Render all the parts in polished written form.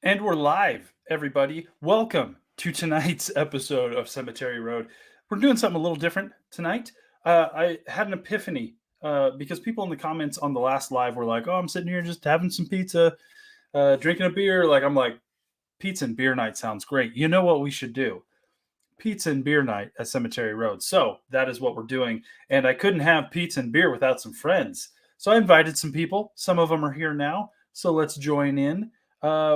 And we're live, everybody. Welcome to tonight's episode of Cemetery Road. We're doing something a little different tonight. I had an epiphany because people in the comments on the last live were like, "Oh, I'm sitting here just having some pizza, drinking a beer." I'm like, pizza and beer night sounds great. You know what we should do? Pizza and beer night at Cemetery Road. So that is what we're doing. And I couldn't have pizza and beer without some friends. So I invited some people. Some of them are here now. So let's join in.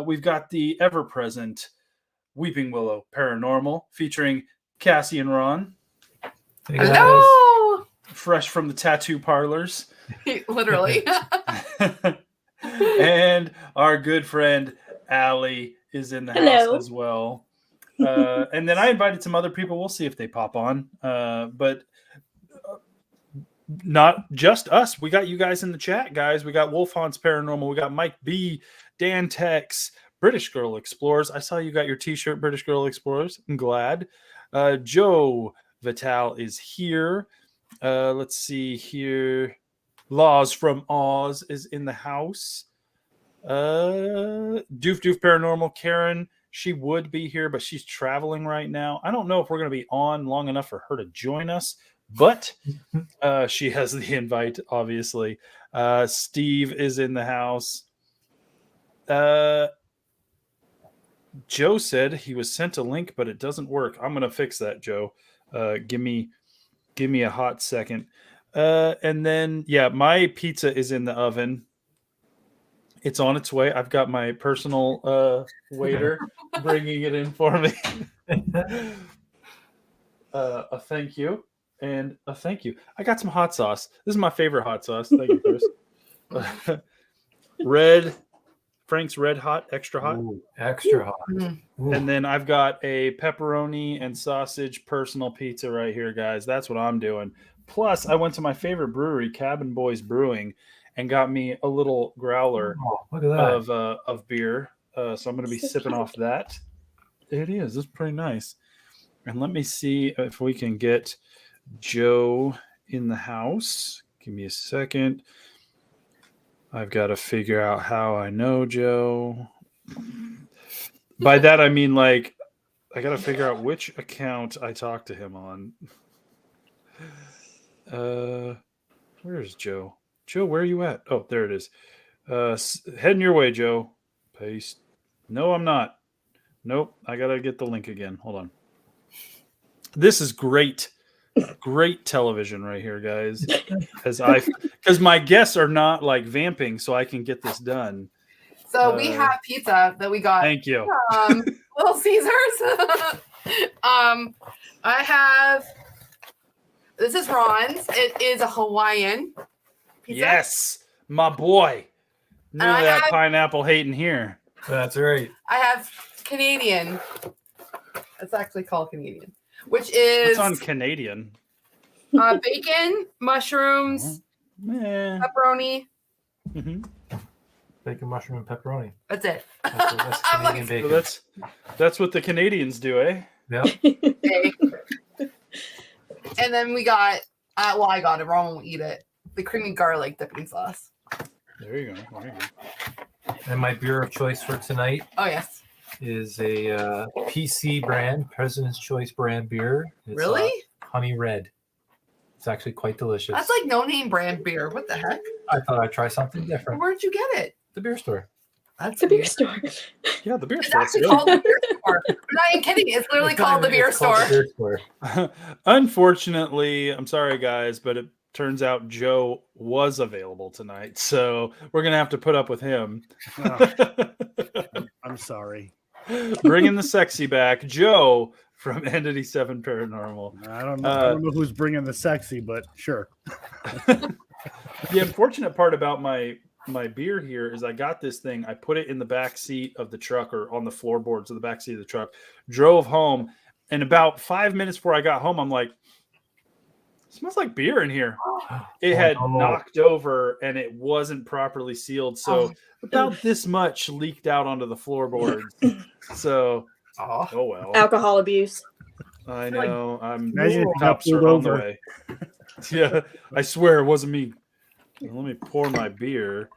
We've got the ever present Weeping Willow Paranormal featuring Cassie and Ron. Hey Hello! Fresh from the tattoo parlors. Literally. And our good friend Allie is in the house as well. And then I invited some other people. We'll see if they pop on. But not just us. We got you guys in the chat, guys. We got Wolf Haunts Paranormal. We got Mike B, Dan Tex, British Girl Explorers. I saw you got your t-shirt, British Girl Explorers. I'm glad. Joe Vital is here. Let's see here. Laws from Oz is in the house. Doof Doof Paranormal. Karen, she would be here, but she's traveling right now. I don't know if we're going to be on long enough for her to join us, but she has the invite, obviously. Steve is in the house. Joe said he was sent a link, but it doesn't work. I'm going to fix that, Joe. Give me a hot second. And then, yeah, my pizza is in the oven. It's on its way. I've got my personal waiter bringing it in for me. A thank you and a thank you. I got some hot sauce. This is my favorite hot sauce. Thank you, Chris. Frank's Red Hot, extra hot. Ooh, extra hot. Ooh. And then I've got a pepperoni and sausage personal pizza right here, guys. That's what I'm doing. Plus, I went to my favorite brewery, Cabin Boys Brewing, and got me a little growler of beer. So I'm going to be sipping off that. It is. It's pretty nice. And let me see if we can get Joe in the house. Give me a second. I've got to figure out how I know Joe. By that, I mean, like, I got to figure out which account I talked to him on. Where's Joe? Joe, where are you at? Oh, there it is. Heading your way, Joe. Paste. No, I'm not. Nope. I got to get the link again. Hold on. This is great. Great television right here, guys. Because my guests are not like vamping, so I can get this done. So we have pizza that we got. Thank you. Little Caesars. I have. This is Ron's. It is a Hawaiian pizza. Yes, my boy. None of that pineapple hating here. That's right. I have Canadian. It's actually called Canadian, which is. It's on Canadian. Bacon, mushrooms, pepperoni. Mm-hmm. Bacon, mushroom, and pepperoni. That's it. That's Canadian bacon. So that's what the Canadians do, eh? Yep. Okay. And then we got, I got it. Ron won't eat it. The creamy garlic dipping sauce. There you go. And my beer of choice for tonight. Oh, yes. Is a PC brand, President's Choice brand beer. It's, really? Honey Red. It's actually quite delicious. That's like no-name brand beer. What the heck? I thought I'd try something different. Where'd you get it? The beer store. That's the beer store. Yeah, the beer it's store. It's actually called the beer store. I'm not even kidding. It's literally called the beer store. Unfortunately, I'm sorry, guys, but it turns out Joe was available tonight, so we're going to have to put up with him. Oh, I'm sorry. Bringing the sexy back, Joe from Entity 7 Paranormal. I don't know who's bringing the sexy, but sure. The unfortunate part about my beer here is I got this thing. I put it in the back seat of the truck or on the floorboards of the back seat of the truck, drove home, and about 5 minutes before I got home, I'm like, it smells like beer in here. It had knocked over and it wasn't properly sealed. So about this much leaked out onto the floorboards. So, oh well. Alcohol abuse. I know. Imagine cops are on the way. Yeah, I swear it wasn't me. Let me pour my beer.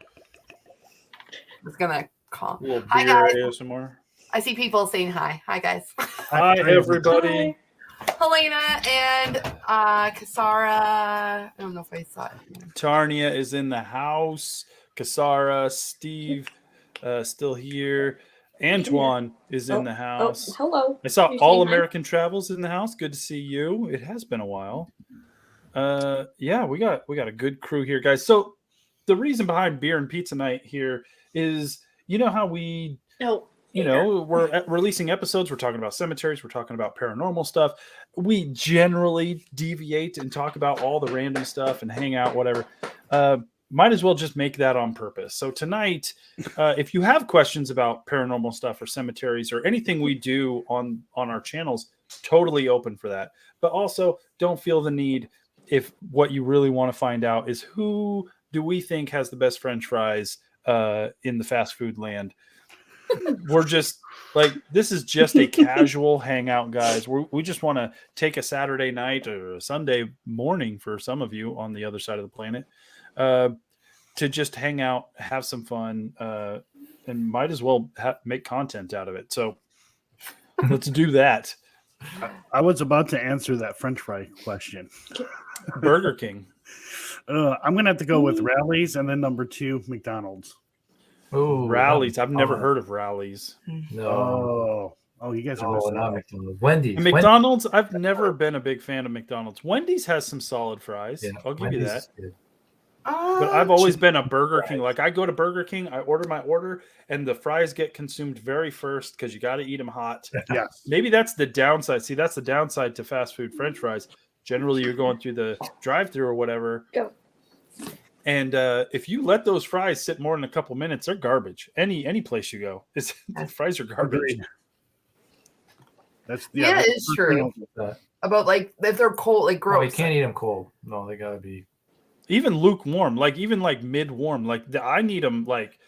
It's going to Calm. A little Hi, beer guys. ASMR. I see people saying hi. Hi, guys. Hi, everybody. Helena and Kasara. I don't know if I saw it. Tarnia is in the house. Kasara, Steve, still here. Antoine is in the house. Hello. I saw You're All saying hi? American Travels in the house. Good to see you. It has been a while. Yeah, we got a good crew here, guys. So the reason behind beer and pizza night here is, you know how we, we're releasing episodes. We're talking about cemeteries. We're talking about paranormal stuff. We generally deviate and talk about all the random stuff and hang out, whatever. Might as well just make that on purpose. So tonight, if you have questions about paranormal stuff or cemeteries or anything we do on our channels, totally open for that. But also don't feel the need if what you really want to find out is who do we think has the best French fries in the fast food land. We're just like, this is just a casual hangout, guys. We just want to take a Saturday night or a Sunday morning for some of you on the other side of the planet to just hang out, have some fun, and might as well make content out of it. So let's do that. I was about to answer that French fry question. Burger King. I'm gonna have to go with Rallies, and then number 2, McDonald's. Oh, Rallies. I've never heard of Rallies. No. Oh, you guys are missing not out. McDonald's. Wendy's. And McDonald's, I've never been a big fan of McDonald's. Wendy's has some solid fries. Yeah, I'll give Wendy's you that. is good. But I've always been a Burger King. Like, I go to Burger King, I order my order, and the fries get consumed very first because you got to eat them hot. Yes. Maybe that's the downside. See, that's the downside to fast food French fries. Generally, you're going through the drive-thru or whatever. Go. And if you let those fries sit more than a couple minutes, they're garbage. Any place you go, the fries are garbage. Agreed. That's It's true. About like if they're cold, like gross. Oh, you can't eat them cold. No, they gotta be. Even lukewarm, like mid-warm. Like I need them. Like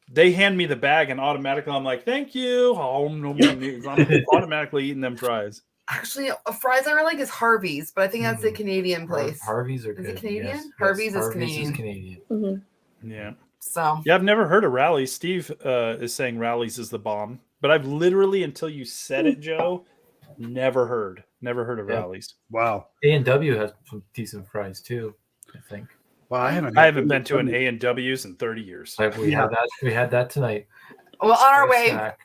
they hand me the bag and automatically I'm like, thank you. Oh, no, I'm automatically eating them fries. Actually, a fries I really like is Harvey's, but I think that's the Canadian place. Harvey's are good. Is it Canadian? Yes, Harvey's is Harvey's Canadian. Mm-hmm. Yeah. So Yeah, I've never heard of Rallies. Steve is saying Rallies is the bomb, but I've literally, until you said it, Joe, never heard of Rallies. Wow. A&W has some decent fries too, I think. Well, I haven't been to an A&W's in 30 years. We had that tonight. well, on our way, Snack.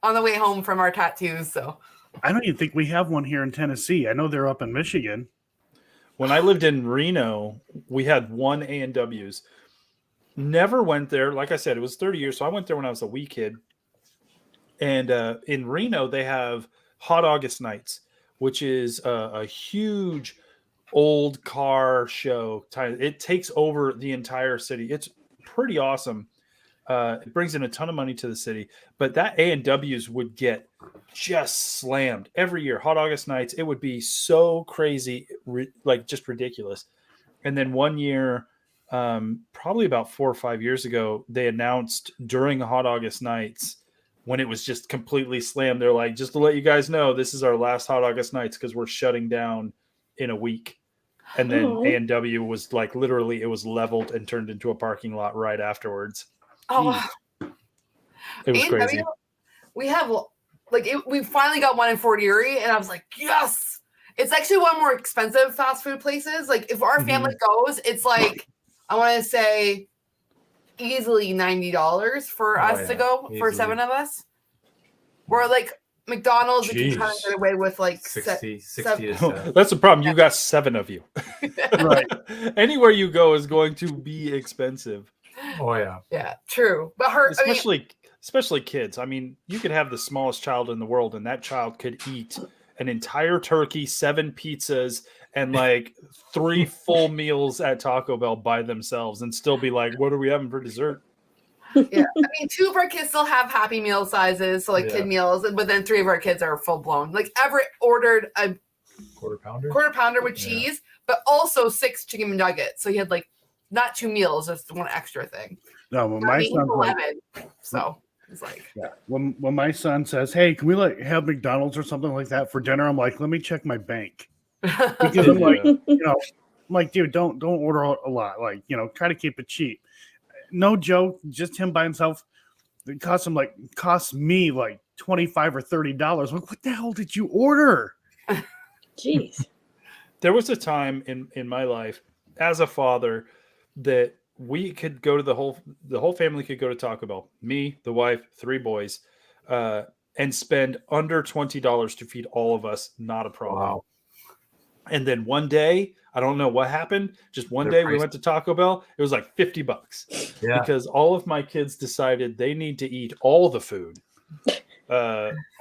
on the way home from our tattoos. So I don't even think we have one here in Tennessee. I know they're up in Michigan. When I lived in Reno, we had one A&W's. Never went there. Like I said, it was 30 years, so I went there when I was a wee kid. And in Reno, they have Hot August Nights, which is a huge old car show. It takes over the entire city. It's pretty awesome. It brings in a ton of money to the city. But that A&W's would get just slammed every year. Hot August Nights, it would be so crazy, like just ridiculous. And then one year, probably about 4 or 5 years ago, they announced during Hot August Nights, when it was just completely slammed, they're like, just to let you guys know, this is our last Hot August Nights because we're shutting down in a week. And then A&W was like, literally, it was leveled and turned into a parking lot right afterwards. oh, It was crazy. we have we finally got one in Fort Erie, and I was like, yes. It's actually one of the more expensive fast food places. Like if our family goes, it's like I want to say easily $90 for us to go for 7 of us. Or like McDonald's, you can kind of get away with like 60 to 7. That's the problem. You got 7 of you. Right. Anywhere you go is going to be expensive. Oh yeah. Yeah, true. But especially kids. I mean, you could have the smallest child in the world, and that child could eat an entire turkey, 7 pizzas, and like 3 full meals at Taco Bell by themselves, and still be like, "What are we having for dessert?" Yeah, I mean, 2 of our kids still have Happy Meal sizes, so like kid meals, but then 3 of our kids are full blown. Like Everett ordered a quarter pounder with cheese, but also 6 chicken nuggets. So he had like not 2 meals, just 1 extra thing. No, when my son's 11, so it's like when my son says, "Hey, can we have McDonald's or something like that for dinner?" I'm like, "Let me check my bank," because I'm like, I'm like, dude, don't order a lot. Like, try to keep it cheap. No joke, just him by himself It cost me like $25 or $30. Like, what the hell did you order? Jeez. There was a time in my life as a father that we could go to the whole family could go to Taco Bell. Me, the wife, 3 boys, and spend under $20 to feed all of us. Not a problem. Wow. And then one day, I don't know what happened. Just one They're day we went to Taco Bell. It was like $50 Yeah. because all of my kids decided they need to eat all the food,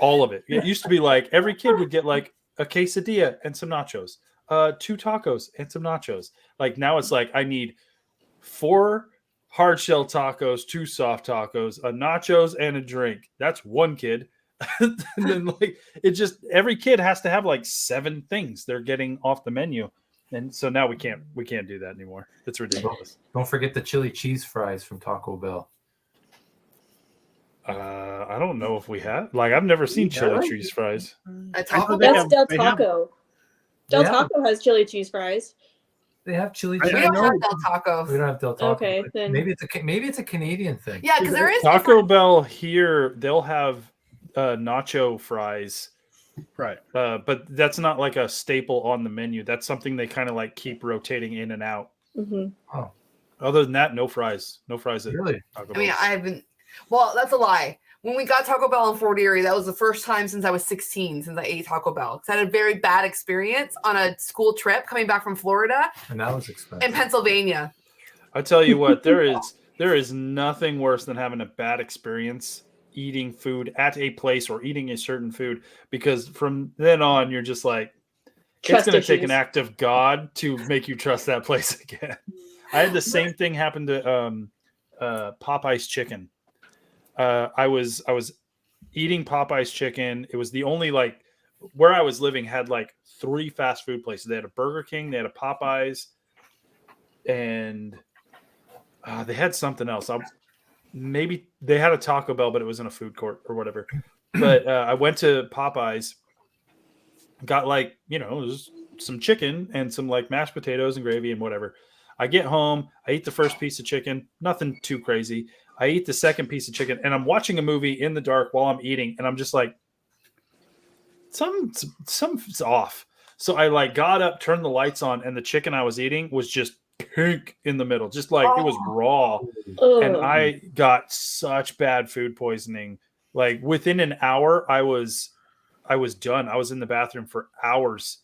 all of it. It used to be like every kid would get like a quesadilla and some nachos, 2 tacos and some nachos. Like now it's like I need 4 hard shell tacos, 2 soft tacos, a nachos, and a drink. That's one kid. And then like it just every kid has to have like 7 things they're getting off the menu. And so now we can't do that anymore. It's ridiculous. Don't forget the chili cheese fries from Taco Bell. I don't know if we have. Like I've never seen chili cheese fries. At I Taco thought they Bell? That's Del they have- Taco. Del Yeah. Taco has chili cheese fries. They have chili I cheese. We don't know. have Del Tacos. We don't have Del Taco. Okay, but then- maybe it's a Canadian thing. Yeah, because there is Taco Bell here, they'll have nacho fries, Right. but that's not like a staple on the menu. That's something they kind of like keep rotating in and out. Hmm. Oh, Other than that, no fries. No fries at really? Taco I mean, Bell. I haven't. Well, that's a lie. When we got Taco Bell in Fort Erie, that was the first time since I was 16 since I ate Taco Bell. Because I had a very bad experience on a school trip coming back from Florida And that was expensive. and Pennsylvania. I tell you what, there is nothing worse than having a bad experience eating food at a place or eating a certain food, because from then on you're just like Trust it's going to take an issues. act of God to make you trust that place again. I had the same thing happen to Popeye's chicken. I was eating Popeye's chicken. It was the only like where I was living had like 3 fast food places. They had a Burger King, they had a Popeye's, and they had something else. Maybe they had a Taco Bell, but it was in a food court or whatever. But I went to Popeye's, got like, it was some chicken and some like mashed potatoes and gravy and whatever. I get home, I eat the first piece of chicken, nothing too crazy. I eat the second piece of chicken, and I'm watching a movie in the dark while I'm eating, and I'm just like, something's off. So I like got up, turned the lights on, and the chicken I was eating was just pink in the middle, just like it was raw. And Ugh. I got such bad food poisoning. Like within an hour, I was done. I was in the bathroom for hours,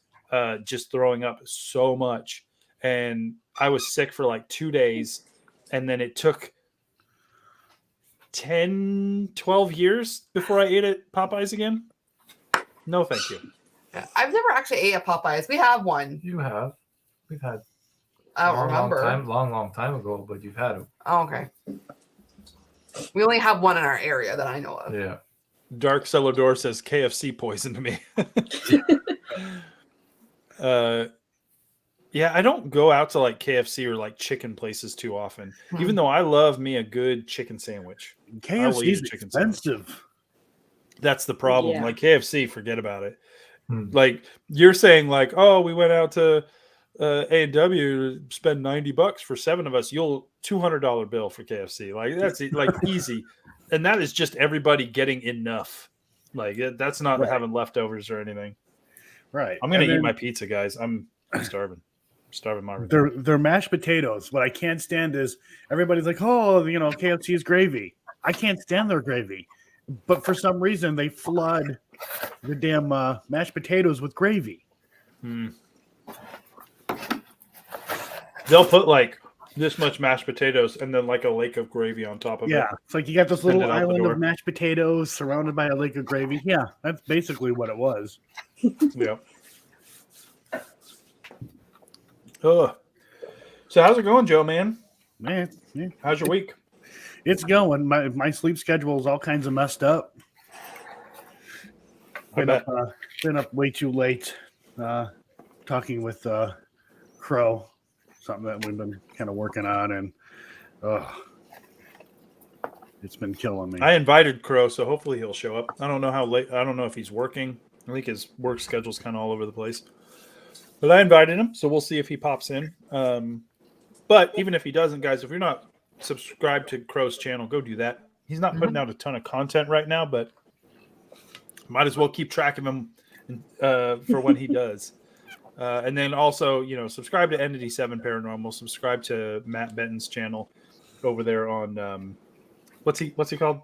just throwing up so much. And I was sick for like 2 days. And then it took 10, 12 years before I ate at Popeyes again. No, thank you. Yeah, I've never actually ate at Popeyes. We have one. You have. We've had I don't remember. long time ago, but you've had it. Oh, okay. We only have one in our area that I know of. Yeah. Dark Cellar Door says KFC poisoned me. Yeah, I don't go out to like KFC or like chicken places too often, even though I love me a good chicken sandwich. I will eat KFC is a chicken sandwich. expensive. That's the problem. Yeah. Like KFC, forget about it. Hmm. Like you're saying, like, oh, we went out to A&W to spend $90 for 7 of us. You'll $200 bill for KFC. Like that's like easy, and that is just everybody getting enough. Like that's not Right. having leftovers or anything. Right. I'm gonna And eat then my pizza, guys. I'm starving. I'm starving my. They're mashed potatoes. What I can't stand is everybody's like, oh, KFC is gravy. I can't stand their gravy. But for some reason, they flood the damn mashed potatoes with gravy. They'll put like this much mashed potatoes and then like a lake of gravy on top of it. Yeah. It's like you got this Send little it out the island door. of mashed potatoes surrounded by a lake of gravy. Yeah, that's basically what it was. Yeah. Oh. So how's it going, Joe, man? Man, yeah, How's your week? it's going. My sleep schedule is all kinds of messed up. I bet. Been up way too late talking with Crow, something that we've been kind of working on, and it's been killing me. I invited Crow, so hopefully he'll show up. I don't know how late. I don't know if he's working. I think his work schedule's kind of all over the place. But I invited him, so we'll see if he pops in. But even if he doesn't, guys, if you're not subscribed to Crow's channel, go do that. He's not putting out a ton of content right now, but might as well keep track of him for when he does. And then also, subscribe to Entity 7 Paranormal. Subscribe to Matt Benton's channel over there on what's he called?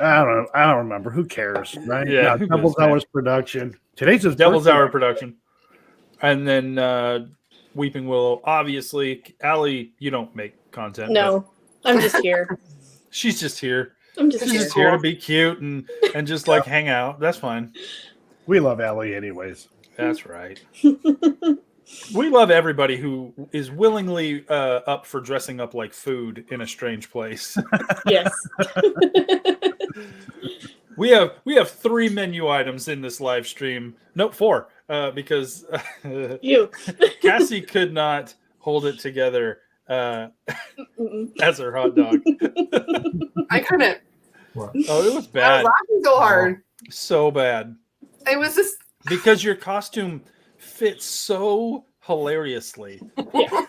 I don't remember. Who cares, right? Yeah, who Devil's cares, man? Hours Production. Today's his Devil's birthday. Hour Production. And then Weeping Willow. Obviously, Allie, you don't make content. No, I'm just here. but she's just here. I'm just She's here. just here to be cute and just like hang out. That's fine. We love Allie anyways. That's right. We love everybody who is willingly up for dressing up like food in a strange place. Yes. We have 3 menu items in this live stream. No, 4, because You. Cassie could not hold it together Mm-mm. as her hot dog. I couldn't. Oh, it was I bad. was laughing so hard. So bad. It was just Because your costume fits so hilariously. Yeah.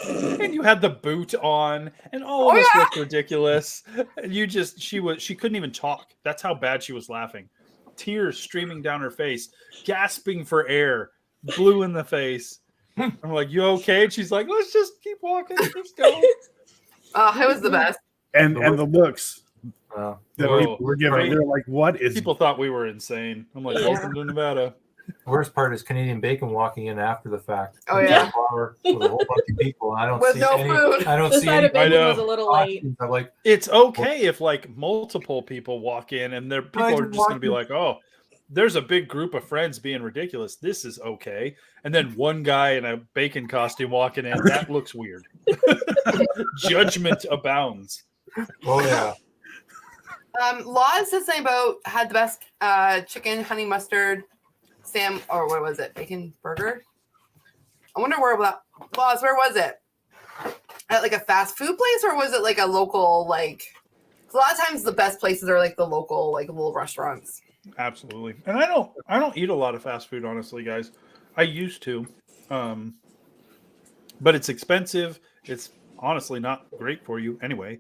And you had the boot on, and all of Oh, us yeah. looked ridiculous. And she couldn't even talk. That's how bad she was laughing. Tears streaming down her face, gasping for air, blue in the face. I'm like, "You okay?" And she's like, "Let's just keep walking. Let's go." it was the best. And the looks Wow. that Whoa. people were giving, Right. they're like, "What is?" People thought we were insane. I'm like, Yeah. "Welcome to Nevada." The worst part is Canadian Bacon walking in after the fact. Oh, yeah. With a whole bunch of people. And I don't With see no any. food. I don't The see side any. of bacon know. was a little late. costumes. I'm like, It's okay if like multiple people walk in and people I are just just going to be walked like, "Oh, there's a big group of friends being ridiculous. This is okay." And then one guy in a bacon costume walking in, that looks weird. Judgment abounds. oh yeah. Laws said something about had the best chicken honey mustard or what was it? Bacon burger. I wonder where that Laws. Where was it? At like a fast food place, or was it like a local like? 'Cause a lot of times the best places are like the local like little restaurants. Absolutely. And I don't eat a lot of fast food, honestly, guys. I used to. But it's expensive. It's honestly not great for you anyway.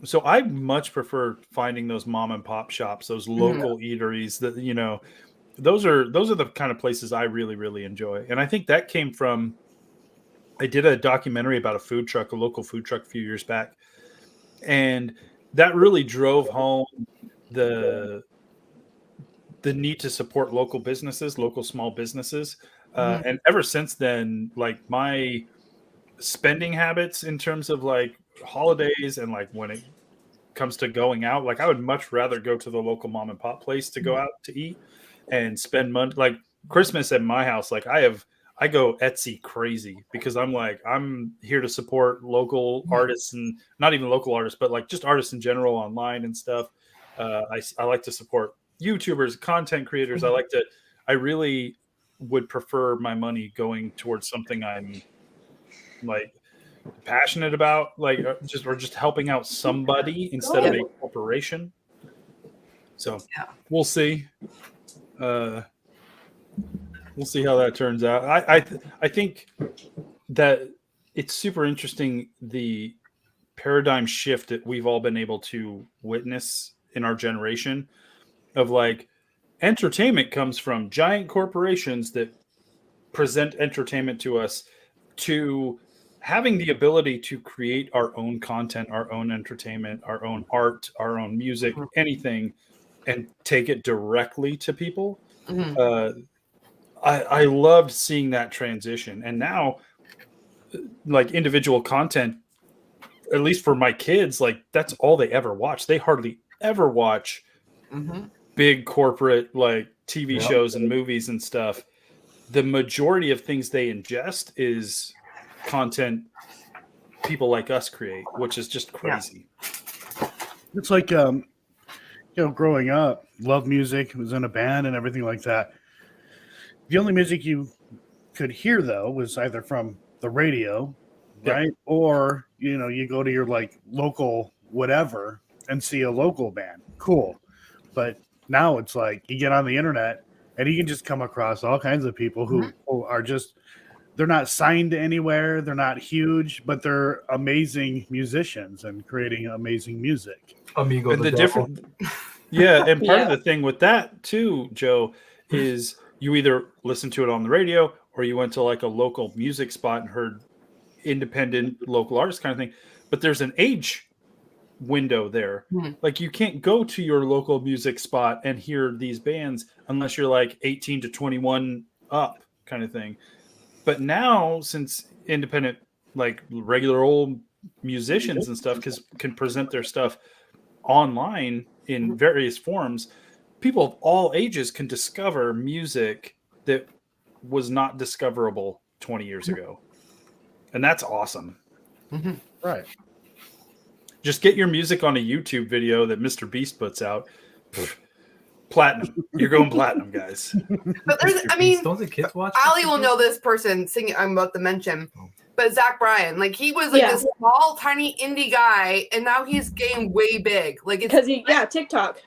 So I much prefer finding those mom and pop shops, those local eateries that, those are the kind of places I really, really enjoy. And I think that came from, I did a documentary about a local food truck a few years back. And that really drove home the need to support local businesses, local small businesses. And ever since then, like my spending habits in terms of like holidays and like when it comes to going out, like I would much rather go to the local mom and pop place to go out to eat and spend money. Like Christmas at my house, like I go Etsy crazy because I'm here to support local artists, and not even local artists, but like just artists in general online and stuff. I like to support YouTubers, content creators. I really would prefer my money going towards something I'm like passionate about, like just helping out somebody instead of a corporation. So we'll see. We'll see how that turns out. I think that it's super interesting, the paradigm shift that we've all been able to witness in our generation of like entertainment comes from giant corporations that present entertainment to us, to having the ability to create our own content, our own entertainment, our own art, our own music, anything, and take it directly to people. I loved seeing that transition. And now like individual content, at least for my kids, like that's all they ever watch. They hardly ever watch big corporate like TV shows and movies and stuff. The majority of things they ingest is content people like us create, which is just crazy. It's like growing up, loved music, was in a band and everything like that. The only music you could hear though was either from the radio, right? Or you go to your like local whatever and see a local band. Cool. But now it's like you get on the internet and you can just come across all kinds of people who are just they're not signed anywhere. They're not huge, but they're amazing musicians and creating amazing music. Amigo And the the devil. different, yeah, and part of Yeah. the thing with that too, Joe, is you either listen to it on the radio or you went to like a local music spot and heard independent local artists kind of thing. But there's an age window there. Mhm. Like you can't go to your local music spot and hear these bands unless you're like 18 to 21 up kind of thing. But now, since independent, like regular old musicians and stuff can present their stuff online in various forms, people of all ages can discover music that was not discoverable 20 years ago. And that's awesome. Right. Just get your music on a YouTube video that Mr. Beast puts out. Platinum. You're going platinum, guys. But there's, I mean, Don't the kids watch? Ali Mr. will Beast? know this person singing. I'm about to mention, but Zach Bryan, like he was like Yeah. this small, tiny indie guy, and now he's getting way big. Like it's Because TikTok.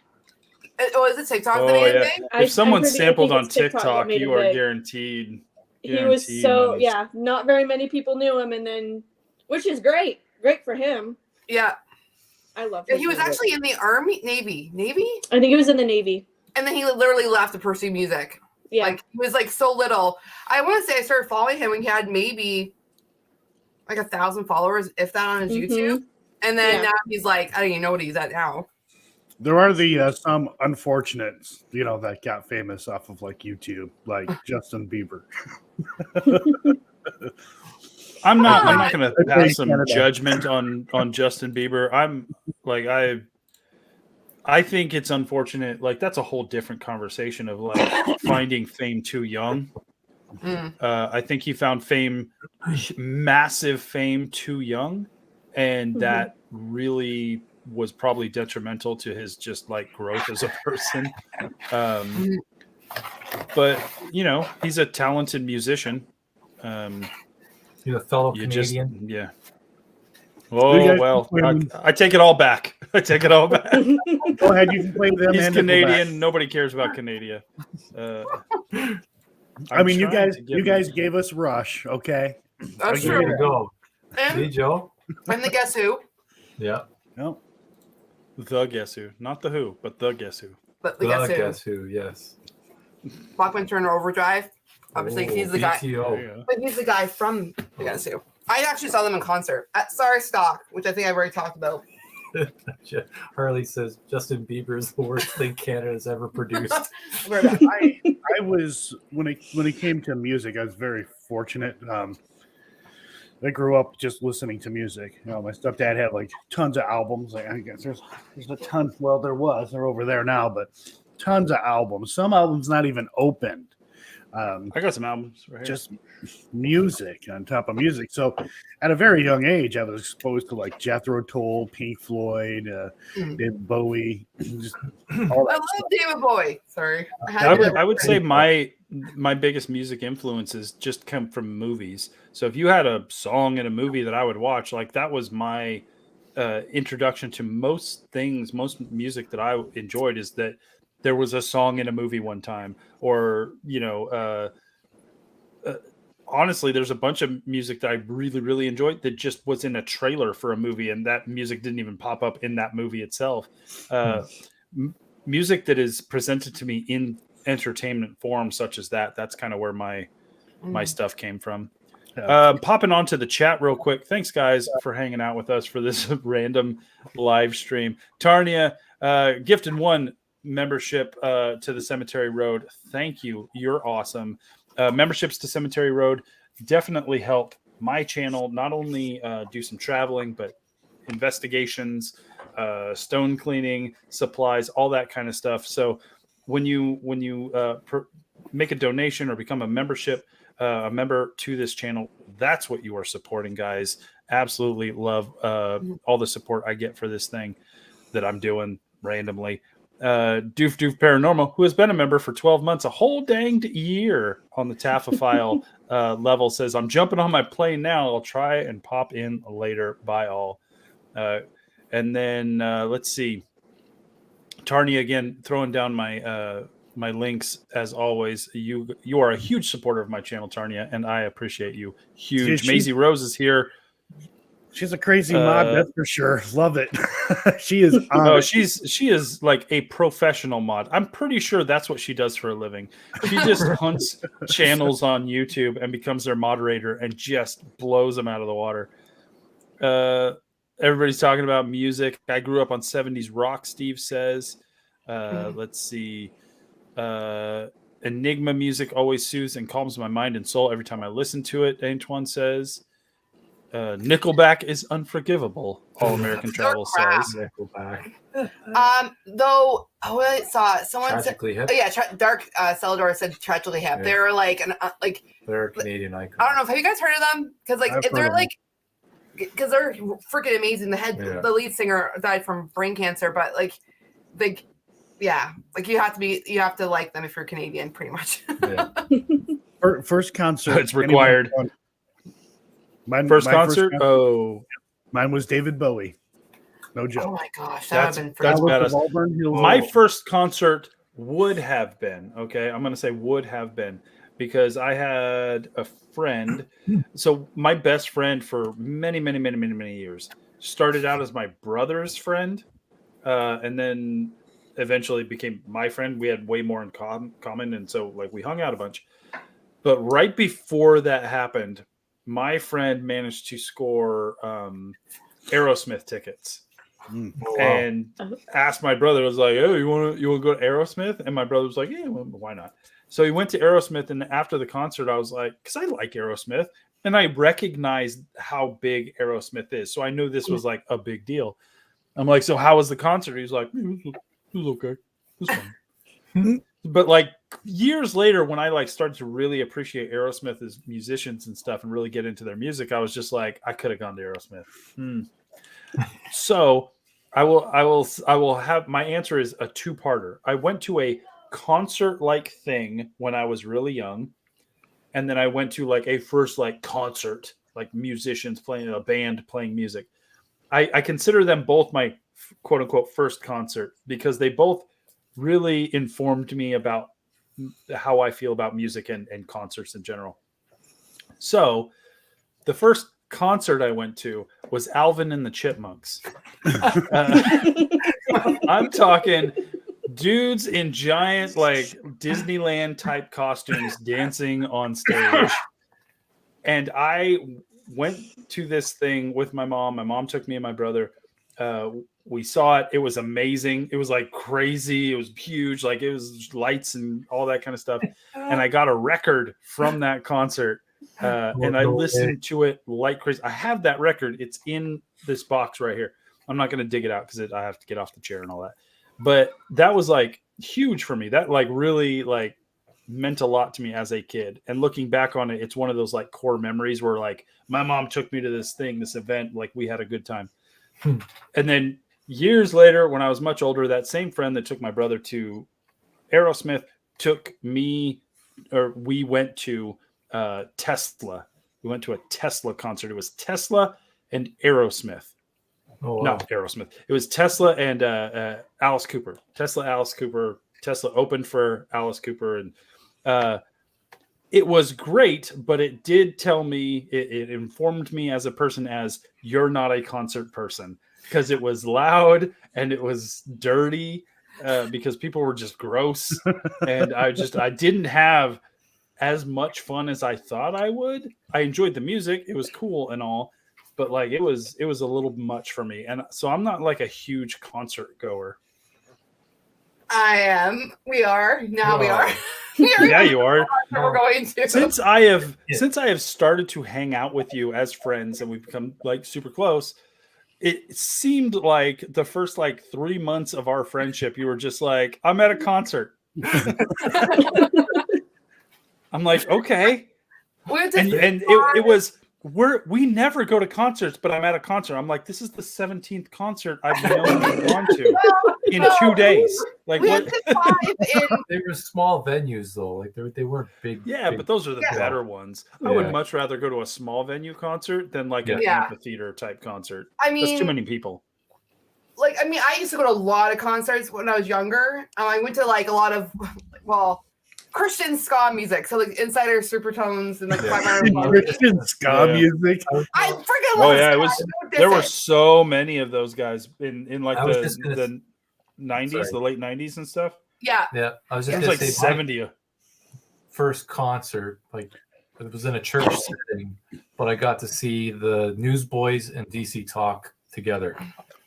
oh, is it TikTok Oh, that made yeah. it big? If someone I sampled think on it's TikTok that TikTok, made you him are big. guaranteed. He was so money. not very many people knew him, and then which is great for him. Yeah, I love yeah his he was music. actually in the Navy, I think he was in the Navy. and then he literally left to pursue music. Yeah. Like he was like so little. I want to say I started following him when he had maybe like 1,000 followers, if that, on his Mhm. YouTube. And then Yeah. now he's like, I don't even know what he's at now. There are the some unfortunates, that got famous off of like YouTube, like Justin Bieber. I'm not Ah. going to Okay, pass some Canada. judgment on Justin Bieber. I'm like I think it's unfortunate. Like that's a whole different conversation of like finding fame too young. Mm. I think he found massive fame too young, and that really was probably detrimental to his just like growth as a person. But he's a talented musician. He's a fellow You Canadian. yeah. You Oh guys well, can play I take it all back. I take it all back. Go ahead, you can play them. He's and Canadian. Nobody cares about Canada. I mean, you guys gave us Rush, okay? That's There There true. you go. See, And, Joe? and the Guess Who? Yeah. No. The Guess Who, not the Who, but the Guess Who. But the Guess Who. Guess Who? Yes. Bachman Turner Overdrive. Obviously, Oh, he's the guy. BTO. But he's the guy from the Guess Who. I actually saw them in concert at Sorry Stock, which I think I've already talked about. Harley says Justin Bieber is the worst thing Canada's ever produced. I was when it came to music, I was very fortunate. I grew up just listening to music. My stepdad had like tons of albums. Like I guess there's a ton. Well, they're over there now, but tons of albums. Some albums not even opened. I got some albums right here. Just music on top of music. So at a very young age, I was exposed to like Jethro Tull, Pink Floyd, David Bowie, just all I that love stuff. David Bowie. Sorry. I would say my biggest music influences just come from movies. So if you had a song in a movie that I would watch, like that was my introduction to most music that I enjoyed, is that there was a song in a movie one time, or honestly, there's a bunch of music that I really, really enjoyed that just was in a trailer for a movie, and that music didn't even pop up in that movie itself. Music that is presented to me in entertainment form, such as that's kind of where my stuff came from. Popping onto the chat real quick. Thanks, guys, for hanging out with us for this random live stream. Tarnia gifted one membership to the Cemetery Road. Thank you. You're awesome. Memberships to Cemetery Road definitely help my channel not only do some traveling, but investigations, stone cleaning, supplies, all that kind of stuff. So when you make a donation or become a member to this channel, that's what you are supporting, guys. Absolutely love all the support I get for this thing that I'm doing randomly. Doof Paranormal, who has been a member for 12 months, a whole danged year on the Tafophile level, says, I'm jumping on my plane now. I'll try and pop in later. Bye all. And then let's see. Tarnia again throwing down my my links as always. You are a huge supporter of my channel, Tarnia, and I appreciate you. Huge. Maisie Rose is here. She's a crazy mod, that's for sure. Love it. She is. She is like a professional mod. I'm pretty sure that's what she does for a living. She just hunts channels on YouTube and becomes their moderator and just blows them out of the water. Everybody's talking about music. I grew up on 70s rock, Steve says. Let's see. Enigma music always soothes and calms my mind and soul every time I listen to it, Antoine says. Nickelback is unforgivable, All American Travel says. Nickelback. Though I saw someone Tragically said, Hip. Dark Celador said Tragically Hip. Yeah. They're like They're a Canadian icon. I don't know. Have you guys heard of them? Because they're freaking amazing. The lead singer died from brain cancer, but you have to like them if you're Canadian, pretty much. Yeah. First concert. It's required. First concert? Mine was David Bowie. No joke. Oh my gosh, that's badass. My first concert would have been, okay, I'm going to say would have been, because I had a friend. So my best friend for many years started out as my brother's friend, and then eventually became my friend. We had way more in common, and so like we hung out a bunch. But right before that happened, my friend managed to score Aerosmith tickets. And asked my brother, was like, "Oh, you want to go to Aerosmith?" And my brother was like, "Yeah, well, why not?" So he went to Aerosmith, and after the concert, I was like, because I like Aerosmith, and I recognized how big Aerosmith is, so I knew this was like a big deal. I'm like, "So how was the concert?" He's like, "It was okay, it was fun." But like years later, when I like started to really appreciate Aerosmith as musicians and stuff, and really get into their music, I was just like, I could have gone to Aerosmith. So I will have, my answer is a two-parter. I went to a concert-like thing when I was really young, and then I went to like a first like concert, like musicians playing, a band playing music. I consider them both my quote-unquote first concert, because they both really informed me about how I feel about music and concerts in general. So the first concert I went to was Alvin and the Chipmunks. I'm talking dudes in giant like Disneyland type costumes dancing on stage. And I went to this thing with my mom. My mom took me and my brother. We saw it. It was amazing. It was like crazy. It was huge. Like it was lights and all that kind of stuff. And I got a record from that concert. And I listened to it like crazy. I have that record. It's in this box right here. I'm not going to dig it out because I have to get off the chair and all that. But that was like huge for me. That like really like meant a lot to me as a kid. And looking back on it, it's one of those like core memories where like my mom took me to this thing, this event, like we had a good time. And then years later, when I was much older, that same friend that took my brother to Aerosmith took me, or we went to Tesla. We went to a Tesla concert. It was Tesla and Aerosmith. Oh, wow. Not Aerosmith. It was Tesla and Alice Cooper. Tesla opened for Alice Cooper, and it was great. But it did tell me, it informed me as a person, as you're not a concert person, because it was loud and it was dirty, because people were just gross, and I didn't have as much fun as I thought I would. I enjoyed the music. It was cool and all, but like it was a little much for me. And so I'm not like a huge concert goer. I am. We are. Now we are. Yeah, you are. We're going to. Since I have started to hang out with you as friends and we've become like super close, it seemed like the first like 3 months of our friendship, you were just like, I'm at a concert. I'm like, okay. And it was, we never go to concerts, but I'm at a concert. I'm like, this is the 17th concert I've gone to in 2 days. Like, what? They were small venues though. Like they weren't big. Yeah, big, but those are the better ones. Yeah. I would much rather go to a small venue concert than like an amphitheater type concert. I mean, that's too many people. Like, I mean, I used to go to a lot of concerts when I was younger. I went to like a lot of Christian ska music. So like Insider, Supertones, and like Yeah. 5 Christian ska Yeah. music. I freaking Oh love yeah, ska. it was. There were so many of those guys in like I was just gonna the 90s, the late 90s and stuff. Yeah. Yeah, I was It just was gonna like say 70. first concert, like it was in a church setting, but I got to see the Newsboys and DC Talk together.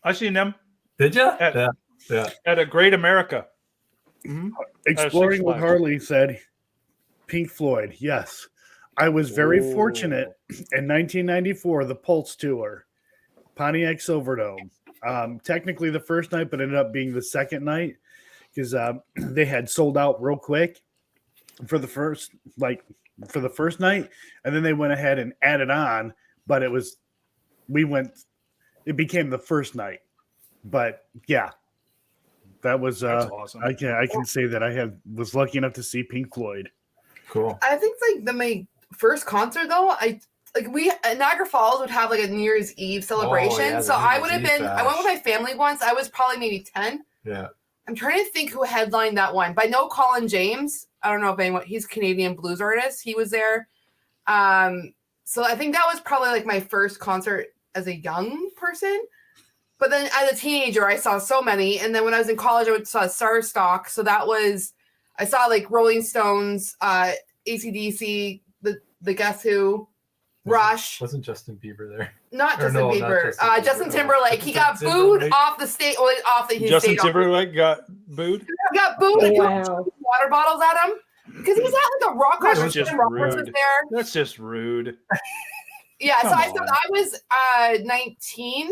I seen them Did you? At- Yeah. at a Great America. Exploring Six with Flags. Harley said, Pink Floyd. Yes. I was very fortunate in 1994, the Pulse Tour, Pontiac Silverdome. Technically the first night, but ended up being the second night because they had sold out real quick for the first night, and then they went ahead and added on, but it became the first night. But yeah, that was That's awesome. I can say that I was lucky enough to see Pink Floyd. Cool. I think like my first concert though, we at Niagara Falls would have like a New Year's Eve celebration. yeah, the So New I Year's would have Eve been. I went with my family once. I was probably maybe 10. Yeah. I'm trying to think who headlined that one. But I know Colin James. I don't know if anyone. He's a Canadian blues artist. He was there. So I think that was probably like my first concert as a young person. But then as a teenager, I saw so many. And then when I was in college, I saw Starstock. So I saw like Rolling Stones, AC/DC, the Guess Who, Rush. Wasn't Justin Bieber there? Not Or Justin no, not Bieber. Justin Bieber. Justin Timberlake. He got Justin booed Timberlake. off the stage. Well, off the Justin stage. Timberlake got booed. He got booed. He Wow. threw water bottles at him because he was at like a rock That's concert. just and Roberts was rude. there. That's just rude. Yeah, so Come I on. was 19.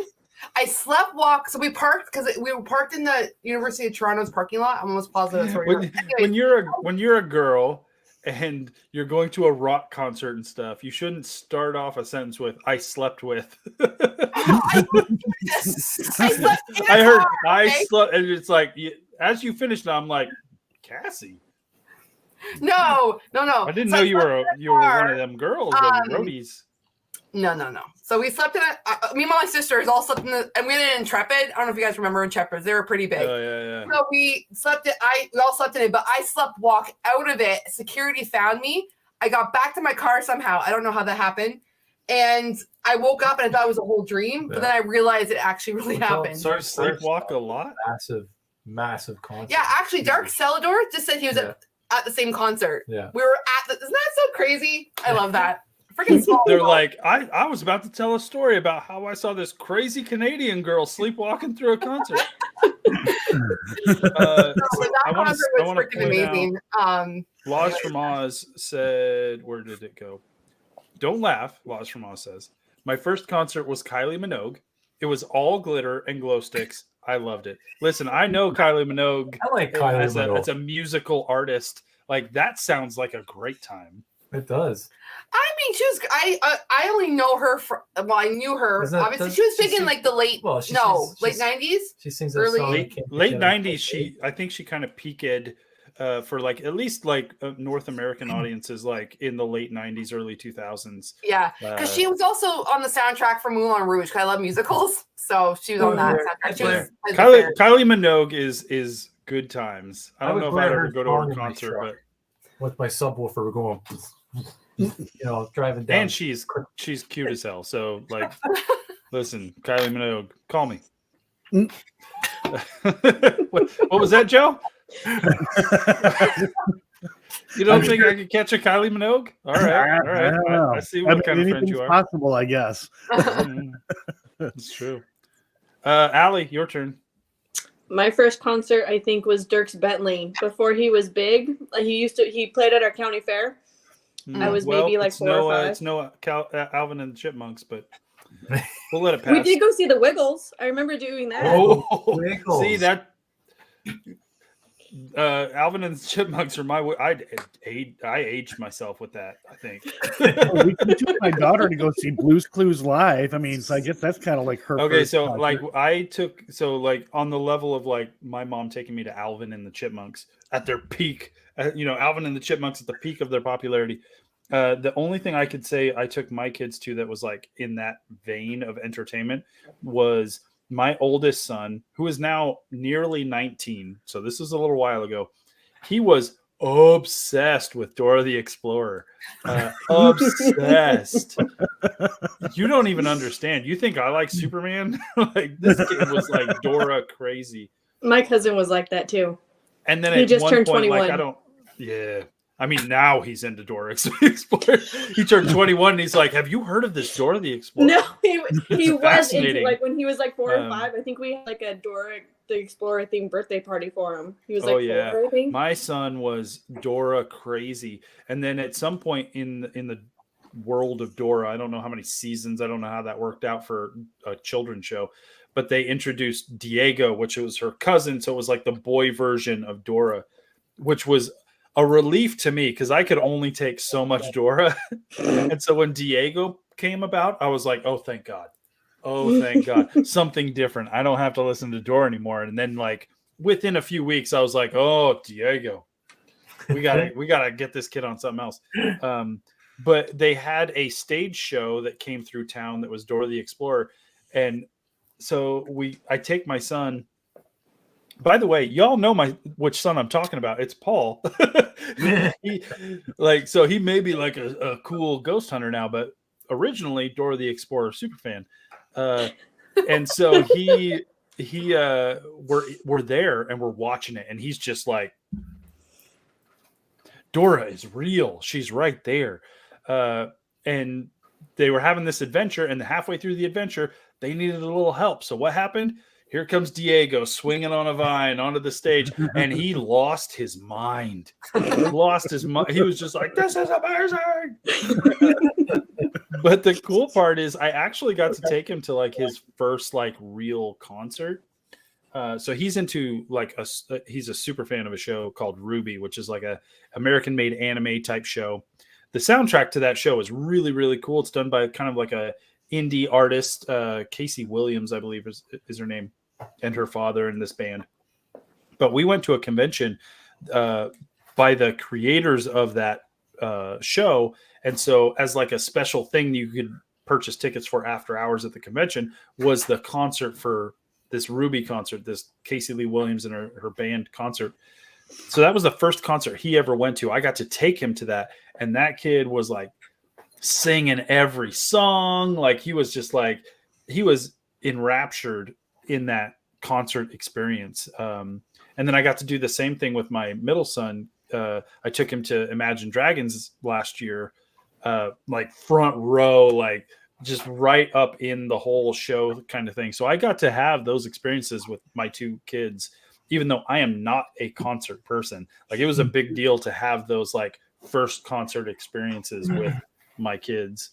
I slept walk. So we parked because we were parked in the University of Toronto's parking lot. I'm almost positive that's where we were. When you're a girl and you're going to a rock concert and stuff, you shouldn't start off a sentence with "I slept with." I slept in the I heard car, I okay? slept, and it's like as you finished, I'm like, Cassie, No. I didn't So know you slept were car. one of them girls, them roadies. No. So we slept in it. Me and my sisters all slept in and we did an Intrepid. I don't know if you guys remember Intrepids. They were pretty big. Oh yeah. So we slept it. We all slept in it, but I slept walk out of it. Security found me. I got back to my car somehow. I don't know how that happened. And I woke up and I thought it was a whole dream, but then I realized it actually really happened. So sleepwalk a lot. Massive concert. Yeah, actually, Dark Celador just said he was at the same concert. Yeah. We were isn't that so crazy? I love that. Freaking small. They're world. like, I was about to tell a story about how I saw this crazy Canadian girl sleepwalking through a concert. So, that I wanna- concert I was wanna freaking point amazing. Laws from Oz said, where did it go? Don't laugh. Laws from Oz says, my first concert was Kylie Minogue. It was all glitter and glow sticks. I loved it. Listen, I know Kylie Minogue I like Kylie as Minogue. a musical artist. Like that sounds like a great time. It does. I mean, she was. I only know her from. Well, I knew her. Obviously, she was big in like the late. Well, late 90s. She sings that Early- song. Late 90s. I think she kind of peaked for like at least like North American audiences, like in the late 90s, early 2000s. Yeah, because she was also on the soundtrack for Moulin Rouge. Because I love musicals, so she was on that soundtrack. She was Kylie Minogue is good times. I don't know if wear I'd her ever go to song a in my concert, truck but with my subwoofer going, driving down. and she's cute as hell. So like, listen, Kylie Minogue, call me. what was that, Joe? You don't think I could catch a Kylie Minogue? All right. I see what kind of friend you are. Possible, I guess. That's true. Allie, your turn. My first concert, I think, was Dierks Bentley. Before he was big, he played at our county fair. I was maybe like 4 or 5. It's no Alvin and the Chipmunks, but we'll let it pass. We did go see the Wiggles. I remember doing that. Oh, Wiggles. see that? Alvin and the Chipmunks are my. I aged myself with that. I think. We took my daughter to go see Blue's Clues live. I mean, so I guess that's kind of like her. Okay, first so concert. like on the level of like my mom taking me to Alvin and the Chipmunks at their peak. Alvin and the Chipmunks at the peak of their popularity. The only thing I could say I took my kids to that was like in that vein of entertainment was my oldest son, who is now nearly 19. So this is a little while ago. He was obsessed with Dora the Explorer. Obsessed. You don't even understand. You think I like Superman? Like this kid was like Dora crazy. My cousin was like that too. And then he at just one turned point, 21. like I mean, now he's into Dora the Explorer. He turned 21 and he's like, have you heard of this Dora the Explorer? No, he was into, fascinating. like when he was like 4 or 5. I think we had like a Dora the Explorer themed birthday party for him. He was like 4, I think. My son was Dora crazy. And then at some point in the world of Dora, I don't know how many seasons, I don't know how that worked out for a children's show, but they introduced Diego, which was her cousin. So it was like the boy version of Dora, which was a relief to me because I could only take so much Dora. And so when Diego came about, I was like, oh, thank God. Oh, thank God. Something different. I don't have to listen to Dora anymore. And then like within a few weeks, I was like, oh, Diego, we gotta get this kid on something else. But they had a stage show that came through town that was Dora the Explorer. And so I take my son. By the way, y'all know which son I'm talking about. It's Paul. So he may be like a cool ghost hunter now, but originally Dora the Explorer super fan. And so we're there and we're watching it, and he's just like, Dora is real. She's right there. And they were having this adventure, and halfway through the adventure, they needed a little help. So what happened? Here comes Diego swinging on a vine onto the stage, and he lost his mind. He was just like, this is amazing. But the cool part is I actually got to take him to like his first like real concert. So he's into like he's a super fan of a show called Ruby, which is like a American made anime type show. The soundtrack to that show is really, really cool. It's done by kind of like a indie artist, Casey Williams, I believe is her name, and her father in this band. But we went to a convention by the creators of that show. And so as like a special thing you could purchase tickets for after hours at the convention was the concert for this Ruby concert, this Casey Lee Williams and her band concert. So that was the first concert he ever went to. I got to take him to that. And that kid was like singing every song. Like he was just like, he was enraptured in that concert experience. And then I got to do the same thing with my middle son. I took him to Imagine Dragons last year, like front row, like just right up in the whole show kind of thing. So I got to have those experiences with my two kids, even though I am not a concert person. Like it was a big deal to have those like first concert experiences with my kids.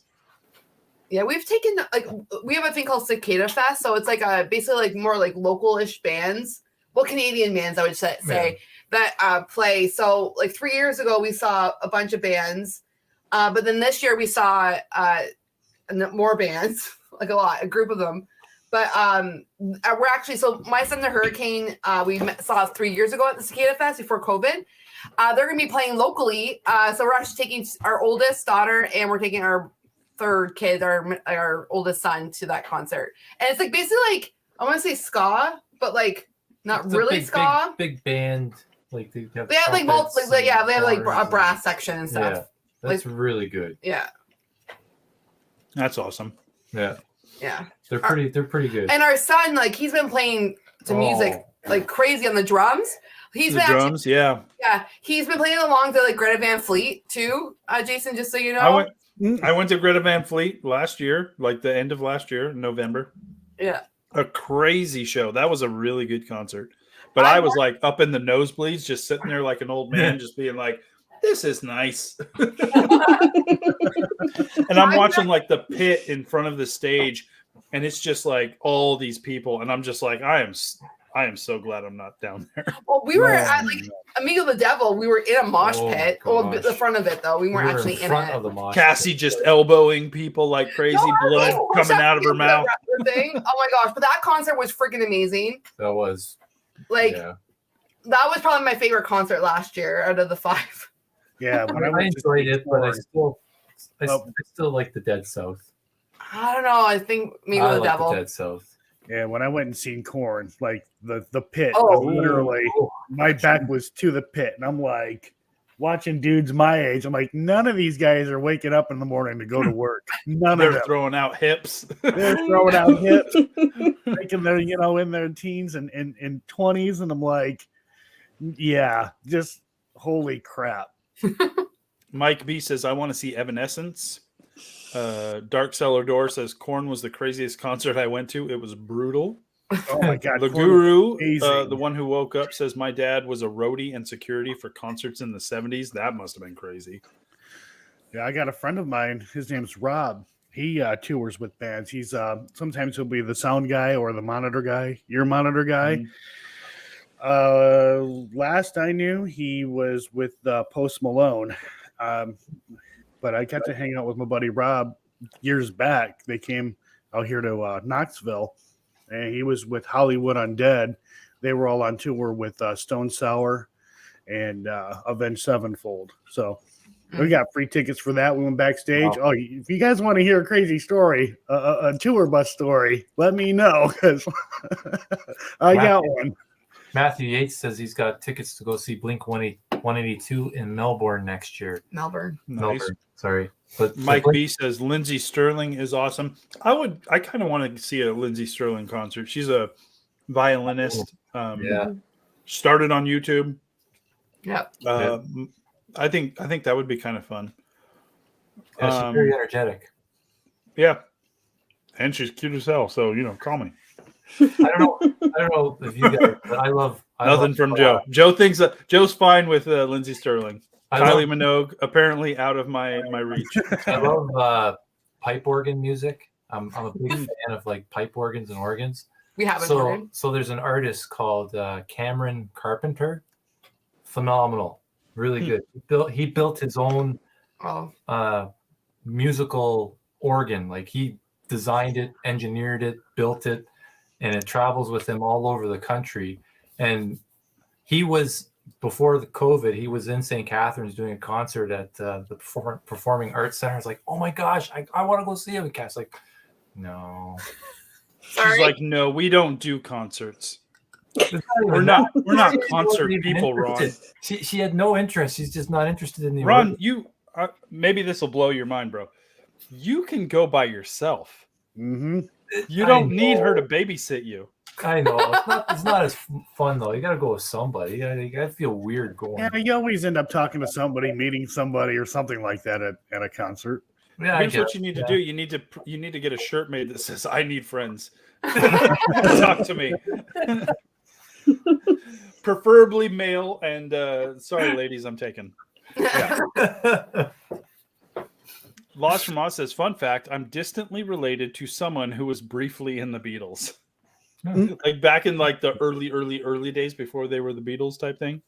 Yeah, we've taken we have a thing called Cicada Fest, so it's like basically like more like local-ish bands, well, Canadian bands I would say that play. So like 3 years ago we saw a bunch of bands, but then this year we saw more bands, like a group of them. But we're actually, so my son the Hurricane we saw 3 years ago at the Cicada Fest before COVID. They're gonna be playing locally, so we're actually taking our oldest daughter and we're taking our third kid, our oldest son, to that concert. And it's like basically like, I want to say ska, but like not it's really ska. Big band. Like they have like multiple, they have like a brass section and stuff. Yeah, that's like, really good. Yeah, that's awesome. Yeah, they're pretty good. And our son, like he's been playing to music like crazy on the drums. He's been drums, yeah, he's been playing along to like Greta Van Fleet too. Jason, just so you know. I went to Greta Van Fleet last year, like the end of last year, November. Yeah. A crazy show. That was a really good concert. But I was like up in the nosebleeds, just sitting there like an old man, just being like, this is nice. And I'm watching like the pit in front of the stage, and it's just like all these people. And I'm just like, I am so glad I'm not down there. Well, we were at like Amigo the Devil. We were in a mosh pit. Well, the front of it though. We weren't actually in it. Of the mosh Cassie pit. Just elboing people like crazy, blood coming out of her mouth. Oh my gosh! But that concert was freaking amazing. That was like that was probably my favorite concert last year out of the 5. Yeah, when I enjoyed it, but I still like the Dead South. I don't know. I think maybe the Devil. The Dead South. Yeah, when I went and seen Korn, like the pit, was literally my back was to the pit, and I'm like, watching dudes my age. I'm like, none of these guys are waking up in the morning to go to work. None of They're them. throwing out hips. They're throwing out hips, thinking they're, in their teens and 20s. And I'm like, yeah, just holy crap. Mike B says, I want to see Evanescence. Dark Cellar Door says, Korn was the craziest concert I went to. It was brutal. Oh my God. The Korn Guru, was amazing. the one who woke up, says, my dad was a roadie and security for concerts in the 70s. That must have been crazy. Yeah, I got a friend of mine. His name's Rob. He tours with bands. He's sometimes he'll be the sound guy or the monitor guy, your monitor guy. Last I knew, he was with Post Malone. But I got to hang out with my buddy Rob years back. They came out here to Knoxville, and he was with Hollywood Undead. They were all on tour with Stone Sour and Avenged Sevenfold. So we got free tickets for that. We went backstage. Wow. Oh, if you guys want to hear a crazy story, a tour bus story, let me know, because I got one. Matthew Yates says he's got tickets to go see Blink 182 in Melbourne next year. Melbourne. Sorry. But Mike B says Lindsey Sterling is awesome. I kind of want to see a Lindsey Sterling concert. She's a violinist. Started on YouTube. Yep. I think that would be kind of fun. Yeah, she's very energetic. Yeah. And she's cute as hell, so call me. I don't know if you guys, but I love nothing from Joe. Joe thinks that Joe's fine with Lindsey Sterling. Kylie Minogue apparently out of my reach. I love pipe organ music. I'm a big fan of like pipe organs and organs. We have so there's an artist called Cameron Carpenter. Phenomenal, really good. He built his own musical organ. Like he designed it, engineered it, built it. And it travels with him all over the country. And he was, before the COVID, he was in St. Catharines doing a concert at the Performing Arts Center. I was like, oh my gosh, I want to go see him. And Cat's like, no. She's like, no, we don't do concerts. We're not concert people, Ron. She had no interest. She's just not interested in the Ron, maybe this will blow your mind, bro. You can go by yourself. Mm-hmm. You don't need her to babysit you. I know. It's not as fun, though. You got to go with somebody. You got to feel weird going. Yeah, you always end up talking to somebody, meeting somebody or something like that at a concert. Yeah, here's what you need to do. You need to get a shirt made that says, I need friends. Talk to me. Preferably male. And sorry, ladies, I'm taken. Yeah. Lost from Oz says, fun fact, I'm distantly related to someone who was briefly in the Beatles. Like back in like the early days before they were the Beatles type thing.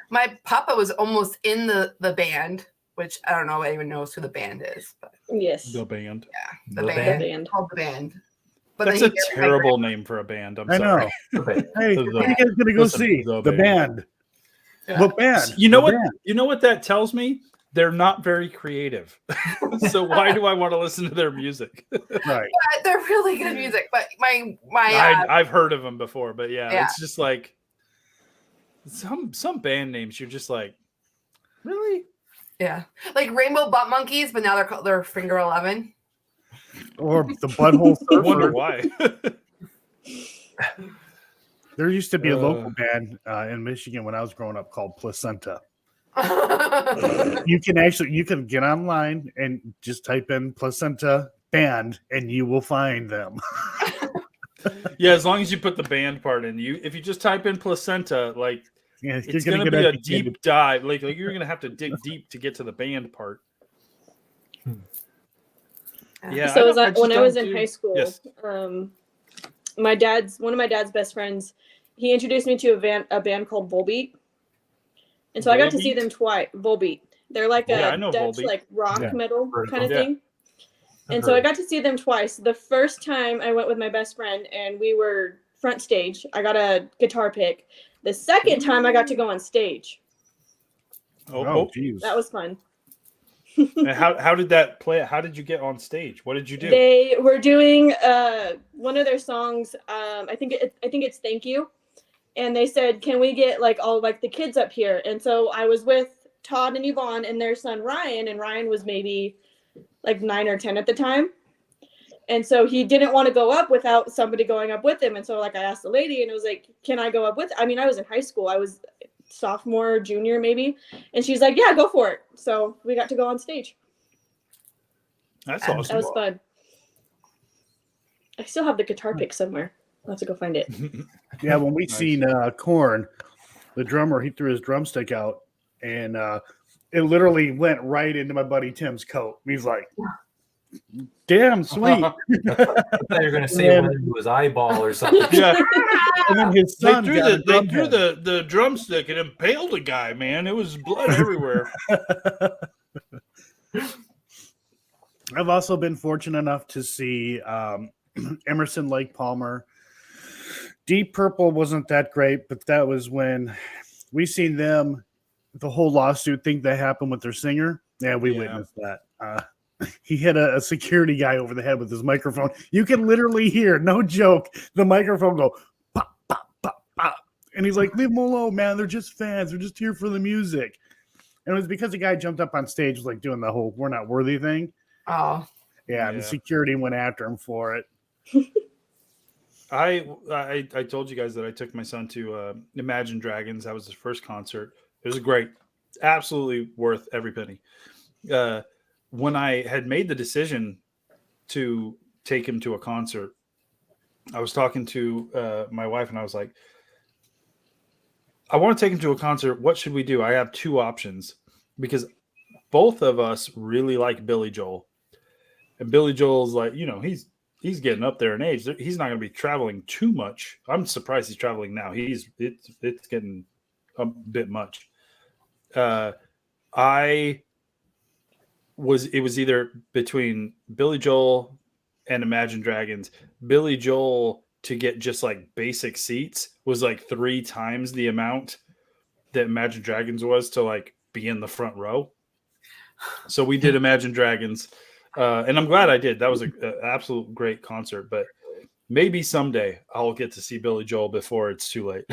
My papa was almost in the band, which I don't know if anyone knows who the band is. But yes. The band. Yeah, the band. Called the band. But that's a terrible name for a band. I'm sorry. I know. Hey, what are you guys going to go see? The band. Yeah. What band? You know what? You know what that tells me? They're not very creative. So why do I want to listen to their music? Right. Yeah, they're really good music, but I've heard of them before, but yeah, it's just like some band names. You're just like, really? Yeah, like Rainbow Butt Monkeys, but now they're Finger 11. Or the Butthole Surfer. I wonder why. There used to be a local band in Michigan when I was growing up called Placenta. You can get online and just type in Placenta band and you will find them. Yeah, as long as you put the band part in. If you just type in Placenta, like it's going to be a deep dive. Like you're going to have to dig deep to get to the band part. Yeah. So when I was in high school, yes. One of my dad's best friends, he introduced me to a band called Volbeat. And so I got to see them twice. Volbeat. They're like a Dutch like rock metal kind of thing. And so I got to see them twice. The first time I went with my best friend and we were front stage. I got a guitar pick. The second time I got to go on stage. Oh, geez. That was fun. And how did that play? How did you get on stage? What did you do? They were doing one of their songs. I think it's Thank You. and they said, can we get like all like the kids up here? And so I was with Todd and Yvonne and their son Ryan, and Ryan was maybe like 9 or 10 at the time. And so he didn't want to go up without somebody going up with him. And so like I asked the lady, and it was like, can I go up with? I mean, I was in high school. I was sophomore, junior maybe. And she's like, yeah, go for it. So we got to go on stage. That's awesome. That was fun. I still have the guitar pick somewhere. I'll have to go find it. Yeah, when we seen Korn, the drummer, he threw his drumstick out, and it literally went right into my buddy Tim's coat. He's like, damn sweet. I thought you were going to say it went into his eyeball or something. Yeah. And then his son They threw the drumstick and impaled a guy, man. It was blood everywhere. I've also been fortunate enough to see Emerson, Lake Palmer. Deep Purple wasn't that great, but that was when we seen them, the whole lawsuit thing that happened with their singer. Yeah, we witnessed that. He hit a security guy over the head with his microphone. You can literally hear, no joke, the microphone go pop, pop, pop, pop. And he's like, leave them alone, man. They're just fans. They're just here for the music. And it was because the guy jumped up on stage, was like doing the whole we're not worthy thing. Oh. Yeah, the security went after him for it. I told you guys that I took my son to Imagine Dragons. That was his first concert. It was great. Absolutely worth every penny. When I had made the decision to take him to a concert, I was talking to my wife, and I was like, I want to take him to a concert. What should we do? I have two options, because both of us really like Billy Joel. And Billy Joel's like, he's getting up there in age. He's not going to be traveling too much. I'm surprised he's traveling now. It's getting a bit much. It was either between Billy Joel and Imagine Dragons. Billy Joel, to get just like basic seats, was like 3 times the amount that Imagine Dragons was to like be in the front row. So we did Imagine Dragons. And I'm glad I did. That was an absolute great concert. But maybe someday I'll get to see Billy Joel before it's too late.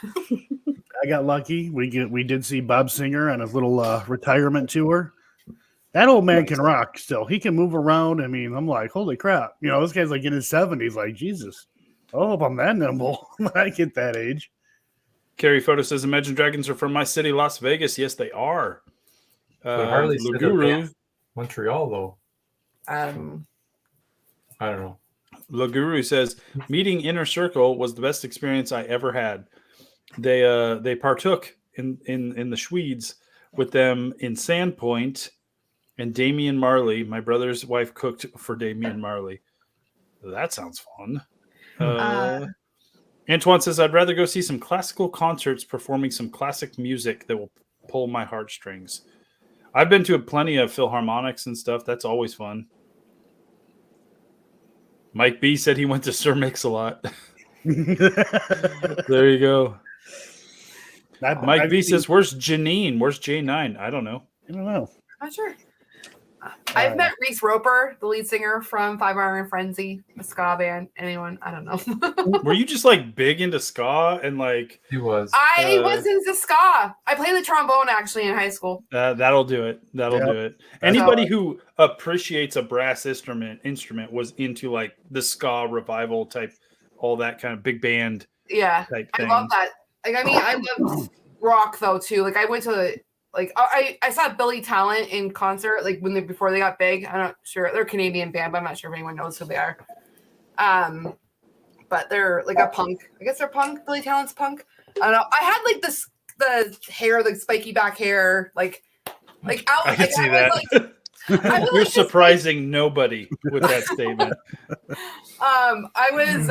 I got lucky. We did see Bob Singer on his little retirement tour. That old man can rock still. He can move around. I mean, I'm like, holy crap. This guy's like in his 70s. Like, Jesus. I hope I'm that nimble when I get that age. Carrie Photo says, Imagine Dragons are from my city, Las Vegas. Yes, they are. Harley Guru. Montreal, though. I don't know. La Guru says, meeting Inner Circle was the best experience I ever had. They partook in the Schwedes with them in Sandpoint, and Damian Marley, my brother's wife, cooked for Damian Marley. That sounds fun. Antoine says, I'd rather go see some classical concerts performing some classic music that will pull my heartstrings. I've been to plenty of Philharmonics and stuff. That's always fun. Mike B said he went to Sir Mix-a-Lot. There you go. Mike B says, where's Janine? Where's J9? I don't know. Not sure. I've met Reese Roper, the lead singer from 5 Hour and Frenzy, a ska band. Anyone? I don't know. Were you just like big into ska and like? He was. I was into ska. I played the trombone actually in high school. That'll do it. That'll do it. Anybody who appreciates a brass instrument was into like the ska revival type, all that kind of big band. Yeah, type thing. I love that. Like, I mean, I love rock though too. Like, I went to I saw Billy Talent in concert like before they got big. I'm not sure, they're a Canadian band, but I'm not sure if anyone knows who they are. But they're like a punk. I guess they're punk. Billy Talent's punk. I don't know. I had like the hair, like spiky back hair, like out. I can see that. You're surprising nobody with that statement. I was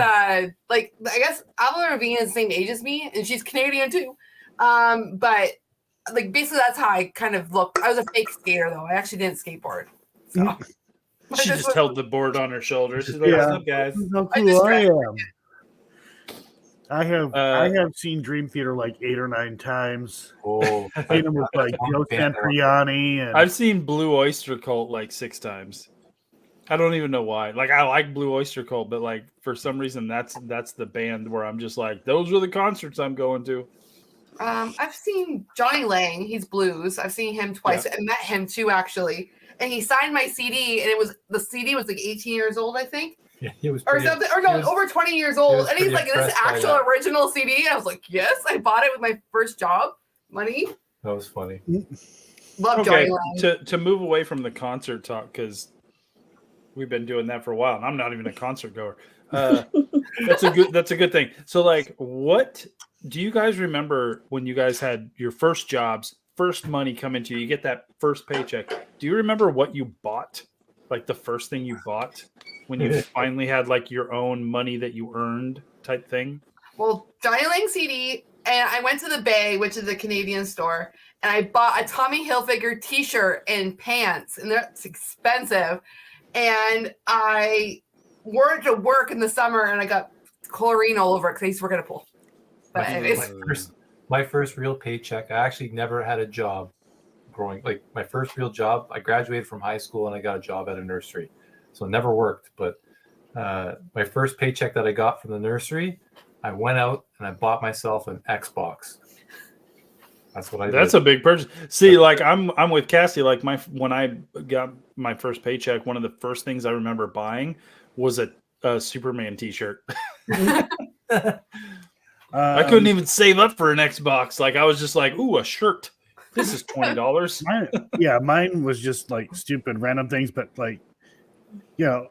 like, I guess Avril Lavigne is the same age as me, and she's Canadian too. But like basically that's how I kind of looked. I was a fake skater though. I actually didn't skateboard. So she just held the board on her shoulders. She's like, what's up, guys? How cool I am. I have seen Dream Theater like 8 or 9 times. Oh, Seen them with like Joe Satriani, and I've seen Blue Oyster Cult like 6 times. I don't even know why. Like I like Blue Oyster Cult, but like for some reason that's the band where I'm just like, those are the concerts I'm going to. I've seen Johnny Lang. He's blues. I've seen him twice. I met him too, actually. And he signed my CD, and the CD was like 18 years old, I think. Yeah, he was or something, or no, over 20 years old. And he's like, this is actual original CD. And I was like, yes, I bought it with my first job money. That was funny. Love Johnny Lang. To move away from the concert talk, because we've been doing that for a while, and I'm not even a concert goer. That's a good thing. So, like, what do you guys remember when you guys had your first jobs, first money coming to you? You get that first paycheck. Do you remember what you bought? Like the first thing you bought when you finally had like your own money that you earned type thing? Well, Johnny Lang CD, and I went to the Bay, which is a Canadian store, and I bought a Tommy Hilfiger t-shirt and pants, and that's expensive. And I wore it to work in the summer, and I got chlorine all over it because I used to work at a pool. But anyways. My first real paycheck, I actually never had a job growing. Like my first real job, I graduated from high school and I got a job at a nursery. So it never worked. But my first paycheck that I got from the nursery, I went out and I bought myself an Xbox. That's what I did. That's a big purchase. See, like I'm with Cassie. Like when I got my first paycheck, one of the first things I remember buying was a Superman t-shirt. I couldn't even save up for an Xbox. Like I was just like, ooh, a shirt. This is $20. Mine was just like stupid random things, but like, you know,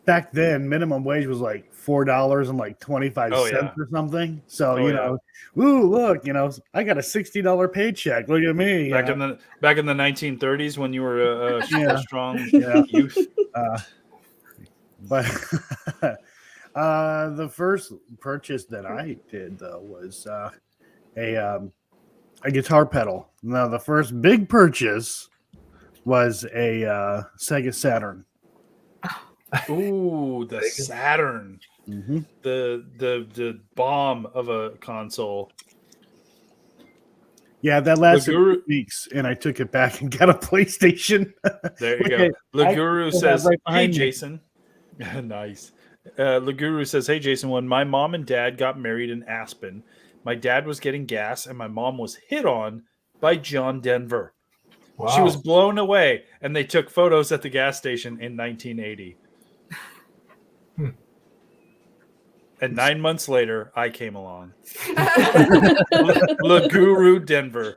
back then minimum wage was like $4 and like 25 cents or something. So you know, ooh, look, you know, I got a $60 paycheck. Look at me. Back in the 1930s when you were a strong youth. But the first purchase that I did though was a guitar pedal. Now the first big purchase was a Sega Saturn. Ooh, the Saturn. Mm-hmm. The bomb of a console. Yeah, that lasted weeks, and I took it back and got a PlayStation. There you go. Leguru says, "Hey, Jason." Nice. Leguru says, "Hey, Jason. When my mom and dad got married in Aspen, my dad was getting gas, and my mom was hit on by John Denver. Wow. She was blown away, and they took photos at the gas station in 1980." And 9 months later, I came along. Leguru Denver.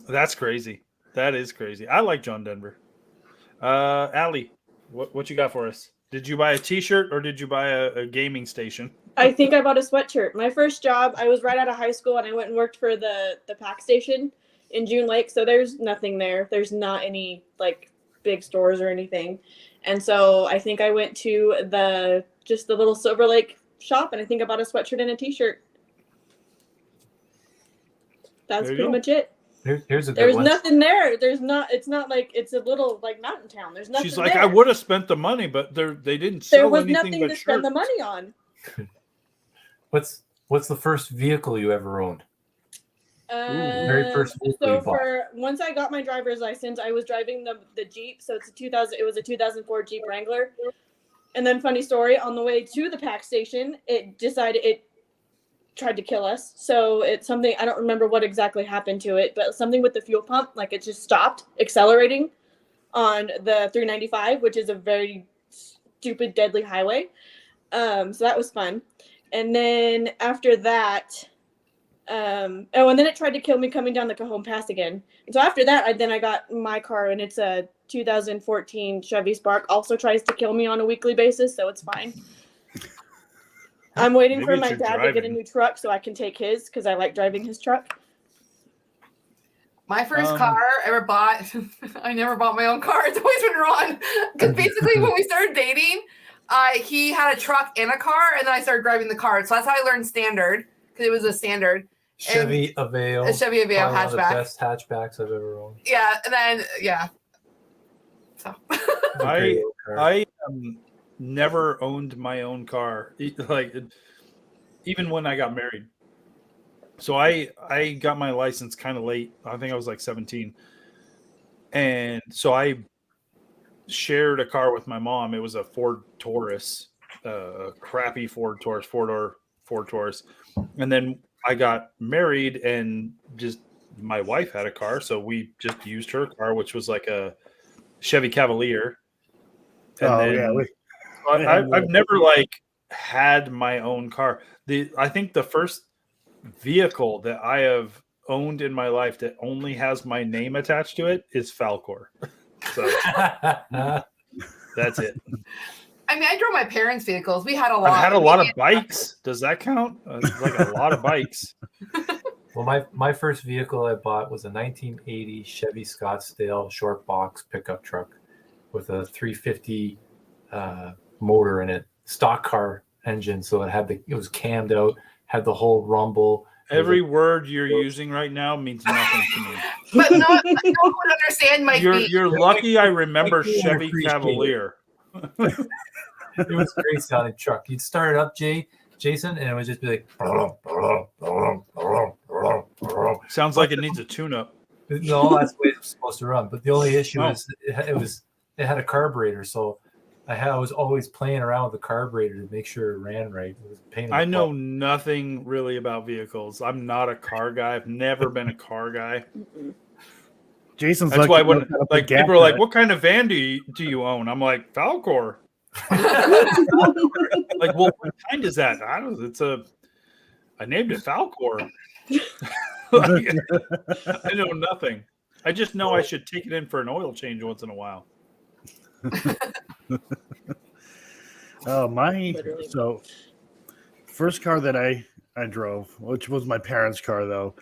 That's crazy. That is crazy. I like John Denver. Allie, what you got for us? Did you buy a t-shirt or did you buy a gaming station? I think I bought a sweatshirt. My first job, I was right out of high school and I went and worked for the pack station in June Lake. So there's nothing there. There's not any like big stores or anything. And so I think I went to the little Silver Lake shop and I think I bought a sweatshirt and a t-shirt. That's pretty much it. Here's a good There's one. nothing there. It's not like it's a little like mountain town. There's nothing. She's like, there. I would have spent the money, but they didn't sell there was anything nothing but to shirts. spend the money on. What's the first vehicle you ever owned? Very first vehicle you bought. Once I got my driver's license, I was driving the Jeep. So it was a 2004 Jeep Wrangler. And then funny story, on the way to the pack station, it tried to kill us. So it's something, I don't remember what exactly happened to it, but something with the fuel pump, like it just stopped accelerating on the 395, which is a very stupid, deadly highway. So that was fun. And then after that, and then it tried to kill me coming down the Cajon Pass again. And so after that, I got my car, and it's a 2014 Chevy Spark. Also tries to kill me on a weekly basis, so it's fine. I'm waiting for my dad to get a new truck so I can take his because I like driving his truck. My first car I ever bought, I never bought my own car. It's always been Ron. Because basically when we started dating, he had a truck and a car, and then I started driving the car. So that's how I learned standard, because it was a standard. Chevy Aveo. A Chevy Aveo hatchback. One of the best hatchbacks I've ever owned. Yeah, and then, yeah. So. I never owned my own car, like even when I got married. So I got my license kind of late. I think I was like 17. And so I shared a car with my mom. It was a Ford Taurus, a crappy Ford Taurus, four-door Ford Taurus. And then I got married, and just my wife had a car, so we just used her car, which was like a Chevy Cavalier. And I've never like had my own car. I think the first vehicle that I have owned in my life that only has my name attached to it is Falcor. So that's it. I mean, I drove my parents' vehicles. We had a lot. I've had a lot of bikes. Does that count? Like a lot of bikes. Well, my first vehicle I bought was a 1980 Chevy Scottsdale short box pickup truck with a 350 motor in it, stock car engine. So it was cammed out, had the whole rumble. Every word you're using right now means nothing to me. But no one would understand my You're lucky I remember Chevy Cavalier. It was a great sounding truck. You'd start it up, Jason, and it would just be like. Sounds like it needs a tune-up. No, that's the way it's supposed to run. But the only issue is it had a carburetor, so I was always playing around with the carburetor to make sure it ran right. It was a pain in the I know butt. nothing really about vehicles. I'm not a car guy. I've never been a car guy. Jason's That's why when like people are like, "What kind of van do you own?" I'm like, Falcor. Like, well, what kind is that? I named it Falcor. Like, I know nothing. I just know I should take it in for an oil change once in a while. So first car that I drove, which was my parents' car though,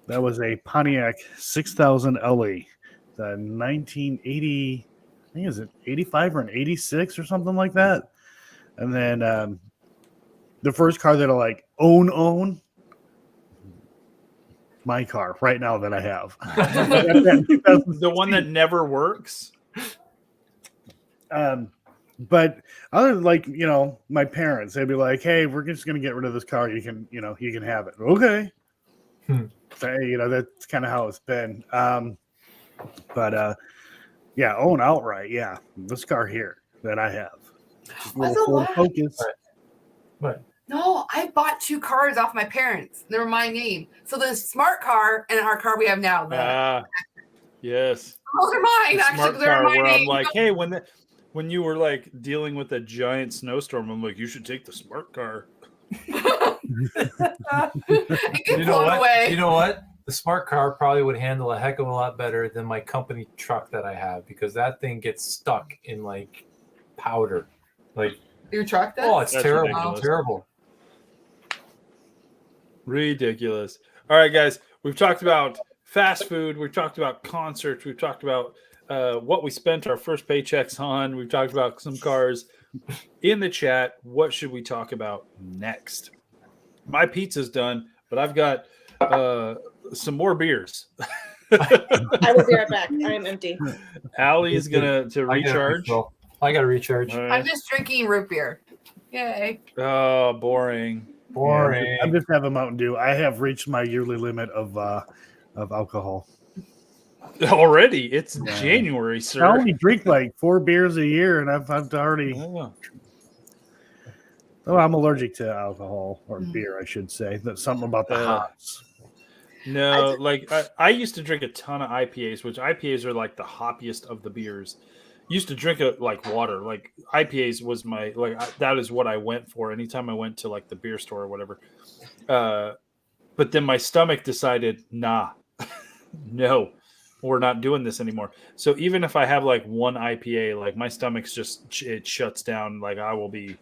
that was a Pontiac 6000 LE, the 1980, I think is it 85 or an 86 or something like that. And then the first car that I like own my car right now that I have. The one that never works. But other than like, my parents, they'd be like, "Hey, we're just going to get rid of this car. You can have it." Okay. So, that's kind of how it's been. But yeah, own outright. Yeah. This car here that I have. That's a lot. Focus. But No, I bought 2 cars off my parents. They were my name. So the smart car and our car we have now. Yes. Those are mine. The Actually, smart they're car my where name. I'm like, hey, when you were like dealing with a giant snowstorm, I'm like, you should take the smart car. It gets you know blown what? away. You know what? The smart car probably would handle a heck of a lot better than my company truck that I have, because that thing gets stuck in like powder. Like Your truck does? oh, it's That's terrible. ridiculous. Terrible. Ridiculous. All right, guys, we've talked about fast food. We've talked about concerts. We've talked about what we spent our first paychecks on. We've talked about some cars. In the chat, what should we talk about next? My pizza's done, but I've got some more beers. I will be right back. I am empty. Allie is gonna recharge. I gotta recharge. All right. I'm just drinking root beer. Yay. Oh, boring. Boring. Yeah, I'm just having Mountain Dew. I have reached my yearly limit of alcohol. Already, it's Yeah. January, sir. I only drink like 4 beers a year, and I've already. Oh. Oh, I'm allergic to alcohol or beer, I should say. That's something about the hops. No, like I used to drink a ton of IPAs, which IPAs are like the hoppiest of the beers. Used to drink it like water. Like IPAs was my that is what I went for anytime I went to like the beer store or whatever. But then my stomach decided, nah, no, we're not doing this anymore. So even if I have like one IPA, like my stomach's just it shuts down. Like I will be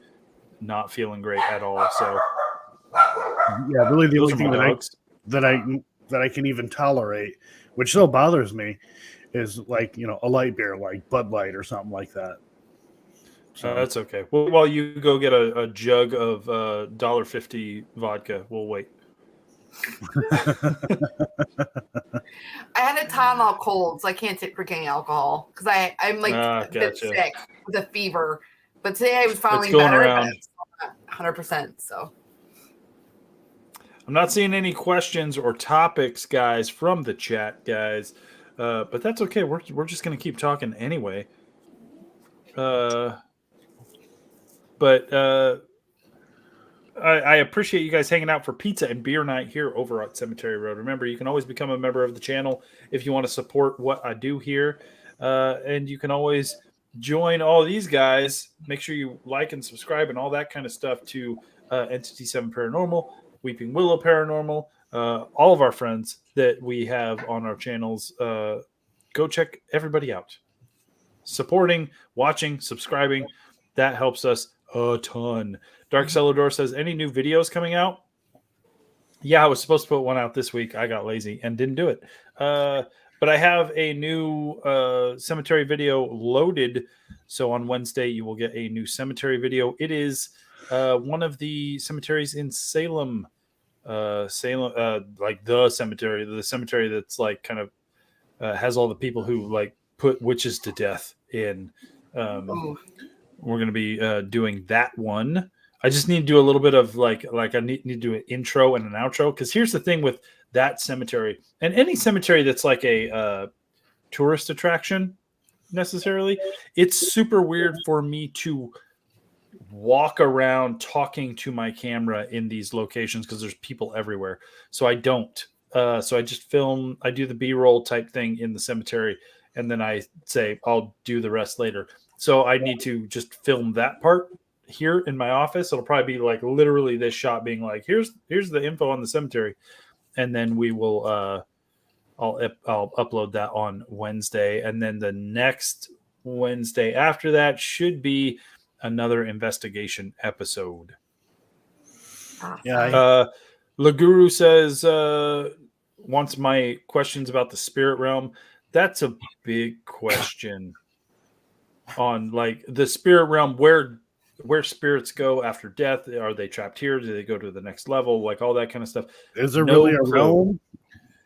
not feeling great at all. So Yeah, really the those only are my thing dogs. that I can even tolerate, which still bothers me, is like a light beer like Bud Light or something like that. So That's okay. Well, while you go get a jug of $1.50 vodka, we'll wait. I had a Tylenol cold, so I can't drink any alcohol because I'm like a bit Gotcha. sick with a fever. But today I was finally going better. around. But it's not 100%. So I'm not seeing any questions or topics, guys, from the chat, guys. But that's okay. We're just gonna keep talking anyway. But I appreciate you guys hanging out for pizza and beer night here over at Cemetery Road. Remember, you can always become a member of the channel if you want to support what I do here. And you can always join all these guys. Make sure you like and subscribe and all that kind of stuff to Entity 7 Paranormal, Weeping Willow Paranormal, all of our friends that we have on our channels. Go check everybody out. Supporting, watching, subscribing, that helps us a ton. Dark Celador says, any new videos coming out? Yeah, I was supposed to put one out this week. I got lazy and didn't do it. But I have a new cemetery video loaded. So on Wednesday, you will get a new cemetery video. It is one of the cemeteries in Salem. Like the cemetery that's like kind of has all the people who like put witches to death in. We're going to be doing that one. I just need to do a little bit of like I need to do an intro and an outro, because here's the thing with that cemetery and any cemetery that's like a tourist attraction necessarily. It's super weird for me to walk around talking to my camera in these locations because there's people everywhere. So I don't. So I just film. I do the B-roll type thing in the cemetery, and then I say I'll do the rest later. So I need to just film that part here in my office. It'll probably be like literally this shot being like, here's the info on the cemetery. And then we will, I'll upload that on Wednesday. And then the next Wednesday after that should be another investigation episode. Yeah. Laguru says, wants my questions about the spirit realm. That's a big question. On like the spirit realm, where spirits go after death. Are they trapped here? Do they go to the next level? Like all that kind of stuff. Is there really a realm?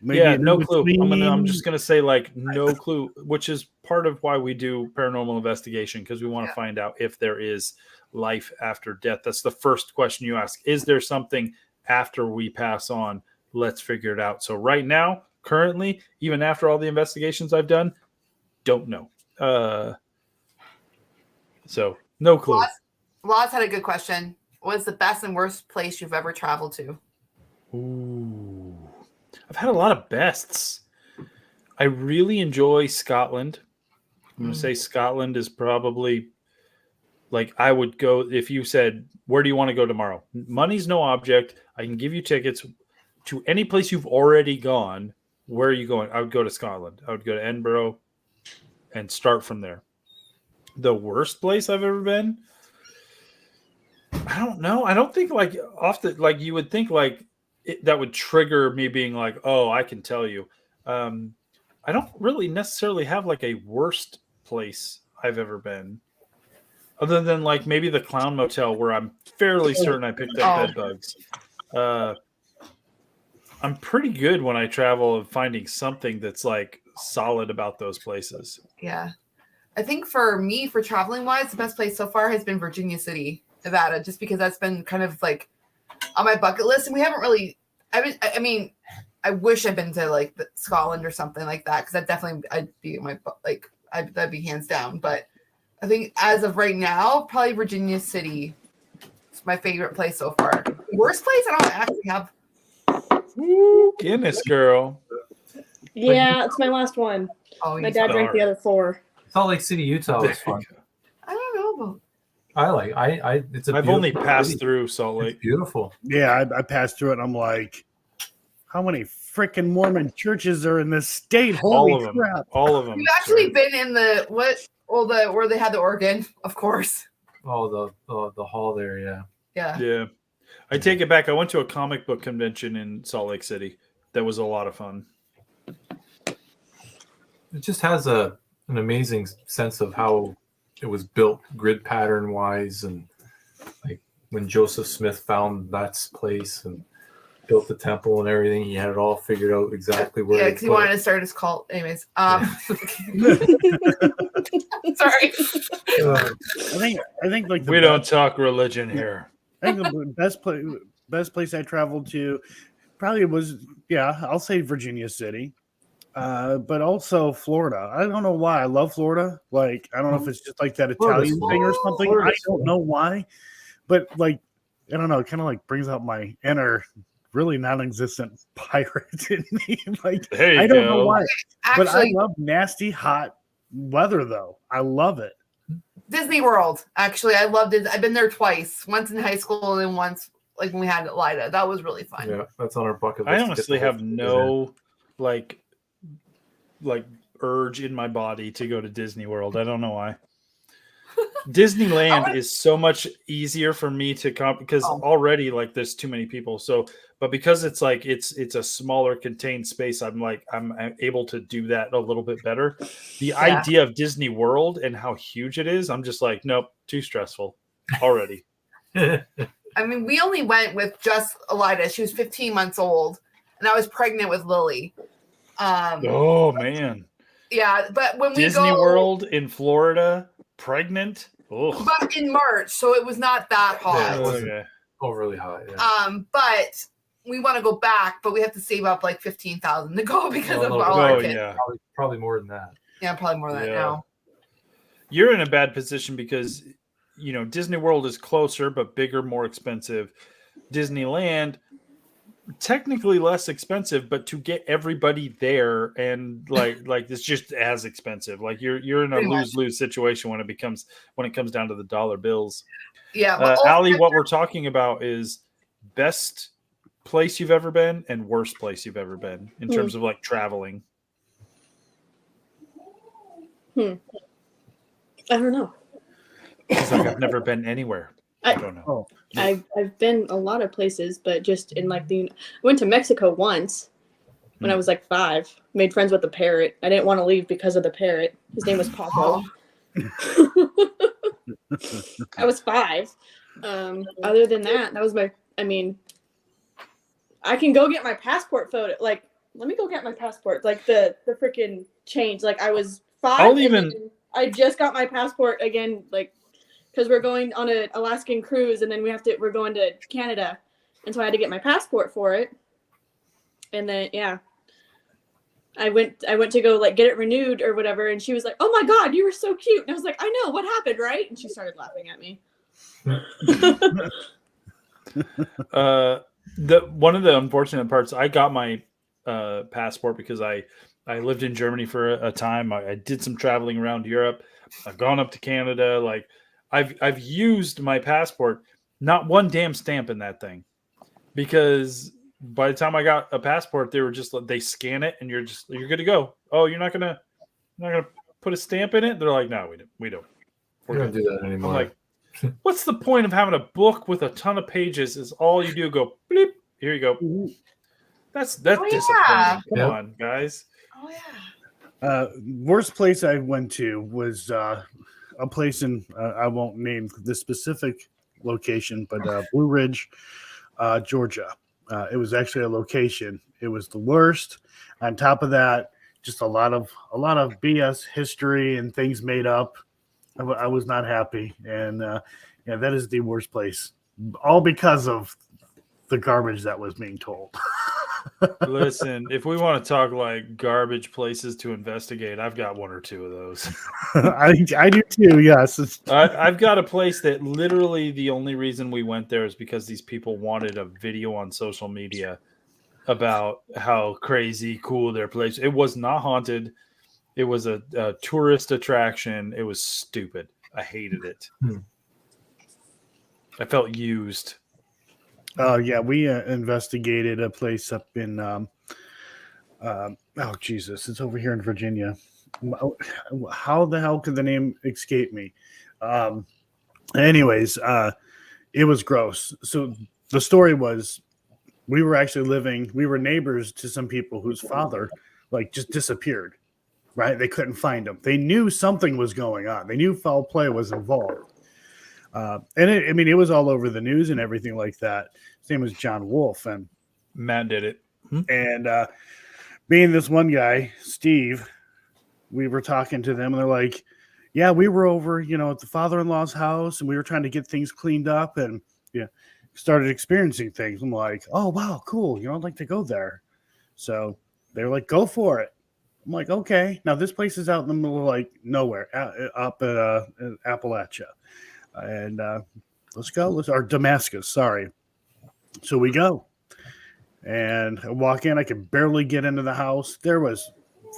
Yeah, no clue. I'm just gonna say like no clue, which is part of why we do paranormal investigation, because we want to find out if there is life after death. That's the first question you ask. Is there something after we pass on? Let's figure it out. So right now, currently, even after all the investigations I've done, don't know. So no clue. Roz had a good question. What's the best and worst place you've ever traveled to? Ooh, I've had a lot of bests. I really enjoy Scotland. I'm going to say Scotland is probably like I would go if you said, where do you want to go tomorrow? Money's no object. I can give you tickets to any place you've already gone. Where are you going? I would go to Scotland. I would go to Edinburgh and start from there. The worst place I've ever been? I don't know. I don't think like you would think like that would trigger me being like, oh, I can tell you. I don't really necessarily have like a worst place I've ever been, other than like maybe the Clown Motel, where I'm fairly certain I picked up bed bugs. I'm pretty good when I travel of finding something that's like solid about those places. Yeah. I think for me, for traveling wise, the best place so far has been Virginia City, Nevada, just because that's been kind of like on my bucket list. And we haven't really, I mean, I wish I'd been to like Scotland or something like that, because that'd be hands down. But I think as of right now, probably Virginia City is my favorite place so far. Worst place, I don't actually have. Ooh, Guinness girl. Yeah, it's my last one. Oh, my dad drank the other 4. Salt Lake City, Utah was fun. I don't know about. I've only passed through Salt Lake. It's beautiful. Yeah, I passed through it, and I'm like, how many freaking Mormon churches are in this state? Holy crap! All of them. You've actually been in where they had the organ, of course. Oh, the hall there, yeah. Yeah. I take it back. I went to a comic book convention in Salt Lake City. That was a lot of fun. It just has an amazing sense of how it was built, grid pattern wise, and like when Joseph Smith found that place and built the temple and everything, he had it all figured out exactly where. Yeah, because he wanted to start his cult. Anyways, sorry. I think like we don't talk religion here. I think the best place I traveled to probably was, I'll say Virginia City. but also Florida. I don't know why. I love Florida. Like, I don't know if it's just like that Italian thing or something. I don't know why. But like, I don't know, it kind of like brings out my inner really non-existent pirate in me. Like, I don't know why. Actually, but I love nasty hot weather though. I love it. Disney World. Actually, I loved it. I've been there twice. Once in high school and then once like when we had Lida. That was really fun. Yeah, that's on our bucket list. I honestly have no like urge in my body to go to Disney World. I don't know why. Disneyland is so much easier for me to because already like there's too many people. So, but because it's like it's a smaller contained space, I'm able to do that a little bit better. The idea of Disney World and how huge it is, I'm just like, nope, too stressful already. I mean, we only went with just Elida. She was 15 months old, and I was pregnant with Lily. Oh man. Yeah, but when we Disney World in Florida, pregnant. Ugh. But in March, so it was not that hot. Yeah, it wasn't overly hot. Yeah. But we want to go back, but we have to save up like $15,000 to go because of all our kids. Yeah, probably more than that. Yeah, probably more than that now. You're in a bad position because Disney World is closer but bigger, more expensive. Disneyland technically less expensive, but to get everybody there and like it's just as expensive. Like you're in a lose-lose situation when it comes down to the dollar bills. Yeah, Allie, what we're talking about is best place you've ever been and worst place you've ever been in terms of like traveling. I don't know. Because I've never been anywhere. I don't know. I've been a lot of places, but just in like I went to Mexico once when I was like 5. Made friends with the parrot. I didn't want to leave because of the parrot. His name was Paco. I was 5. Other than that was my. I mean, I can go get my passport photo. Like, let me go get my passport. Like the freaking change. Like I was 5. I just got my passport again. Like. Because we're going on an Alaskan cruise, and then we're going to Canada, and so I had to get my passport for it. And then I went to go like get it renewed or whatever, and she was like, "Oh my God, you were so cute!" And I was like, "I know, what happened, right?" And she started laughing at me. One of the unfortunate parts, I got my passport because I lived in Germany for a time. I did some traveling around Europe. I've gone up to Canada, like. I've used my passport, not one damn stamp in that thing, because by the time I got a passport, they scan it and you're good to go. Oh, you're not gonna put a stamp in it? They're like, no, we don't. We don't do that anymore. I'm like, what's the point of having a book with a ton of pages? Is all you do go bleep, here you go. That's disappointing. Come on, guys. Oh yeah. Worst place I went to was a place in I won't name the specific location, but Blue Ridge, Georgia. It was actually a location. It was the worst. On top of that, just a lot of BS history and things made up. I was not happy, and that is the worst place. All because of the garbage that was being told. Listen, if we want to talk like garbage places to investigate, I've got 1 or 2 of those. I do too. Yes, I've got a place that literally the only reason we went there is because these people wanted a video on social media about how crazy cool their place. It was not haunted. It was a tourist attraction. It was stupid. I hated it. I felt used. We investigated a place up in Jesus, it's over here in Virginia. How the hell could the name escape me? Anyways, it was gross. So the story was we were neighbors to some people whose father like just disappeared, right? They couldn't find him. They knew something was going on. They knew foul play was involved. It was all over the news and everything like that. His name was John Wolf, and Matt did it. And being this one guy, Steve, we were talking to them, and they're like, "Yeah, we were over, at the father-in-law's house, and we were trying to get things cleaned up, and started experiencing things." I'm like, "Oh wow, cool! I'd like to go there." So they were like, "Go for it." I'm like, okay. Now this place is out in the middle of like nowhere, up at Appalachia, and let's go. Or Damascus. Sorry. So we go, and I walk in. I could barely get into the house. There was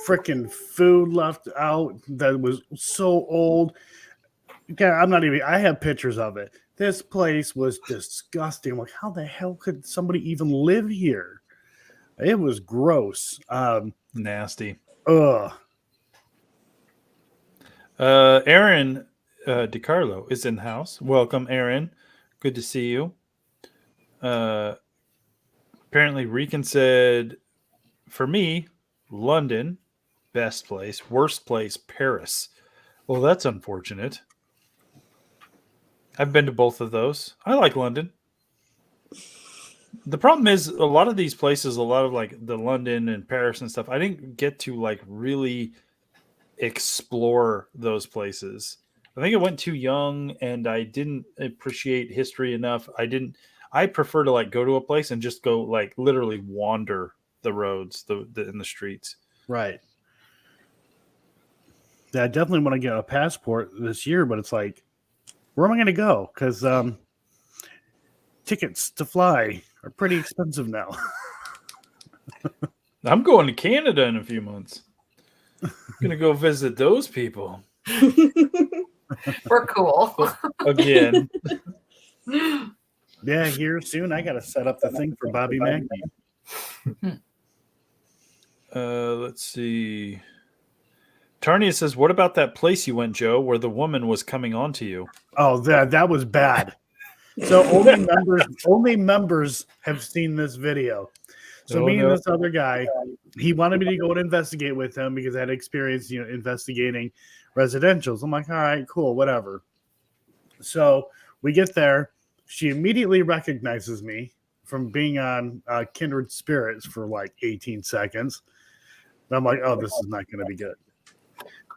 freaking food left out that was so old. Okay, I'm not even. I have pictures of it. This place was disgusting. I'm like, how the hell could somebody even live here? It was gross. Nasty. Ugh. Aaron DiCarlo is in the house. Welcome, Aaron. Good to see you. Apparently, Rican said, for me, London, best place. Worst place, Paris. Well, that's unfortunate. I've been to both of those. I like London. The problem is a lot of these places, a lot of like the London and Paris and stuff, I didn't get to like really explore those places. I think I went too young and I didn't appreciate history enough. I prefer to like go to a place and just go like literally wander the roads, in the streets. Right. Yeah, I definitely want to get a passport this year, but it's like, where am I going to go? Because tickets to fly are pretty expensive now. I'm going to Canada in a few months. I'm going to go visit those people. We're cool. Again. Yeah, here soon. I got to set up the thing for Bobby Mackey. Let's see. Tarnia says, what about that place you went, Joe, where the woman was coming on to you? Oh, that was bad. So only members have seen this video. So me and this other guy, he wanted me to go and investigate with him because I had experience, investigating residentials. I'm like, all right, cool, whatever. So we get there. She immediately recognizes me from being on Kindred Spirits for like 18 seconds. And I'm like, oh, this is not going to be good.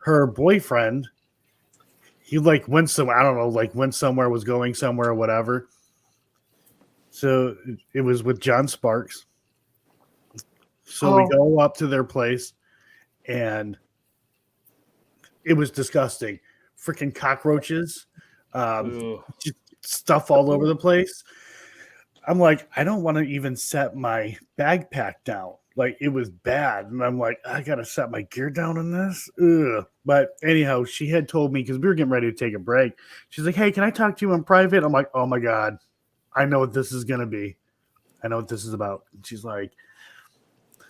Her boyfriend, he like went somewhere, I don't know, like went somewhere, was going somewhere or whatever. So it was with John Sparks. So we go up to their place and it was disgusting. Freaking cockroaches, just stuff all over the place. I'm like, I don't want to even set my backpack down. Like, it was bad. And I'm like, I got to set my gear down in this. Ugh. But anyhow, she had told me, because we were getting ready to take a break. She's like, hey, can I talk to you in private? I'm like, oh my God, I know what this is going to be. I know what this is about. And she's like,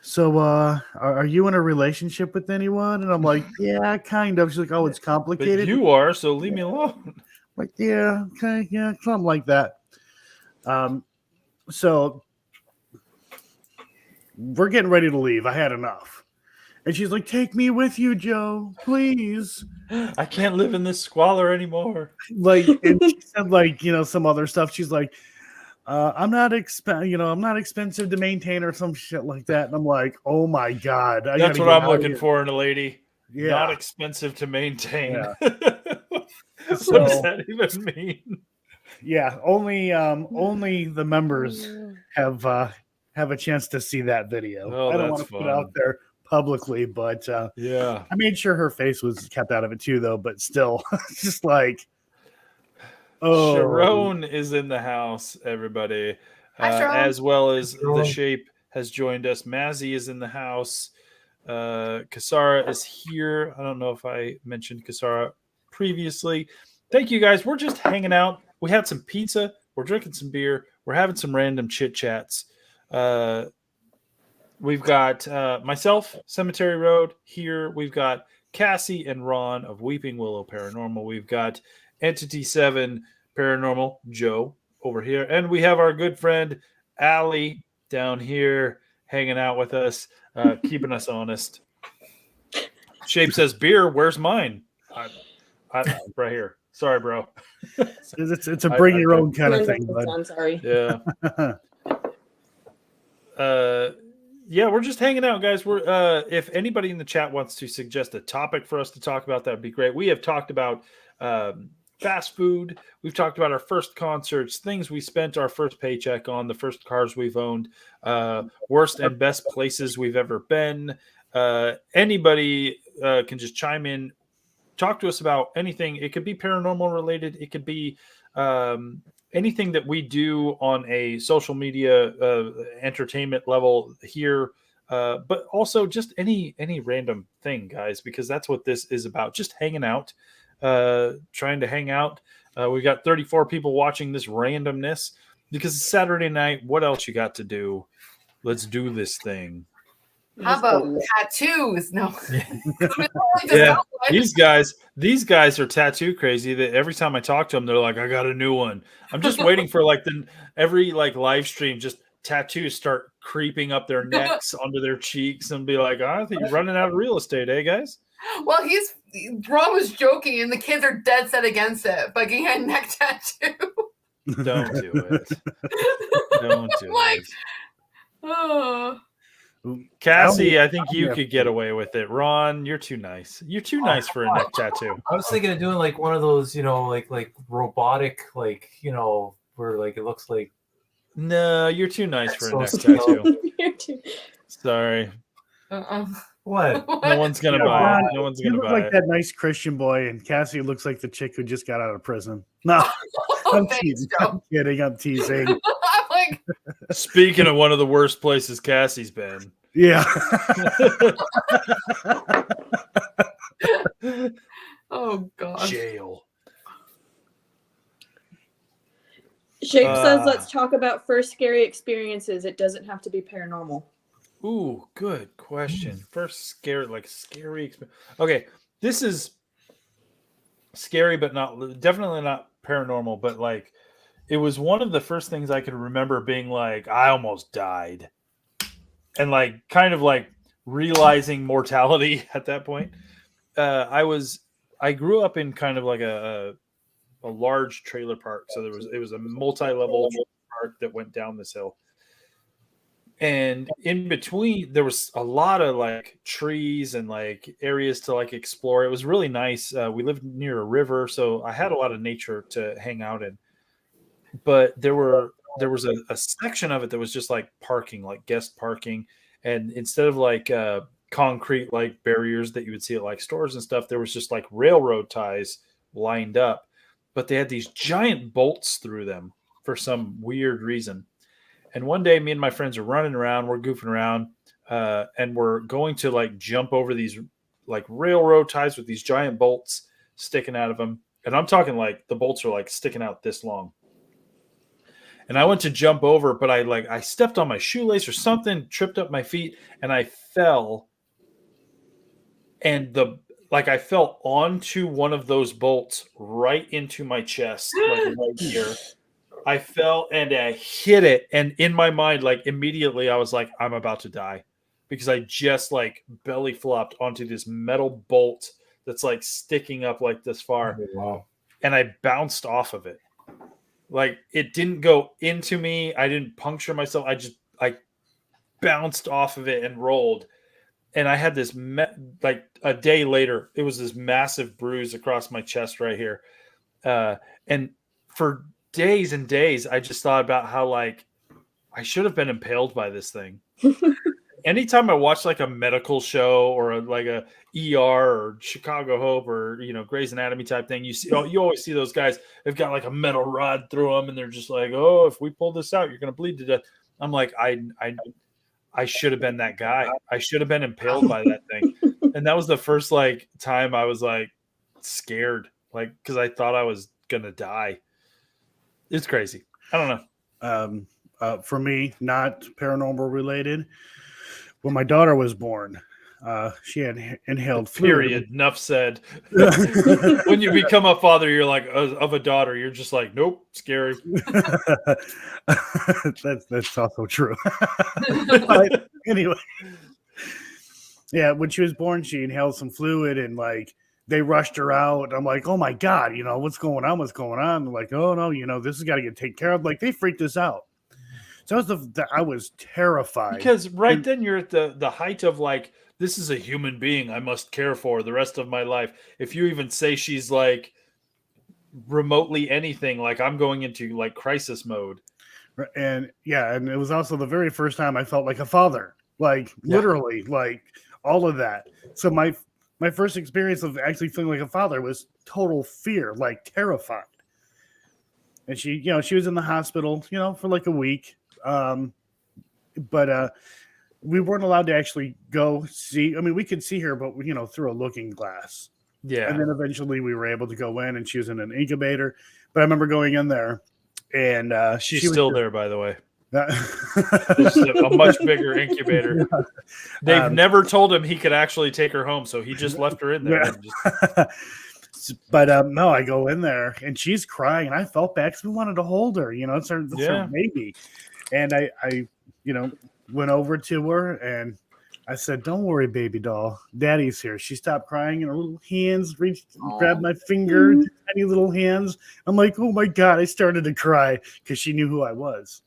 so are you in a relationship with anyone? And I'm like, yeah, kind of. She's like, oh, it's complicated. But you are, so leave me alone. I'm like, yeah, okay, yeah, something like that. So we're getting ready to leave. I had enough. And she's like, take me with you, Joe, please. I can't live in this squalor anymore. Like, and she said, like, some other stuff. She's like, I'm not expensive to maintain or some shit like that. And I'm like, oh my God. That's what I'm looking for in a lady. Yeah. Not expensive to maintain. Yeah. What does that even mean? Yeah, only the members have a chance to see that video. Oh, I don't want to put it out there publicly, but yeah, I made sure her face was kept out of it too, though. But still, it's just like, oh, Sharon is in the house, everybody, as well as the Shape has joined us. Mazzy is in the house. Kasara is here. I don't know if I mentioned Kasara previously. Thank you guys. We're just hanging out. We had some pizza. We're drinking some beer. We're having some random chit chats. We've got myself, Cemetery Road here. We've got Cassie and Ron of Weeping Willow Paranormal. We've got Entity 7 Paranormal, Joe over here. And we have our good friend, Allie, down here hanging out with us, keeping us honest. Shape says, beer, where's mine? Right here. Sorry, bro. It's a bring your own kind of thing. Bud. I'm sorry. Yeah. Yeah, we're just hanging out, guys. We're if anybody in the chat wants to suggest a topic for us to talk about, that would be great. We have talked about fast food. We've talked about our first concerts, things we spent our first paycheck on, the first cars we've owned, worst and best places we've ever been. Anybody can just chime in, talk to us about anything. It could be paranormal related. It could be anything that we do on a social media entertainment level here. But also just any random thing, guys, because that's what this is about. Just hanging out, trying to hang out. We've got 34 people watching this randomness because it's Saturday night. What else you got to do? Let's do this thing. How about tattoos? No. Yeah, these guys are tattoo crazy. That every time I talk to them, they're like, "I got a new one." I'm just waiting for every live stream, just tattoos start creeping up their necks onto their cheeks and be like, "I think you're running out of real estate, eh, guys?" Well, Ron was joking, and the kids are dead set against it, but getting a neck tattoo. Don't do it. Don't do it. Oh. Cassie, I think you could get away with it. Ron, you're too nice. You're too nice for a neck tattoo. I was thinking of doing like one of those, like robotic, where it looks like. No, you're too nice for a neck tattoo. Sorry. What? No one's gonna buy it. No one's gonna buy it. You look like that nice Christian boy, and Cassie looks like the chick who just got out of prison. No, I'm teasing. I'm kidding. I'm teasing. I'm like, speaking of one of the worst places Cassie's been. Yeah. oh God. Jail. Shape says, let's talk about first scary experiences. It doesn't have to be paranormal. Ooh, good question. First scary experience. Okay, this is scary, but definitely not paranormal. But it was one of the first things I could remember being like, I almost died, and kind of realizing mortality at that point. I grew up in kind of like a large trailer park, so it was a multi-level park that went down this hill. And in between, there was a lot of trees and areas to explore. It was really nice. We lived near a river, so I had a lot of nature to hang out in. But there was a section of it that was just parking, guest parking, and instead of concrete barriers that you would see at stores and stuff, there was just railroad ties lined up, but they had these giant bolts through them for some weird reason. And one day, me and my friends are running around, we're goofing around, and we're going to jump over these railroad ties with these giant bolts sticking out of them. And I'm talking the bolts are sticking out this long. And I went to jump over, but I stepped on my shoelace or something, tripped up my feet, and I fell. And I fell onto one of those bolts right into my chest, right here. I fell and I hit it, and in my mind, immediately I was like, I'm about to die, because I just belly flopped onto this metal bolt that's sticking up this far. Oh, wow. And I bounced off of it. It didn't go into me. I didn't puncture myself. I bounced off of it and rolled. And I had this a day later, it was this massive bruise across my chest right here. And for days and days, I just thought about how I should have been impaled by this thing. Anytime I watch a medical show or a ER or Chicago Hope or Grey's Anatomy type thing, you always see those guys. They've got a metal rod through them, and they're just oh, if we pull this out, you're gonna bleed to death. I'm like, I should have been that guy. I should have been impaled by that thing. And that was the first time I was scared, because I thought I was gonna die. It's crazy. I don't know. For me, not paranormal related. When my daughter was born, she had inhaled fluid. Period. Enough said. When you become a father, you're of a daughter, you're just nope, scary. That's also true. But anyway, yeah, when she was born, she inhaled some fluid, and they rushed her out. I'm like, oh my God, what's going on? What's going on? They're like, oh no, this has got to get taken care of. They freaked us out. So I was terrified. Because then you're at the height of this is a human being I must care for the rest of my life. If you even say she's remotely anything, I'm going into crisis mode. And yeah, and it was also the very first time I felt like a father. Literally, all of that. So my first experience of actually feeling like a father was total fear, like terrified. And she, she was in the hospital, for like a week. But we weren't allowed to actually go see. I mean, we could see her, but through a looking glass. Yeah. And then eventually we were able to go in, and she was in an incubator. But I remember going in there, and she's still there, by the way. It's a much bigger incubator. They've never told him he could actually take her home, so he just left her in there. Yeah. But no, I go in there and she's crying, and I felt bad because we wanted to hold her. It's her baby. And I went over to her and I said, "Don't worry, baby doll. Daddy's here." She stopped crying, and her little hands grabbed my finger, tiny little hands. I'm like, "Oh my God!" I started to cry because she knew who I was.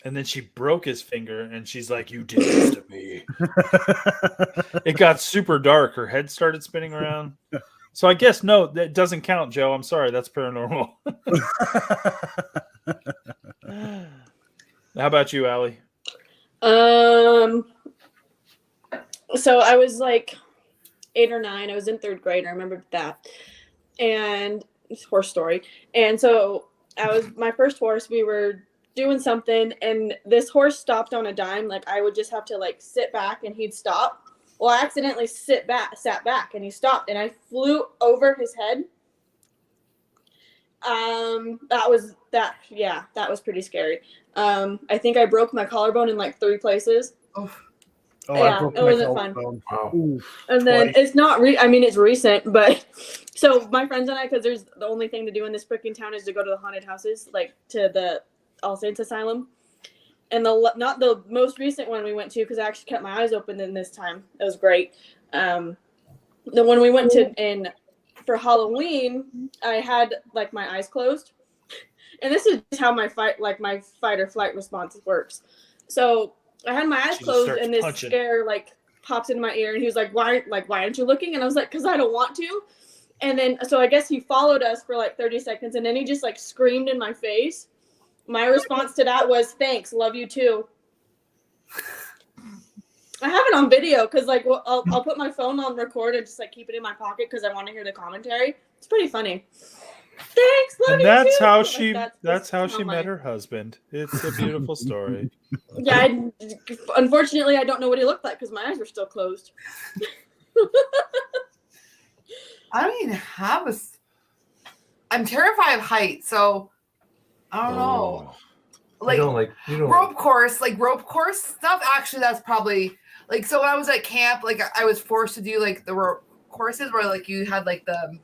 And then she broke his finger, and she's like, "You did this to me." It got super dark. Her head started spinning around. So I guess, no, that doesn't count, Joe. I'm sorry. That's paranormal. How about you, Allie? So I was like 8 or 9. I was in 3rd grade. I remember that. And it's a horse story. And so my first horse, we were doing something, and this horse stopped on a dime. Like, I would just have to like sit back and he'd stop. Well, I accidentally sat back and he stopped, and I flew over his head. That was pretty scary. I think I broke my collarbone in like 3 places. Oh, yeah, it wasn't fun. Wow. And then it's not it's recent, but so my friends and I, because there's the only thing to do in this freaking town is to go to the haunted houses, like to the All Saints Asylum. And not the most recent one we went to, because I actually kept my eyes open in this time. It was great. The one we went to for Halloween, I had like my eyes closed, and this is how my fight or flight response works. So I had my eyes closed, and this scare like pops into my ear, and he was like, "Why aren't you looking?" And I was like, "Because I don't want to." And then so I guess he followed us for like 30 seconds, and then he just like screamed in my face. My response to that was, "Thanks, love you too." I have it on video because like I'll put my phone on record and just like keep it in my pocket because I want to hear the commentary. It's pretty funny. Thanks, love you that's too. How she that's how she met her husband. It's a beautiful story. Yeah, unfortunately I don't know what he looked like because my eyes were still closed. I don't even have I'm terrified of heights, so I don't know. Like, you don't rope course stuff. Actually, that's probably like, so when I was at camp, like I was forced to do like the rope courses where like you had like the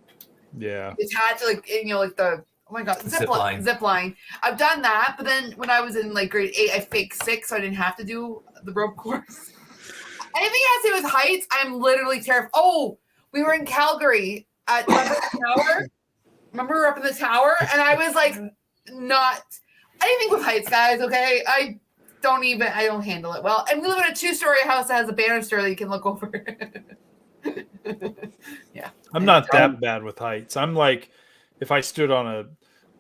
attached, like, like the, oh my God, zip line. I've done that, but then when I was in like grade 8, I faked 6, so I didn't have to do the rope course. Anything has to do with heights, I'm literally terrified. Oh, we were in Calgary at the tower. Remember we were up in the tower, and I was like, not anything with heights, guys. Okay, I don't handle it well. And we live in a 2-story house that has a banister that you can look over. Yeah, I'm not that bad with heights. I'm like, if I stood on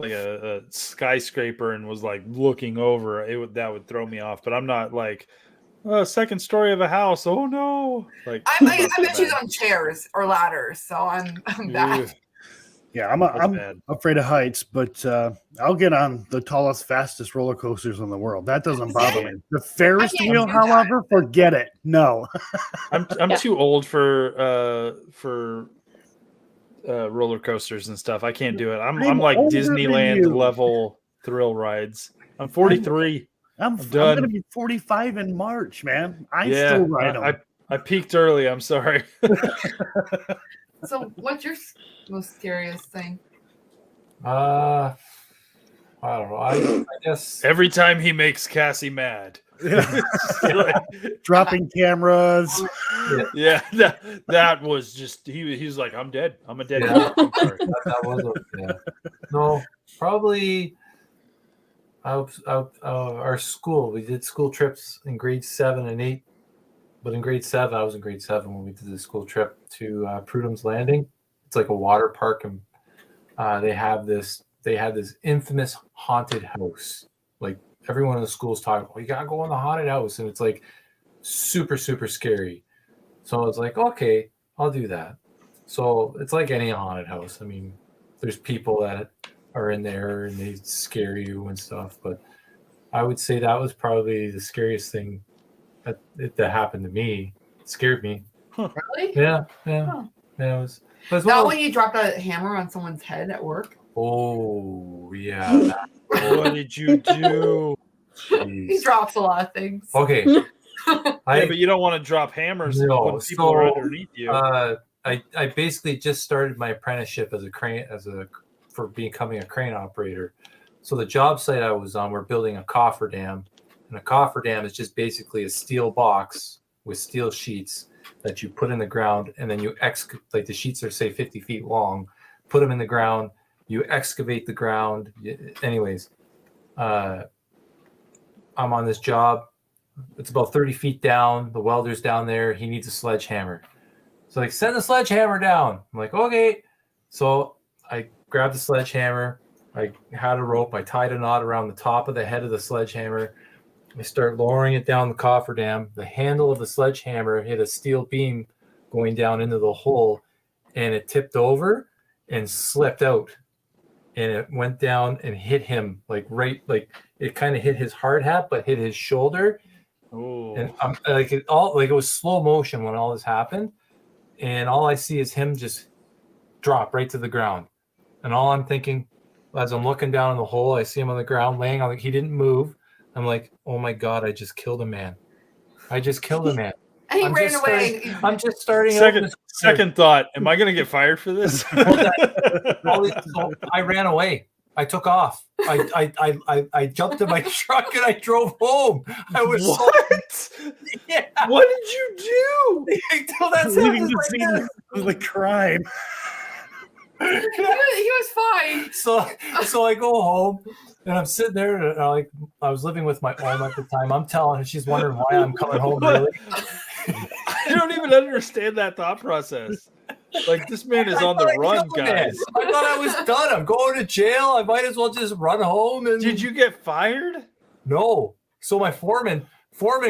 a skyscraper and was like looking over, that would throw me off. But I'm not like, second story of a house. Oh no! Like I'm issues on chairs or ladders, so I'm bad. Yeah, I'm afraid of heights, but I'll get on the tallest, fastest roller coasters in the world. That doesn't bother me. The Ferris wheel, however, forget it. No, I'm too old for roller coasters and stuff. I can't do it. I'm like Disneyland level thrill rides. I'm 43. I'm done. I'm gonna be 45 in March, man. I still ride them. I peaked early. I'm sorry. So, what's your most scariest thing? I don't know. I guess every time he makes Cassie mad, dropping cameras. Yeah, that was just he was like, "I'm dead. I'm a dead." Yeah. That was No, probably. Our school. We did school trips in grade 7 and 8. But in grade 7, I was in grade 7 when we did the school trip to Prudham's Landing. It's like a water park, and they had this infamous haunted house. Like everyone in the school's talking, "Oh, you gotta go in the haunted house," and it's like super, super scary. So I was like, okay, I'll do that. So it's like any haunted house. I mean, there's people that are in there and they scare you and stuff. But I would say that was probably the scariest thing that happened to me. It scared me. Really? Yeah. Huh. Yeah, it was That when you dropped a hammer on someone's head at work? Oh, yeah. What did you do? He drops a lot of things. Okay. Yeah, but you don't want to drop hammers when people are underneath you. I basically just started my apprenticeship for becoming a crane operator. So the job site I was on, we're building a cofferdam, and a cofferdam is just basically a steel box with steel sheets that you put in the ground, and then you excavate. The sheets are say 50 feet long. Put them in the ground. You excavate the ground. Anyways, I'm on this job. It's about 30 feet down. The welder's down there. He needs a sledgehammer. So like, send the sledgehammer down. I'm like, okay. So I grabbed the sledgehammer. I had a rope. I tied a knot around the top of the head of the sledgehammer. I start lowering it down the cofferdam. The handle of the sledgehammer hit a steel beam going down into the hole, and it tipped over and slipped out. And it went down and hit him it kind of hit his hard hat, but hit his shoulder. Oh. And it was slow motion when all this happened, and all I see is him just drop right to the ground. And all I'm thinking, as I'm looking down in the hole, I see him on the ground laying on. He didn't move. I'm like, oh my god, I just killed a man. I just killed a man. And he ran away. I'm just starting. Second thought: am I going to get fired for this? So I ran away. I took off. I jumped in my truck and I drove home. I was what? Yeah. What did you do? That's leaving the scene of the crime. He was fine. So I go home and I'm sitting there and I was living with my mom at the time. I'm telling her, she's wondering why I'm coming home early. I don't even understand that thought process. Like, this man is on the run, guys. I thought I was done. I'm going to jail. I might as well just run home. And did you get fired? No. So my foreman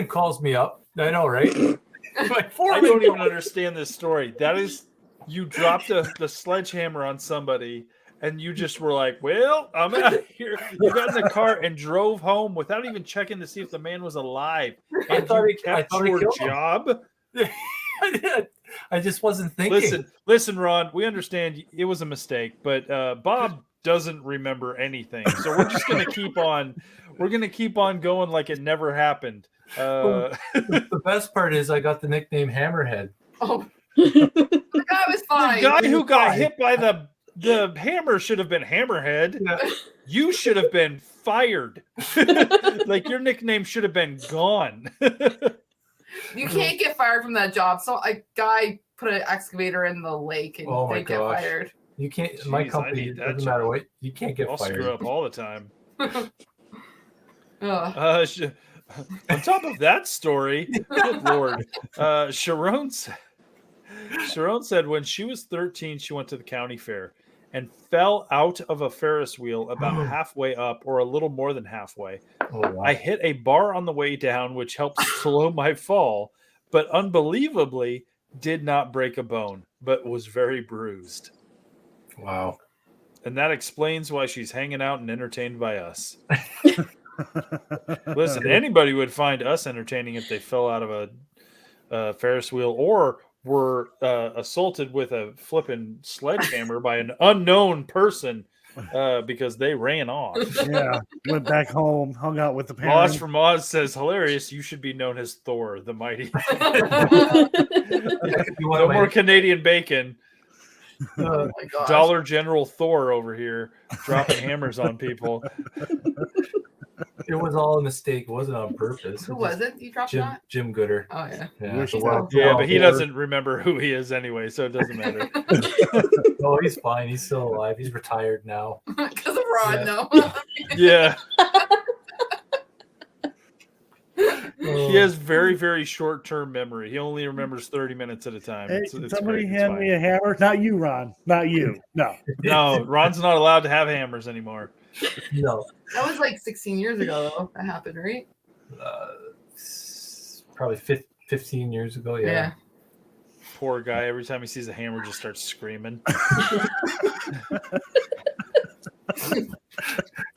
calls me up. I know, right? My foreman. I don't even understand this story. That is, you dropped the sledgehammer on somebody, and you just were like, "Well, I'm out of here." You got in the car and drove home without even checking to see if the man was alive. And you kept your job. I did. I just wasn't thinking. Listen, Ron. We understand it was a mistake, but Bob doesn't remember anything. So we're just gonna keep on. We're gonna keep on going like it never happened. The best part is I got the nickname Hammerhead. Oh, the guy was fine. The guy who got hit by the hammer should have been Hammerhead. Yeah. You should have been fired. Like, your nickname should have been gone. You can't get fired from that job. So a guy put an excavator in the lake and they get fired. You can't. Jeez, my company doesn't matter what. You can't get fired. I'll screw up all the time. On top of that story, good Lord, Sharon said when she was 13, she went to the county fair and fell out of a Ferris wheel about halfway up, or a little more than halfway. Oh, wow. I hit a bar on the way down, which helped slow my fall, but unbelievably did not break a bone, but was very bruised. Wow. And that explains why she's hanging out and entertained by us. Listen, anybody would find us entertaining if they fell out of a Ferris wheel or were assaulted with a flipping sledgehammer by an unknown person because they ran off. Yeah, went back home, hung out with the parents. Oz from Oz says, hilarious, you should be known as Thor, the mighty. No more Canadian bacon. Oh my gosh. Dollar General Thor over here dropping hammers on people. It was all a mistake. It wasn't on purpose. Who was it? You dropped that? Jim Gooder. Oh, yeah. Yeah, but he doesn't remember who he is anyway, so it doesn't matter. No, he's fine. He's still alive. He's retired now. Because of Rod, no. Yeah. He has very, very short-term memory. He only remembers 30 minutes at a time. Hey, it's somebody great. hand me a hammer. Not you, Ron. Not you. No. No, Ron's not allowed to have hammers anymore. No. That was like 16 years ago, though. That happened, right? Probably 15 years ago, yeah. poor guy. Every time he sees a hammer, just starts screaming.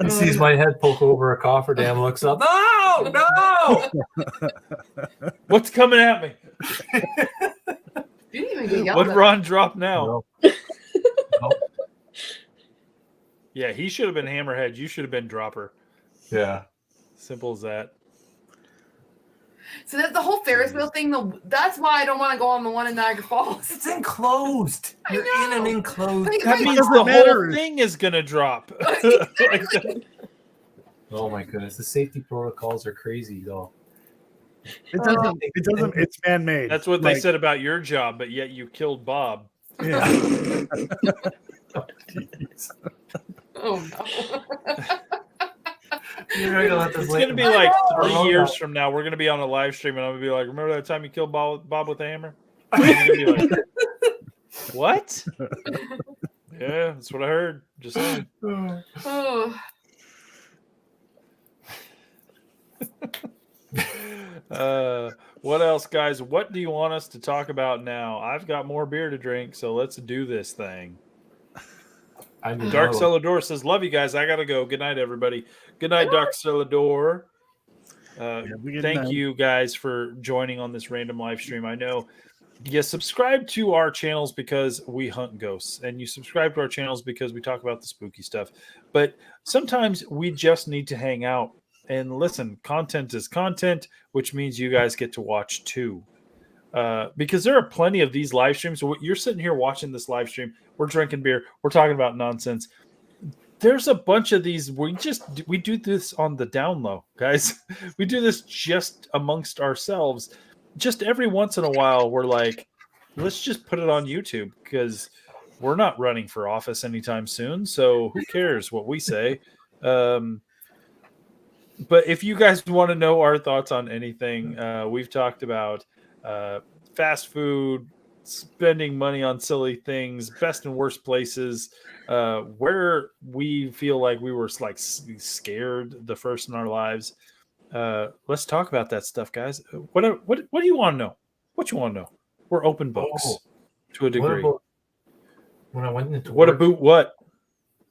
He sees my head poke over a cofferdam, looks up. No, no! What's coming at me? You didn't even get yelled What at. Ron drop now? No. Nope. Yeah, he should have been Hammerhead. You should have been Dropper. Yeah. Simple as that. So that the whole Ferris wheel thing, that's why I don't want to go on the one in Niagara Falls. It's enclosed. I You're in an know. enclosed. Like, That wait, means doesn't the matter. whole thing is gonna drop. Oh my goodness, the safety protocols are crazy though. It doesn't. It doesn't. It's man-made. That's what they said about your job, but yet you killed Bob. Yeah. Oh no. You're going to let this It's gonna be like know. 3 years from now. We're gonna be on a live stream, and I'm gonna be like, "Remember that time you killed Bob with a hammer?" And you're gonna be like, "What?" Yeah, that's what I heard. Just saying. Oh. What else, guys? What do you want us to talk about now? I've got more beer to drink, so let's do this thing. I knew Dark that. Celador says, "Love you guys. I gotta go. Good night, everybody. Good night, Dark Celador." Thank you guys for joining on this random live stream. I know you subscribe to our channels because we hunt ghosts, and you subscribe to our channels because we talk about the spooky stuff. But sometimes we just need to hang out and listen. Content is content, which means you guys get to watch too. Because there are plenty of these live streams. So you're sitting here watching this live stream. We're drinking beer. We're talking about nonsense. There's a bunch of these. We do this on the down low, guys. We do this just amongst ourselves. Just every once in a while, we're like, let's just put it on YouTube because we're not running for office anytime soon. So who cares what we say? But if you guys want to know our thoughts on anything, we've talked about fast food, spending money on silly things, best and worst places, where we feel like we were like scared the first in our lives. Let's talk about that stuff, guys. What do you want to know? What you want to know? We're open books to a degree. When I went into What work about what?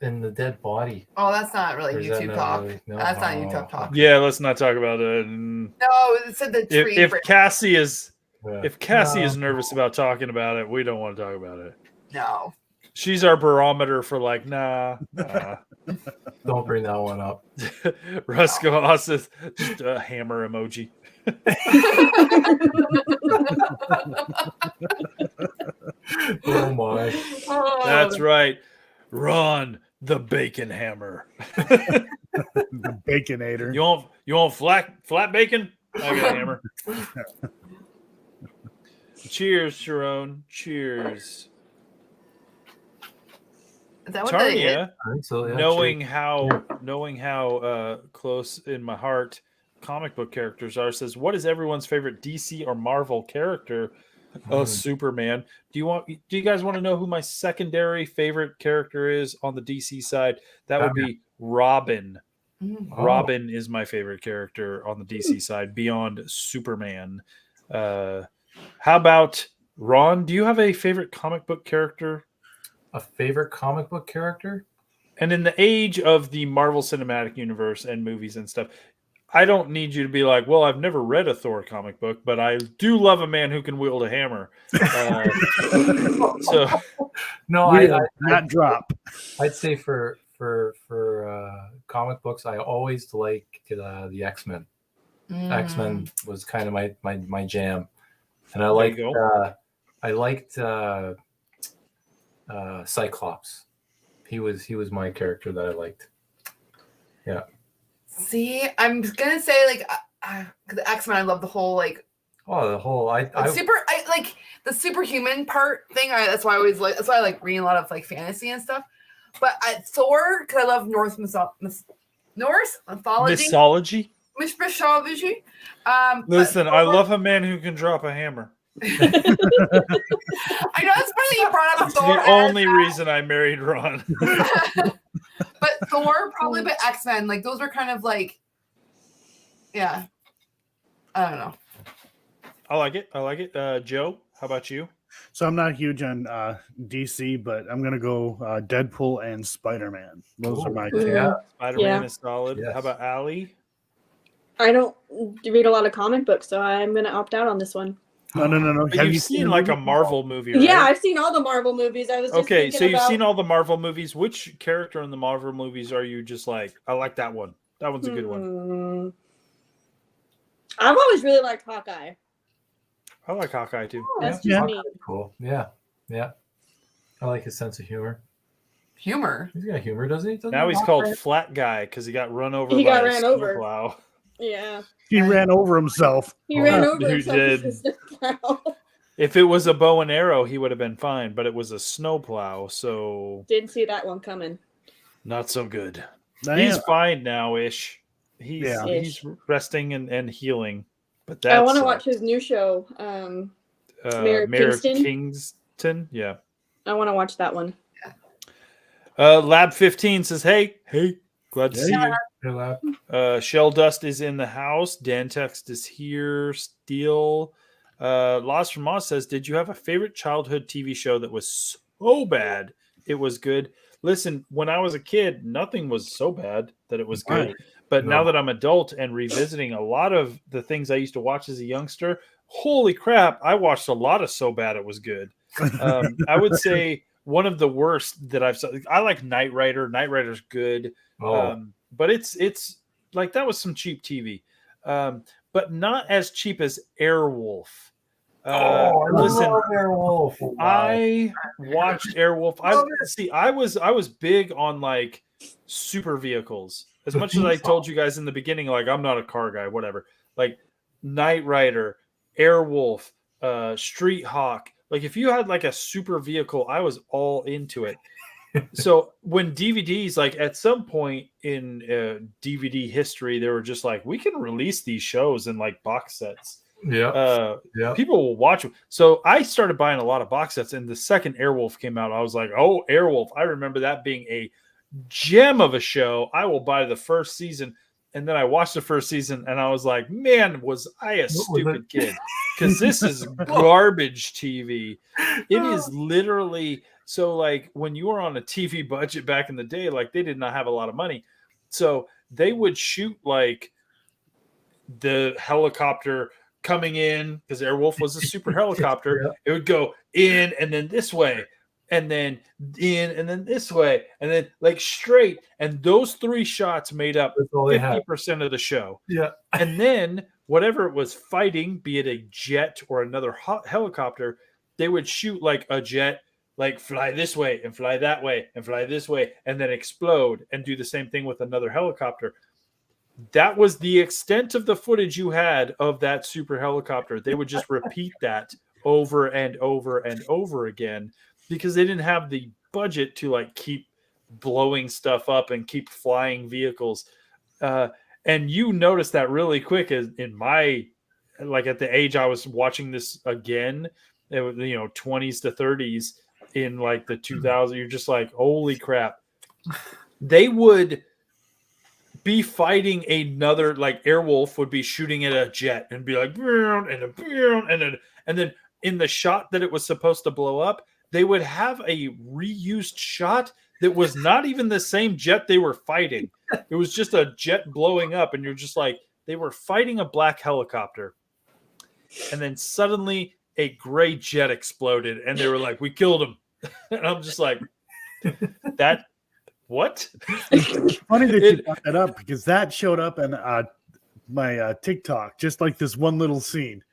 in the dead body? Oh, that's not really Or is that YouTube not talk. really? No. That's not Oh. YouTube talk. Yeah, let's not talk about it. No, it said the tree. If Cassie is Yeah. if Cassie is nervous about talking about it, we don't want to talk about it. No. She's our barometer for like, nah. Don't bring that one up. Rusko also just a hammer emoji. Oh my. Oh, That's right. Ron the Bacon Hammer. The Baconator. You want flat bacon? I got a hammer. Cheers, Sharon. Cheers. Is that what that is? Tarnia, I think so, yeah, knowing sure. how close in my heart comic book characters are, says, "What is everyone's favorite DC or Marvel character?" Oh, Superman. Do you guys want to know who my secondary favorite character is on the DC side? That would be Robin. Mm. Robin is my favorite character on the DC side beyond Superman. How about Ron? Do you have a favorite comic book character? A favorite comic book character? And in the age of the Marvel Cinematic Universe and movies and stuff, I don't need you to be like, well, I've never read a Thor comic book, but I do love a man who can wield a hammer. So No, not drop. I'd say for comic books, I always liked the X-Men. X-Men was kind of my jam, and I liked Cyclops. He was my character that I liked. Yeah. See, I'm gonna say like the X-Men. I love the whole like. Oh, the whole I like the superhuman part thing. That's why I like reading a lot of like fantasy and stuff. But Thor, because I love Norse mythology. mythology. Mythology. Listen, Thor, I love a man who can drop a hammer. I know it's funny that you brought up It's Thor. the only reason I married Ron. But Thor, probably, but X-Men, like those are kind of like, yeah. I don't know. I like it. Joe, how about you? So I'm not huge on DC, but I'm gonna go Deadpool and Spider-Man. Those are my two. Yeah. Spider-Man Yeah. is solid. Yes. How about Allie? I don't read a lot of comic books, so I'm gonna opt out on this one. No. But Have you've you seen the like a movie? Marvel movie, right? Yeah, I've seen all the Marvel movies. I was just Okay, thinking so you've about... seen all the Marvel movies. Which character in the Marvel movies are you just like, I like that one? That one's a good one. I've always really liked Hawkeye. I like Hawkeye too. That's Yeah. just me. Cool. Yeah. I like his sense of humor. Humor. He's got humor, doesn't he? Doesn't Now he he's walk called around? Flat Guy because he got run over He by got a ran over. snowplow. Yeah. He ran over himself. He ran over Who himself did? with a snowplow. If it was a bow and arrow, he would have been fine, but it was a snowplow, so Didn't see that one coming. not so good. I He's am- fine now-ish. He's Yeah. he's resting and healing. But I that's want to watch his new show. Mayor of Mayor of Kingston? Kingston. Yeah. I want to watch that one. Lab 15 says, hey, glad to see you. Hey, lad. Shell Dust is in the house. Dan Text is here. Steel. Lost from Moss says, did you have a favorite childhood TV show that was so bad it was good? Listen, when I was a kid, nothing was so bad that it was good. Right. But No. now that I'm adult and revisiting a lot of the things I used to watch as a youngster, holy crap, I watched a lot of so bad it was good. I would say one of the worst that I've seen. I like Knight Rider. Knight Rider's good. But it's like that was some cheap TV. But not as cheap as Airwolf. I listen, love Airwolf. Wow. I watched Airwolf. I was big on like super vehicles. As much as I told you guys in the beginning, like I'm not a car guy, whatever. Like Knight Rider, Airwolf, Street Hawk. Like if you had like a super vehicle, I was all into it. So when DVDs, like at some point in DVD history, they were just like, we can release these shows in like box sets. Yeah. People will watch them. So I started buying a lot of box sets, and the second Airwolf came out, I was like, oh, Airwolf. I remember that being a gem of a show. I will buy the first season. And then I watched the first season and I was like, man, was I a stupid kid? Because this is garbage TV. It is literally so like when you were on a TV budget back in the day, like they did not have a lot of money. So they would shoot like the helicopter coming in because Airwolf was a super helicopter. Yeah. It would go in and then this way. And then in and then this way, and then like straight. And those three shots made up 50% of the show. Yeah. And then whatever it was fighting, be it a jet or another helicopter, they would shoot like a jet, like fly this way and fly that way and fly this way, and then explode and do the same thing with another helicopter. That was the extent of the footage you had of that super helicopter. They would just repeat that over and over and over again, because they didn't have the budget to like keep blowing stuff up and keep flying vehicles. And you notice that really quick as in my, like at the age I was watching this again, it was, 20s to 30s in like the 2000s. You're just like, holy crap. They would be fighting another, like Airwolf would be shooting at a jet and be like, and then in the shot that it was supposed to blow up, they would have a reused shot that was not even the same jet they were fighting. It was just a jet blowing up, and you're just like, they were fighting a black helicopter. And then suddenly a gray jet exploded, and they were like, we killed him. And I'm just like, that, what? It's funny that you brought that up because that showed up in my TikTok, just like this one little scene.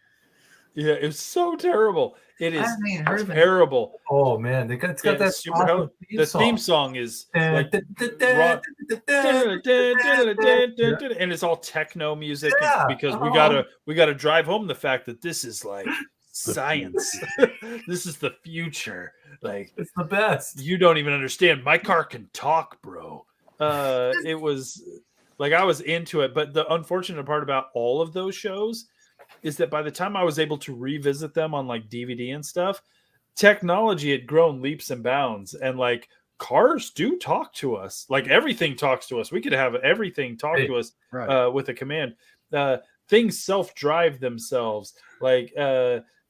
Yeah, it was so terrible. It is I haven't even heard of it. terrible. Oh man, it's got that super awesome the theme song is like and it's all techno music because we gotta drive home the fact that this is like science. This is the future. Like it's the best. You don't even understand. My car can talk, bro. It was like I was into it, but the unfortunate part about all of those shows is that by the time I was able to revisit them on like DVD and stuff, technology had grown leaps and bounds, and like cars do talk to us. Like everything talks to us. We could have everything talk to us with a command. Things self-drive themselves. Like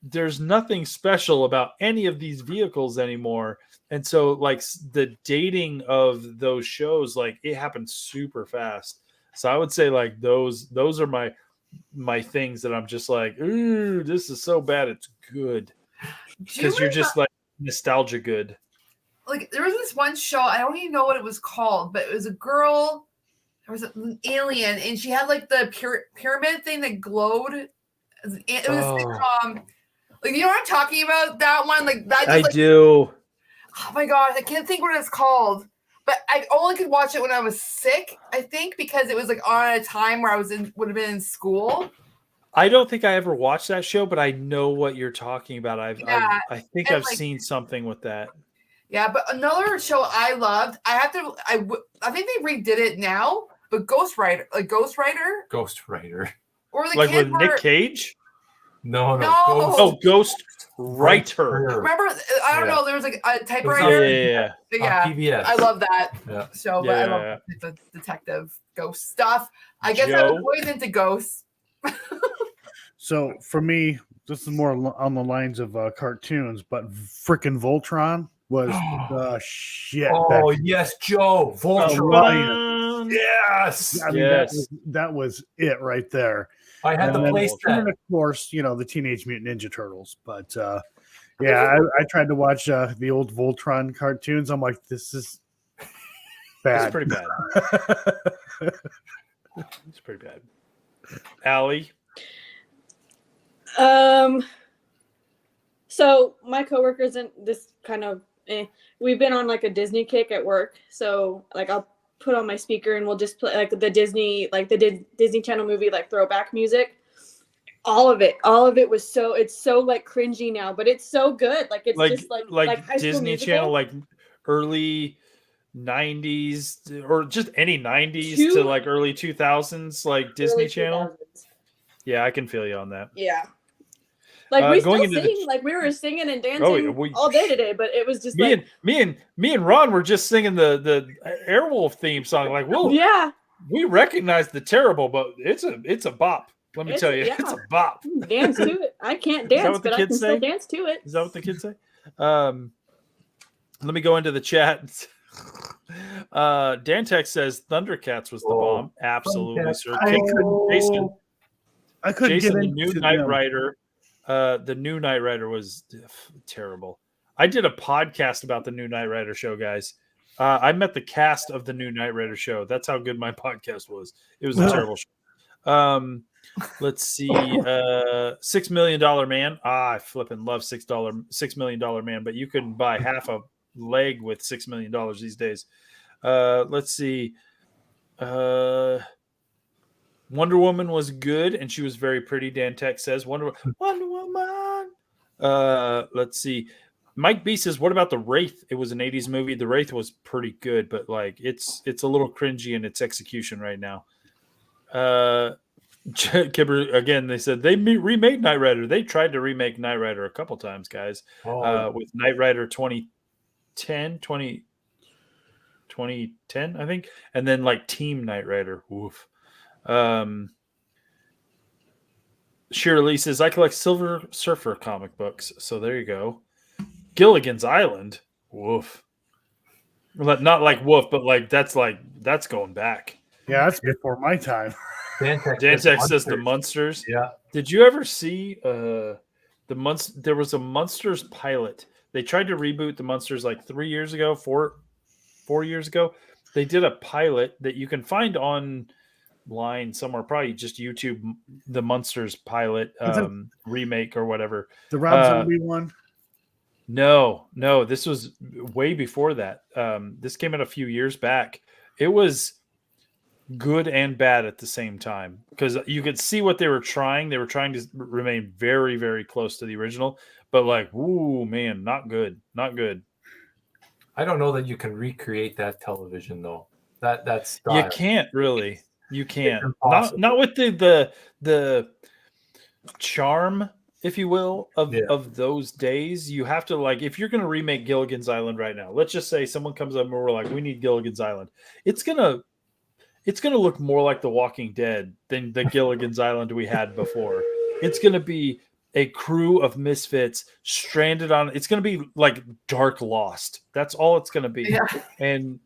there's nothing special about any of these vehicles anymore. And so like the dating of those shows, like it happened super fast. So I would say like those are my things that I'm just like, ooh, this is so bad it's good. Because you're just like nostalgia good. Like there was this one show, I don't even know what it was called, but it was a girl, there was an alien, and she had like the pyramid thing that glowed. It was a sitcom. Like, you know what I'm talking about? That one, like that. I do. Oh my god, I can't think what it's called. But I only could watch it when I was sick, I think, because it was like on a time where I would have been in school. I don't think I ever watched that show, but I know what you're talking about. I think I've seen something with that. Yeah, but another show I loved, I think they redid it now, but Ghost Rider. Or the like with Nick Cage? No. Ghost Writer. Remember, I don't know, there was like a typewriter. Yeah. PBS. I love that show, but Yeah. I love the detective ghost stuff. I guess I was always into ghosts. So for me, this is more on the lines of cartoons, but frickin' Voltron was the shit. Oh yes, Joe Voltron. Yes, I mean, that was it right there. I had the place, and of course, the Teenage Mutant Ninja Turtles. But I tried to watch the old Voltron cartoons. I'm like, this is bad. It's pretty bad. It's pretty bad. Allie. So my coworkers and this kind of we've been on like a Disney kick at work. So like I'll put on my speaker and we'll just play like the Disney Channel movie like throwback music. All of it was it's so like cringy now, but it's so good. Like it's just like High School Disney Musical. Channel, like early 90s or just any 90s to like early 2000s, like Disney early Channel. 2000s. Yeah, I can feel you on that. Yeah. Like we still sing, like we were singing and dancing all day today, but it was just me and Ron were just singing the Airwolf theme song. Like, whoa, yeah, we recognize the terrible, but it's a bop. Let me tell you, it's a bop. Dance to it. I can't dance, but I can still dance to it. Is that what the kids say? Let me go into the chat. Dantex says Thundercats was the bomb. Absolutely, sir. I couldn't Jason, get the new Knight Rider. The new Knight Rider was terrible. I did a podcast about the new Knight Rider show, guys. I met the cast of the new Knight Rider show. That's how good my podcast was. It was a terrible show. Let's see. $6 Million Man. I flipping love $6 Million Man, but you couldn't buy half a leg with $6 million these days. Let's see. Wonder Woman was good, and she was very pretty. Dan Tech says Wonder Woman. Let's see. Mike B says, "What about The Wraith? It was an '80s movie. The Wraith was pretty good, but like it's a little cringy in its execution right now." Kibber again. They said they remade Knight Rider. They tried to remake Knight Rider a couple times, guys. With Knight Rider 2010, I think, and then like Team Knight Rider. Oof. Shirley says, I collect Silver Surfer comic books. So there you go. Gilligan's Island. Woof. Not like woof, but like that's going back. Yeah, that's before my time. Dantex says the Munsters. Yeah. Did you ever see there was a Munsters pilot. They tried to reboot the Munsters like 3 years ago, 4 years ago. They did a pilot that you can find online somewhere, probably just YouTube, the Munsters pilot remake or whatever. The Rob Zombie one? No, this was way before that. This came out a few years back. It was good and bad at the same time because you could see what they were trying. They were trying to remain very, very close to the original, but like, ooh, man, not good. I don't know that you can recreate that television though. That's you can't really. You can't. Not with the charm, if you will, of those days. You have to, like, if you're going to remake Gilligan's Island right now, let's just say someone comes up and we're like, we need Gilligan's Island. It's gonna look more like The Walking Dead than the Gilligan's Island we had before. It's gonna be a crew of misfits stranded on. It's going to be like Dark Lost. That's all it's going to be. Yeah. And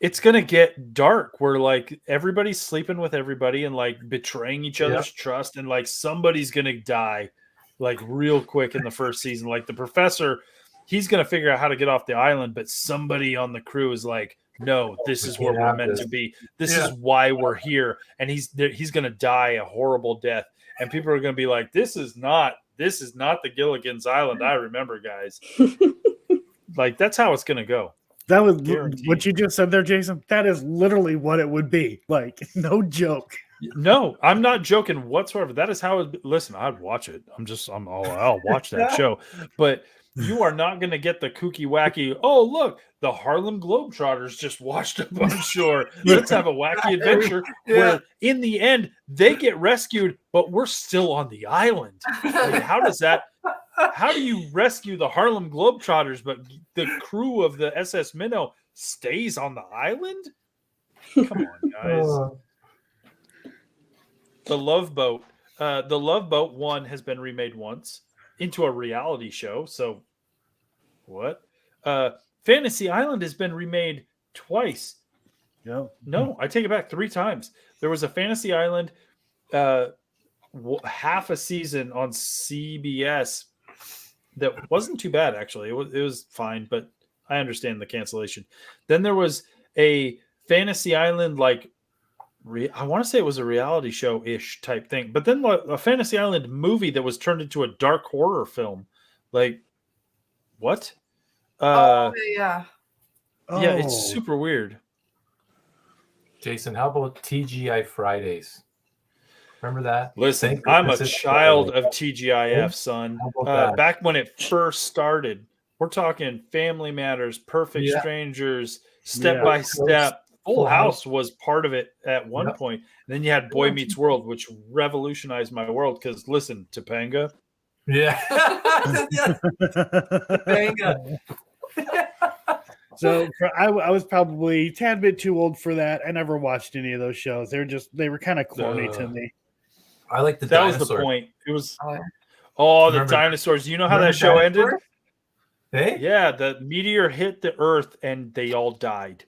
it's going to get dark where like everybody's sleeping with everybody and like betraying each other's trust. And like somebody's going to die like real quick in the first season. Like the professor, he's going to figure out how to get off the island, but somebody on the crew is like, no, this is where we're meant to be. This is why we're here. And he's going to die a horrible death. And people are going to be like, this is not the Gilligan's Island I remember, guys. Like, that's how it's going to go. That was Guaranteed. what you just said there, Jason. That is literally what it would be. Like, no joke. No, I'm not joking whatsoever. That is how it. Listen, I'd watch it. I'll watch that show. But you are not going to get the kooky wacky. Oh, look, the Harlem Globetrotters just washed up on shore. Let's have a wacky adventure where, in the end, they get rescued, but we're still on the island. Like, how does that? How do you rescue the Harlem Globetrotters, but the crew of the SS Minnow stays on the island? Come on, guys. The Love Boat. The Love Boat 1 has been remade once into a reality show. So, what? Fantasy Island has been remade twice. Yeah. No, I take it back 3 times. There was a Fantasy Island half a season on CBS that wasn't too bad, actually. It was fine, but I understand the cancellation. Then there was a Fantasy Island, like, I want to say it was a reality show-ish type thing, but then a Fantasy Island movie that was turned into a dark horror film. Like, what? yeah. Yeah, it's super weird. Jason, how about TGI Fridays? Remember that? Listen, I'm a child of TGIF, son. Back when it first started, we're talking Family Matters, Perfect Strangers, Step by Step. Full House was part of it at one point. And then you had Boy Meets World, which revolutionized my world because, listen, Topanga. Yeah. Topanga. So I was probably a tad bit too old for that. I never watched any of those shows. They were kind of corny to me. I like the That dinosaur. was the point. It was the dinosaurs. You know how that show ended? Hey? Yeah, the meteor hit the Earth and they all died.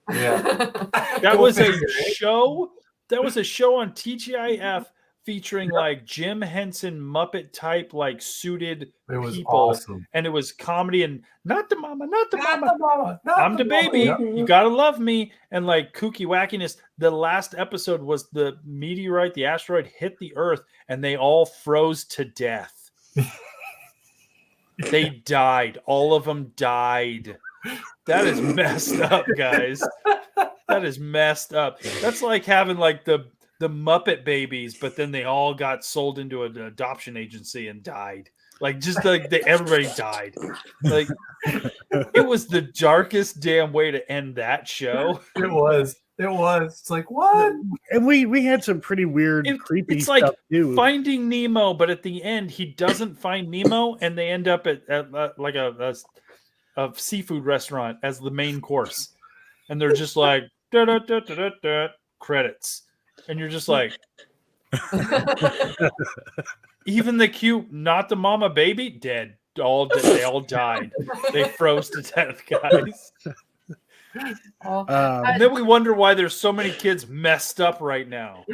Yeah. That was a show. That was a show on TGIF featuring like Jim Henson Muppet type like suited people, awesome. And it was comedy and not the mama, not the Not mama. the mama, not I'm the baby. mama. You gotta love me, and like kooky wackiness. The last episode was the meteorite, the asteroid hit the Earth, and they all froze to death. They died. All of them died. That is messed up, guys. That is messed up. That's like having like the Muppet Babies, but then they all got sold into an adoption agency and died. Like just like everybody died. Like it was the darkest damn way to end that show. It was. It's like what? And we had some pretty weird, creepy it's like stuff too. Finding Nemo, but at the end he doesn't find Nemo, and they end up at like a seafood restaurant as the main course, and they're just like credits, and you're just like, even the cute, not the mama baby, dead. They all died. They froze to death, guys. And then we wonder why there's so many kids messed up right now.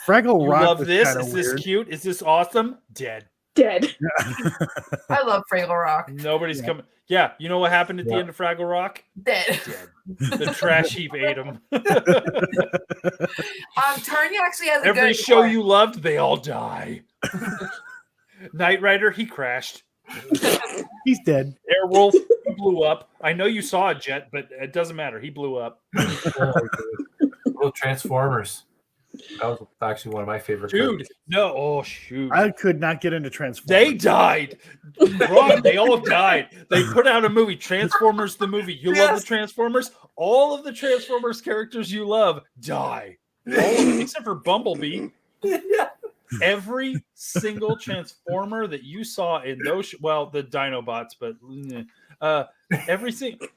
Fraggle Rock. Love this? Is weird. this cute? Is this awesome? Dead. I love Fraggle Rock. Nobody's coming. Yeah, you know what happened at the end of Fraggle Rock? Dead. The trash heap ate them. Tanya actually has a Every good show point. you loved, they all die. Knight Rider, he crashed. He's dead. Airwolf, he blew up. I know you saw a jet, but it doesn't matter. He blew up. Oh, Transformers. That was actually one of my favorite. Dude, cartoons. no. Oh, shoot. I could not get into Transformers. They died. Wrong. They all died. They put out a movie, Transformers the movie. You love the Transformers? All of the Transformers characters you love die. All of them, except for Bumblebee. Every single Transformer that you saw in those, well, the Dinobots, but every single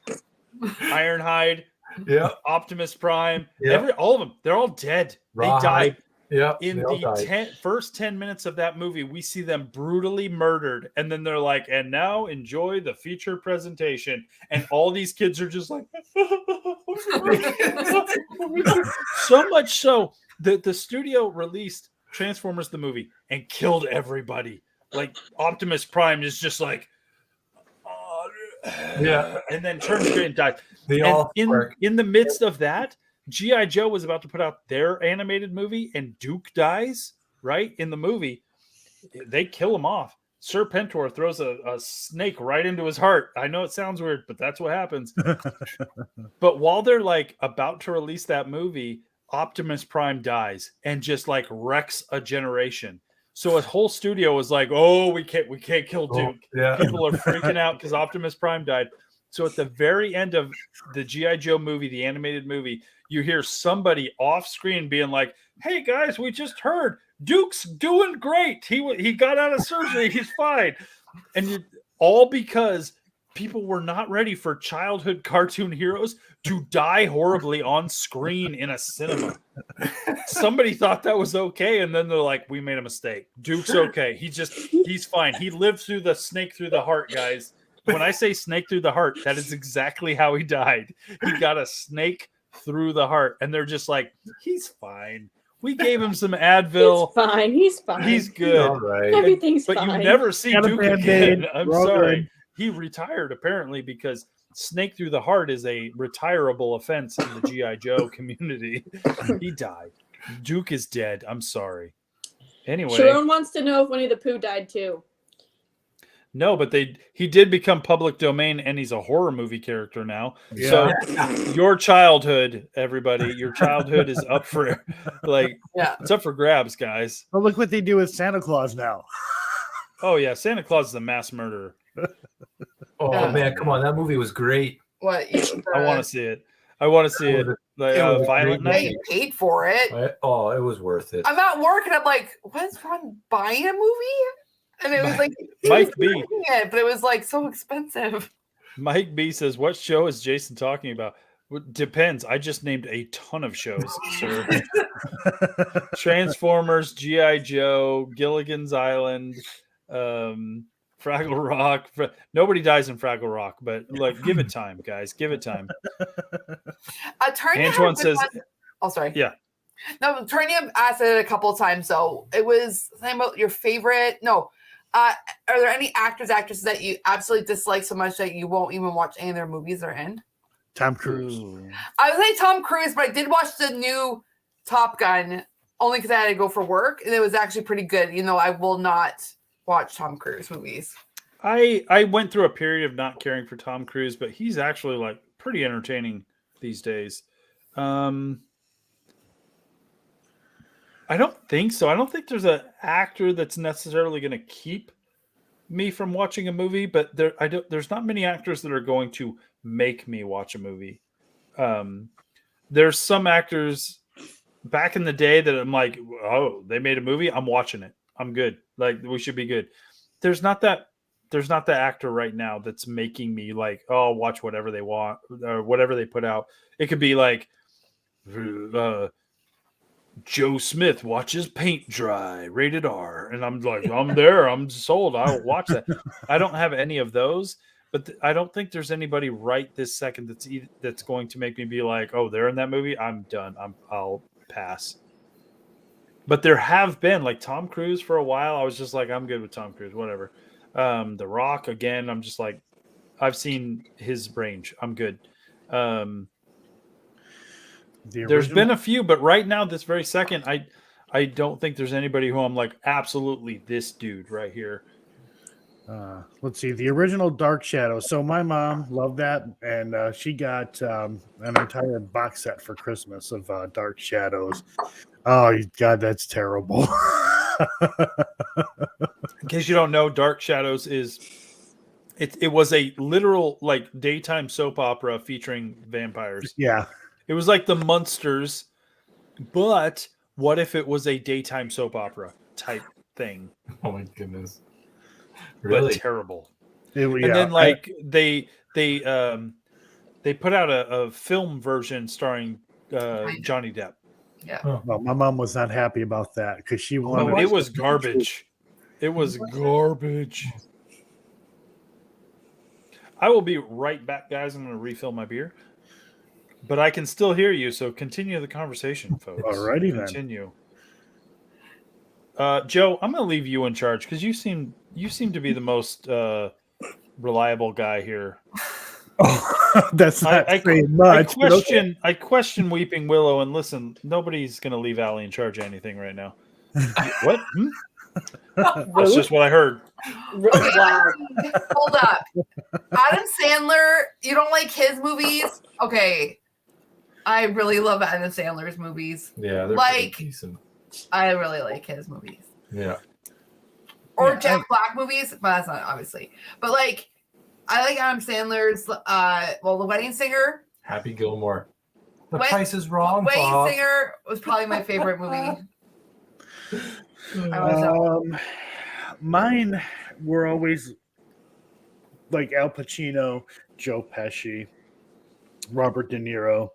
Ironhide, Yeah, Optimus Prime, yeah. all of them, they're all dead. Rawhide. They died. Yeah. In they all the died. first 10 minutes of that movie, we see them brutally murdered. And then they're like, and now enjoy the feature presentation. And all these kids are just like, so much so that the studio released Transformers the movie and killed everybody. Like Optimus Prime is just like, Yeah. and then turns gray and dies. They And all in the midst of that, G.I. Joe was about to put out their animated movie, and Duke dies, right? In the movie, they kill him off. Serpentor throws a snake right into his heart. I know it sounds weird, but that's what happens. But while they're like about to release that movie, Optimus Prime dies and just like wrecks a generation. So a whole studio was like, "Oh, we can't kill Duke." yeah. People are freaking out because Optimus Prime died. So at the very end of the G.I. Joe movie, the animated movie, you hear somebody off screen being like, "Hey guys, we just heard Duke's doing great. He got out of surgery. He's fine." And all because people were not ready for childhood cartoon heroes to die horribly on screen in a cinema. Somebody thought that was okay, and then they're like, "We made a mistake. Duke's okay. He's fine. He lived through the snake through the heart, guys." When I say snake through the heart, that is exactly how he died. He got a snake through the heart, and they're just like, "He's fine. We gave him some Advil. He's fine. He's fine. He's good." All right. Everything's But fine. you never see Got a Duke Band-Aid. again. I'm We're all sorry. good. He retired apparently because snake through the heart is a retirable offense in the G.I. Joe community. He died. Duke is dead. I'm sorry. Anyway, Sharon wants to know if Winnie the Pooh died too. no, but he did become public domain, and he's a horror movie character now. Yeah. So your childhood, everybody, your childhood is up for it's up for grabs, guys. But look what they do with Santa Claus now. Oh yeah, Santa Claus is a mass murderer. Oh man, come on, that movie was great. What? I want to see it. I want to see it. Like It was a Violent great Night. You paid for it. It was worth it. I'm at work and I'm like, "What's wrong buying a movie?" And it was like, Mike B. it, but it was like so expensive. Mike B says, "What show is Jason talking about?" Depends. I just named a ton of shows, sir. Transformers, G.I. Joe, Gilligan's Island, Fraggle Rock. Nobody dies in Fraggle Rock, but like, give it time, guys. Give it time. Antoine says, "Oh, sorry." Yeah. No, Turnium asked it a couple of times. So it was something about your favorite. No. Are there any actresses that you absolutely dislike so much that you won't even watch any of their movies they're in? Tom Cruise. I would say Tom Cruise, but I did watch the new Top Gun only because I had to go for work, and it was actually pretty good. You know, I will not watch Tom Cruise movies. I went through a period of not caring for Tom Cruise, but he's actually like pretty entertaining these days. I don't think so. I don't think there's an actor that's necessarily going to keep me from watching a movie, but there's not many actors that are going to make me watch a movie. There's some actors back in the day that I'm like, "Oh, they made a movie. I'm watching it. I'm good. Like, we should be good." There's not the actor right now that's making me like, "Oh, I'll watch whatever they want or whatever they put out." It could be like, Joe Smith watches paint dry, rated R, and I'm like, I'm there, I'm sold, I'll watch that. I don't have any of those, but I don't think there's anybody right this second that's going to make me be like, "Oh, they're in that movie. I'm done. I'll pass." But there have been like Tom Cruise for a while. I was just like, I'm good with Tom Cruise, whatever. The Rock again. I'm just like, I've seen his range. I'm good. There's been a few, but right now, this very second, I don't think there's anybody who I'm like, absolutely this dude right here. Let's see, the original Dark Shadow. So my mom loved that, and she got an entire box set for Christmas of Dark Shadows. Oh God, that's terrible. In case you don't know, Dark Shadows it was a literal like daytime soap opera featuring vampires. Yeah. It was like the Munsters, but what if it was a daytime soap opera type thing? Oh my goodness. Really? But terrible. And then like they put out a film version starring Johnny Depp. Yeah. Well, my mom was not happy about that because she wanted. It was garbage. It was garbage. I will be right back, guys. I'm going to refill my beer. But I can still hear you, so continue the conversation, folks. Alrighty then. Continue. Joe, I'm going to leave you in charge because you seem to be the most reliable guy here. That's not saying much. I question Weeping Willow, and listen, nobody's going to leave Allie in charge of anything right now. What? That's just what I heard. Wow. Hold up. Adam Sandler, you don't like his movies? Okay. I really love Adam Sandler's movies. Yeah, they're like pretty decent. I really like his movies. Yeah. Or Jack Black movies, but that's not obviously. But like I like Adam Sandler's The Wedding Singer. Happy Gilmore. The Price is Wrong. Wedding Singer was probably my favorite movie. Mine were always like Al Pacino, Joe Pesci, Robert De Niro.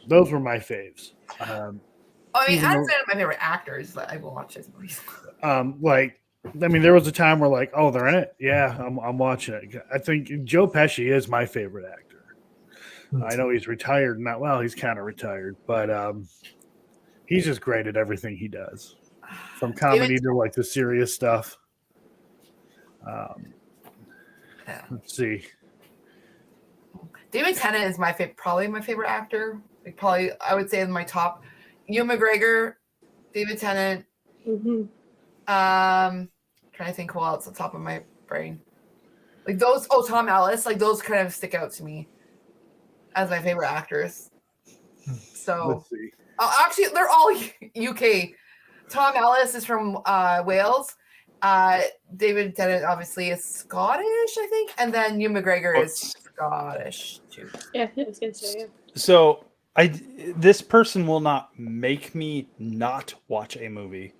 Those were my faves. Adam Sandler's my favorite actors. I will watch his movies. There was a time where like, oh, they're in it. Yeah, I'm watching it. I think Joe Pesci is my favorite actor. I know he's retired. He's kind of retired, but he's just great at everything he does, from comedy to like the serious stuff. Let's see. David Tennant is probably my favorite actor. I would say in my top. Ewan McGregor, David Tennant. Mm-hmm. Trying to think who else on top of my brain. Like those. Oh, Tom Ellis. Like those kind of stick out to me as my favorite actors. So, let's see. Actually, they're all UK. Tom Ellis is from Wales. David Tennant obviously is Scottish, I think, and then Ewan McGregor is Scottish too. Yeah, I was gonna say, yeah. So this person will not make me not watch a movie,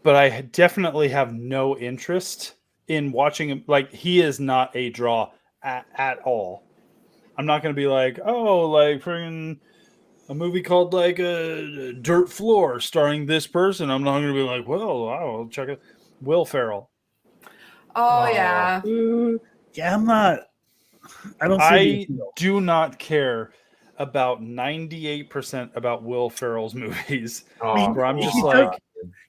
but I definitely have no interest in watching him. Like, he is not a draw at all. I'm not going to be like, oh, like friggin' a movie called like Dirt Floor starring this person. I'm not going to be like, well, I'll check it. Will Ferrell. Oh yeah. Yeah, I'm not. I do not care about 98% about Will Ferrell's movies. Where I'm just like,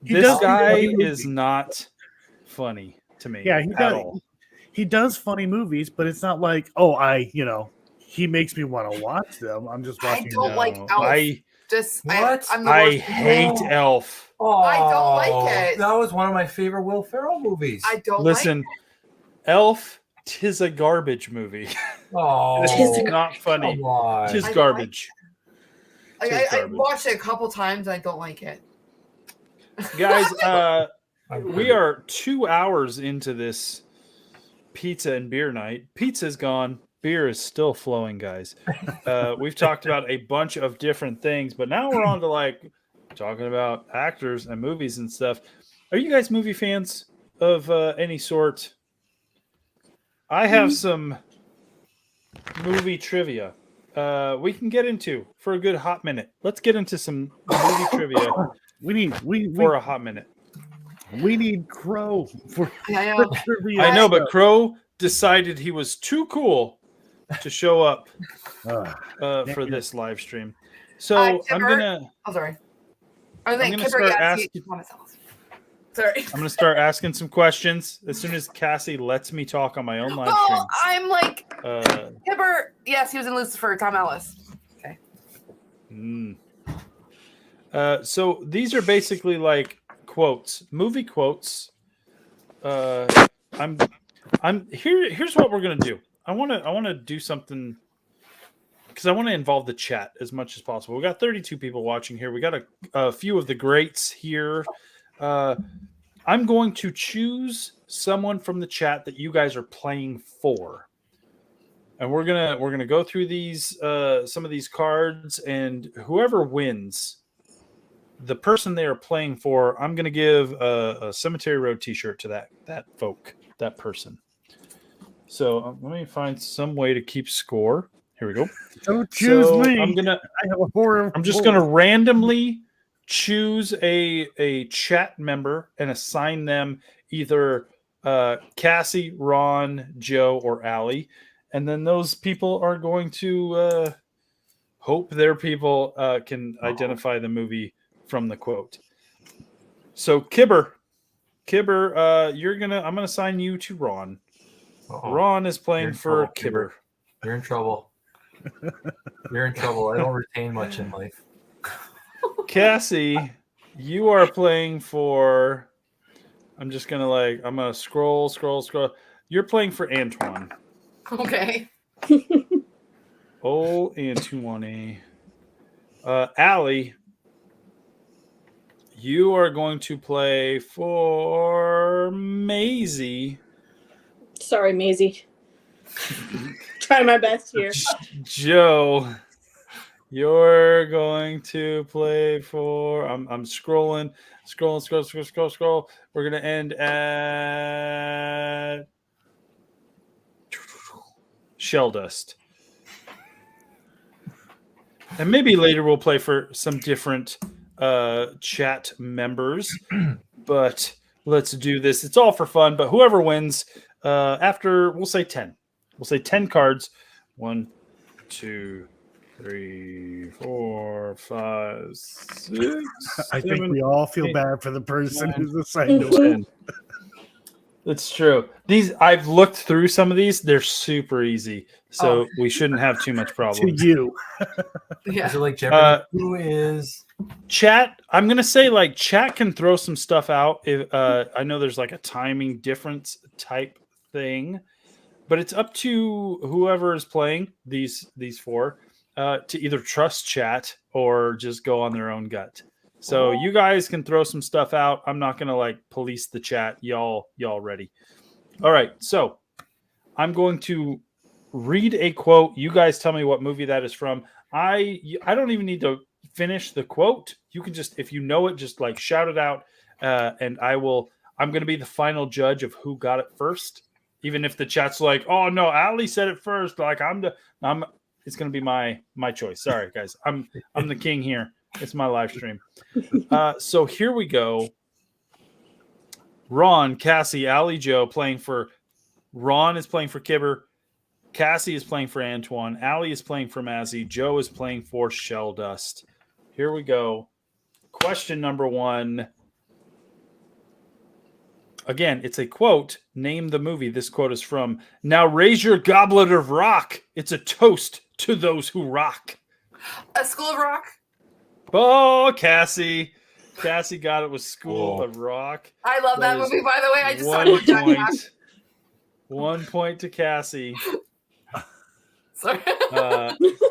this guy is not funny to me. Yeah, at all. He does funny movies, but it's not like, he makes me want to watch them. I'm just watching. I don't like Elf. I hate Elf. Oh, I don't like it. That was one of my favorite Will Ferrell movies. I don't listen. Like it. Elf, 'tis a garbage movie. Oh, it's not funny. Tis garbage. I watched it a couple times. And I don't like it. Guys, we are 2 hours into this pizza and beer night. Pizza's gone. Beer is still flowing, guys. We've talked about a bunch of different things, but now we're on to like talking about actors and movies and stuff. Are you guys movie fans of any sort? I have some movie trivia we can get into for a good hot minute. Let's get into some movie trivia. For a hot minute. We need Crow for trivia. I know, but Crow decided he was too cool to show up for this live stream. So I'm gonna. Oh, sorry. I'm gonna start asking. Sorry. I'm gonna start asking some questions as soon as Cassie lets me talk on my own live stream. I'm like Hibbert. Yes, he was in Lucifer. Tom Ellis. Okay. So these are basically like quotes, movie quotes. Here's what we're gonna do. I want to do something because I want to involve the chat as much as possible. We got 32 people watching here. We got a few of the greats here. I'm going to choose someone from the chat that you guys are playing for, and we're gonna go through these some of these cards, and whoever wins, the person they are playing for, I'm gonna give a Cemetery Road T-shirt to that person. So let me find some way to keep score. Here we go. Don't choose me. I have a horror. I'm just gonna randomly choose a chat member and assign them either Cassie, Ron, Joe, or Allie, and then those people are going to hope their people can identify the movie from the quote. So Kibber, I'm gonna assign you to Ron. Uh-oh. Ron is playing for trouble, Kibber. You're in trouble. You're in trouble. I don't retain much in life. Cassie, you are playing for. I'm gonna scroll. You're playing for Antoine. Okay. Oh, Antoine. Allie, you are going to play for Maisie. Sorry, Maisie. Trying my best here. Joe, you're going to play for. I'm scrolling. We're gonna end at Shell Dust, and maybe later we'll play for some different chat members. But let's do this. It's all for fun. But whoever wins after, we'll say 10. We'll say 10 cards. 1, 2, 3, 4, 5, 6. I think 7, we all feel 8, bad for the person 9, who's assigned to win. 10. It's true. I've looked through some of these. They're super easy. So we shouldn't have too much To problems. you. Yeah. Is it like Jeopardy? Who is Chat? I'm gonna say like chat can throw some stuff out. If I know there's like a timing difference type thing, but it's up to whoever is playing these four to either trust chat or just go on their own gut. So you guys can throw some stuff out. I'm not gonna like police the chat. Y'all ready? All right. So I'm going to read a quote. You guys tell me what movie that is from. I don't even need to finish the quote. You can just, if you know it, just like shout it out, and I'm going to be the final judge of who got it first. Even if the chat's like, "Oh no, Ali said it first," like it's going to be my choice. Sorry, guys, I'm the king here. It's my live stream. So here we go. Ron, Cassie, Ali, Joe playing for. Ron is playing for Kibber. Cassie is playing for Antoine. Allie is playing for Mazzy. Joe is playing for Shell Dust. Here we go. Question number 1. Again, it's a quote. Name the movie this quote is from. Now raise your goblet of rock. It's a toast to those who rock. A School of Rock. Oh, Cassie. Cassie got it with School of Rock. I love that is movie, by the way. I just 1 started watching that. point. 1 point to Cassie. Sorry.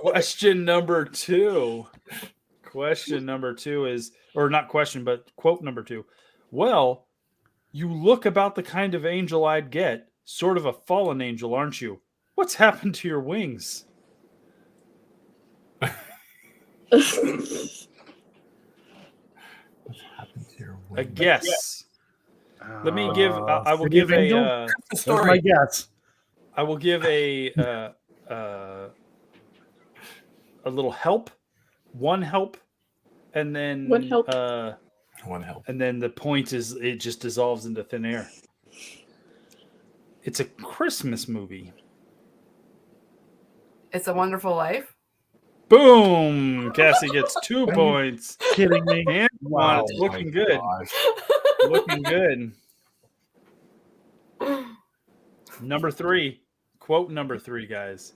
Question number 2. Question number 2 is, or not question, but quote number 2. Well, you look about the kind of angel I'd get. Sort of a fallen angel, aren't you? What's happened to your wings? What's happened to your wings? A guess. Let me give. I will City give of Angel? a. That's my guess. I will give a little help. One help, and then One help. One help. And then the point is, it just dissolves into thin air. It's a Christmas movie. It's a Wonderful Life. Boom! Cassie gets 2 points. Kidding me? And Wow. it's looking good. Looking good. Number 3. Quote number 3, guys.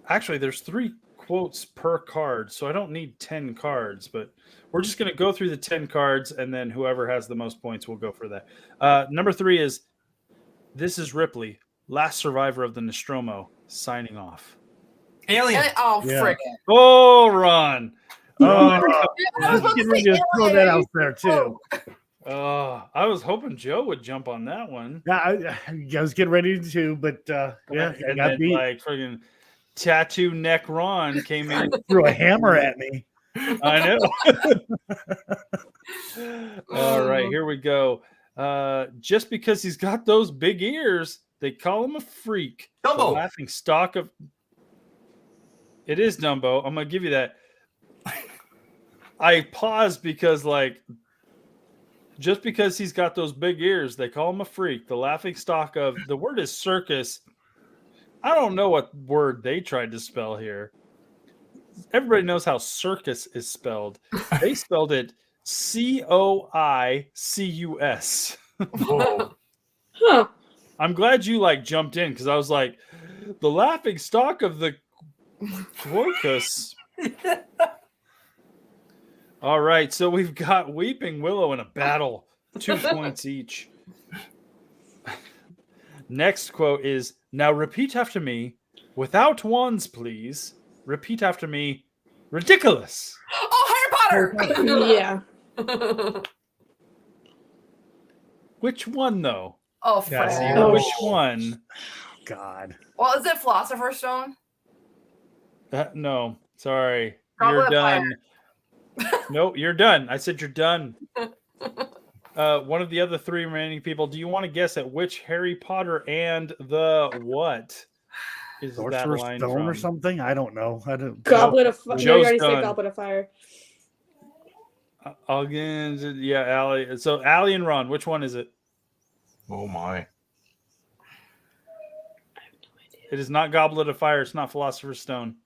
Actually, there's 3 quotes per card, so I don't need 10 cards, but we're just going to go through the 10 cards, and then whoever has the most points will go for that. Number 3 is, this is Ripley, last survivor of the Nostromo, signing off. Alien. Oh, Yeah. frick. Oh, Ron. Oh, I was I was about getting to ready say to throw that Alien. out there too. I was hoping Joe would jump on that one. Yeah, I was getting ready to, but yeah, I And got then, beat. like, friggin' tattoo neck Ron came in. Threw a hammer at me. I know. All right, here we go. Just because he's got those big ears They call him a freak. Dumbo. The laughing stock of. It is Dumbo. I'm gonna give you that. I paused because, like, just because he's got those big ears, they call him a freak. The laughing stock of the word is circus. I don't know what word they tried to spell here. Everybody knows how circus is spelled. They spelled it COICUS. Whoa. Huh. I'm glad you like jumped in because I was like, the laughing stock of the Quorcus. All right, so we've got Weeping Willow in a battle, 2 points each. Next quote is, now repeat after me, without wands, please. Repeat after me, ridiculous. Oh, Harry Potter! Yeah. Which one, though? Oh, Cassie, Fred. Oh, Which one? God. Well, is it Philosopher's Stone? No, sorry. Goblet You're of done. Nope, you're done. I said you're done. One of the other 3 remaining people. Do you want to guess at which Harry Potter and the what is that Sorcerer's line Stone from? or something? I don't know. I don't. Goblet of Fire. No, Joe's you already done. said Goblet of Fire. I'll get into, yeah, Allie. So Allie and Ron, which one is it? Oh my. It is not Goblet of Fire. It's not Philosopher's Stone.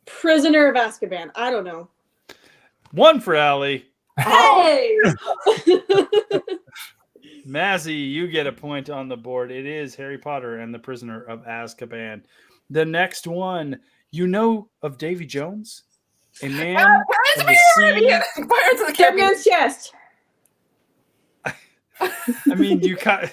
Prisoner of Azkaban. I don't know. 1 for Allie. Hey! Mazzy, you get a point on the board. It is Harry Potter and the Prisoner of Azkaban. The next one, you know of Davy Jones? A man of the sea. Pirates of the Dead Caribbean. Man's Chest. I mean, you cut.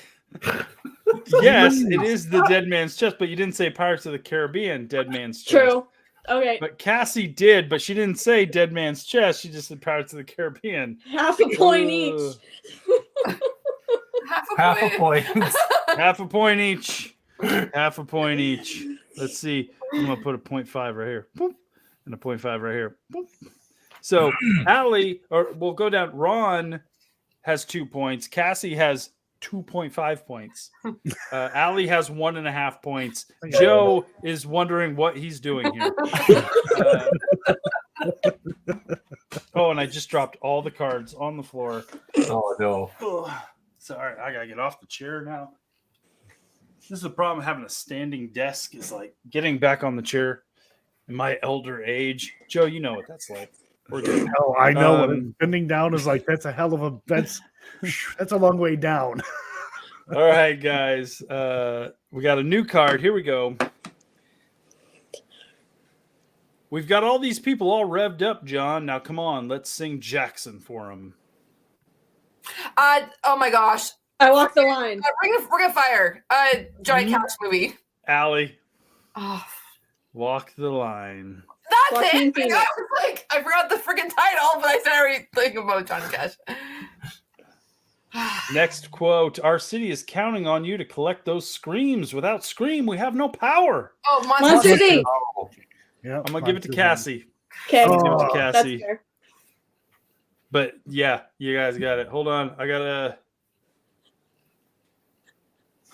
Yes, it is the Dead Man's Chest, but you didn't say Pirates of the Caribbean, Dead Man's Chest. True. Okay. But Cassie did, but she didn't say Dead Man's Chest. She just said Pirates of the Caribbean. Half a point each. Half a point. Half a point each. Half a point each. Let's see. I'm going to put a 0.5 right here. Boop. And a 0.5 right here. Boop. So Allie, or we'll go down. Ron has 2 points. Cassie has 2.5 points. Allie has 1.5 points. Joe is wondering what he's doing here. Oh, and I just dropped all the cards on the floor. Oh no. Oh, sorry, I gotta get off the chair now. This is the problem having a standing desk is like getting back on the chair in my elder age. Joe, you know what that's like. We're good. Oh, I know what bending down is like. That's a hell of a that's a long way down. All right, guys. We got a new card. Here we go. We've got all these people all revved up, John. Now, come on. Let's sing Jackson for them. Oh my gosh. I walk the line. Ring of Fire. Johnny Cash movie. Allie, Oh, walk the line. that's Joaquin it. Phoenix. I was like, I forgot the freaking title, but I said already thinking about Johnny Cash. Next quote. Our city is counting on you to collect those screams. Without Scream, we have no power. Oh, Monsters Monsters. Inc. Yeah, I'm going to give it to Cassie. Okay. I'm going to give it to Oh. That's Cassie. fair. But yeah, you guys got it. Hold on. I got to.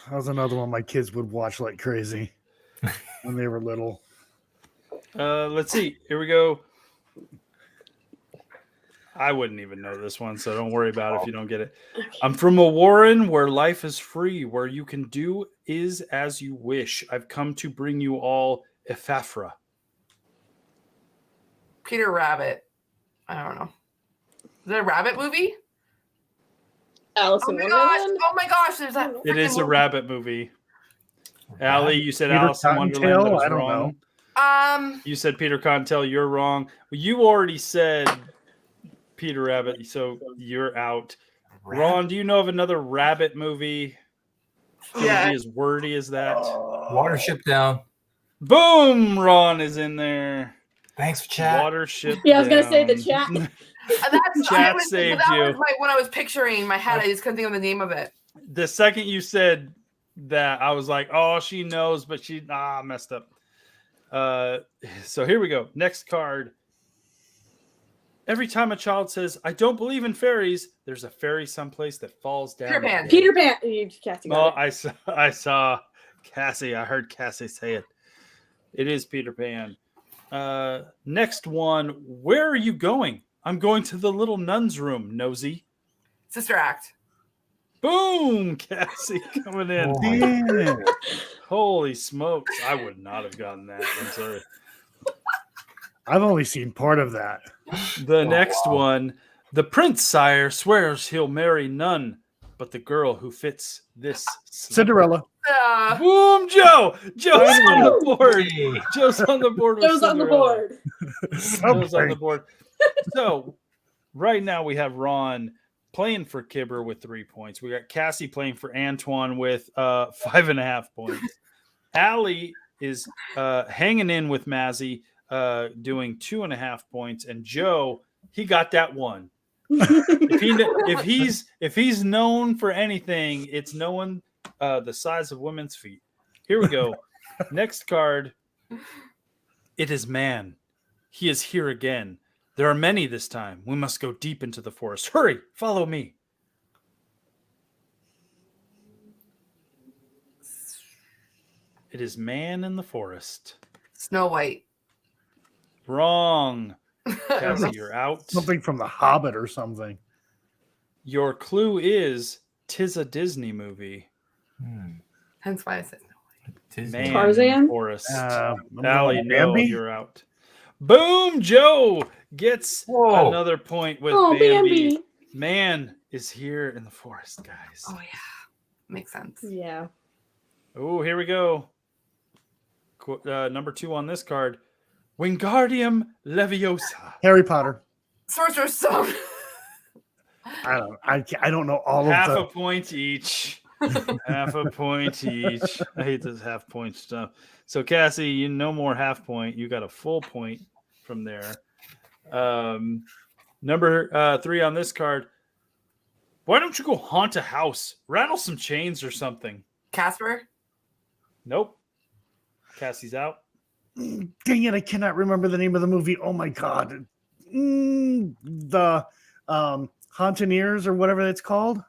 That was another one my kids would watch like crazy when they were little. Let's see. Here we go. I wouldn't even know this one, so don't worry about it if you don't get it. I'm from a warren where life is free, where you can do is as you wish. I've come to bring you all Ephafra. Peter Rabbit. I don't know. Is it a rabbit movie? Alice Oh in my gosh. Wonderland. Oh my gosh. There's that. It is freaking a movie. rabbit movie. Allie, you said Peter Alice in Wonderland. That Cottontail? was I don't wrong. know. You said Peter Cottontail. You're wrong. You already said Peter Rabbit, so you're out. Ron, do you know of another rabbit movie? Can Yeah. it be as wordy as that? Watership Down. Boom! Ron is in there. Thanks for chat. Watership. Yeah, I was gonna say the Down. chat. That's Chat was, saved that you. was when I was picturing in my head. I just couldn't think of the name of it. The second you said that, I was like, "Oh, she knows," but she messed up. So here we go. Next card. Every time a child says, "I don't believe in fairies," there's a fairy someplace that falls down. Peter Pan. Peter Pan. Cassie got it. I saw Cassie. I heard Cassie say it. It is Peter Pan. Next one. Where are you going? I'm going to the little nun's room, nosy. Sister Act. Boom, Cassie coming in. Oh my Yeah. Holy smokes. I would not have gotten that. I'm sorry. I've only seen part of that. The next one. The prince, sire, swears he'll marry none but the girl who fits this. Cinderella. Boom, Joe. Joe's on the board. Hey. Joe's on the board. with Joe's on the Cinderella. board. Joe's on the board. So right now we have Ron playing for Kibber with 3 points. We got Cassie playing for Antoine with 5.5 points. Allie is hanging in with Mazzy, doing 2.5 points, and Joe, he got that one. If he's known for anything, it's knowing the size of women's feet. Here we go. Next card. It is man. He is here again. There are many this time. We must go deep into the forest. Hurry, follow me. It is man in the forest. Snow White. Wrong. Cassie, you're out. Something from The Hobbit or something. Your clue is 'tis a Disney movie. Hence why I said Snow White. Disney. Man in Tarzan? the forest. Allie, no, Bambi? you're out. Boom, Joe gets Whoa. another point with Oh, Bambi. Bambi. Man is here in the forest, guys. Oh yeah, makes sense. Yeah. Oh, here we go. Number 2 on this card. Wingardium Leviosa. Harry Potter. Sorcerer's Stone. I don't know all Half of a point each. Half a point each. I hate this half point stuff. So Cassie, you no more half point. You got a full point from there. Number 3 on this card. Why don't you go haunt a house? Rattle some chains or something. Casper. Nope. Cassie's out. Dang it, I cannot remember the name of the movie. Oh my god. The Hauntineers or whatever it's called.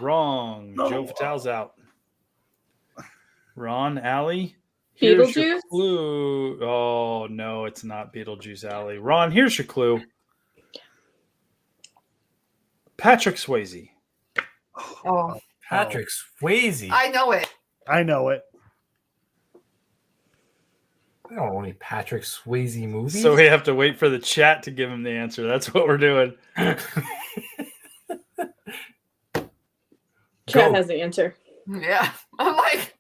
Wrong. No. Joe Fatale's out. Ron, Allie. Here's your Beetlejuice? clue. Oh, no, it's not Beetlejuice, Allie. Ron, here's your clue. Patrick Swayze. Oh, Patrick Swayze. I know it. I know it. I don't know any Patrick Swayze movies. So we have to wait for the chat to give him the answer. That's what we're doing. Chat Go. has the answer. Yeah, I'm like.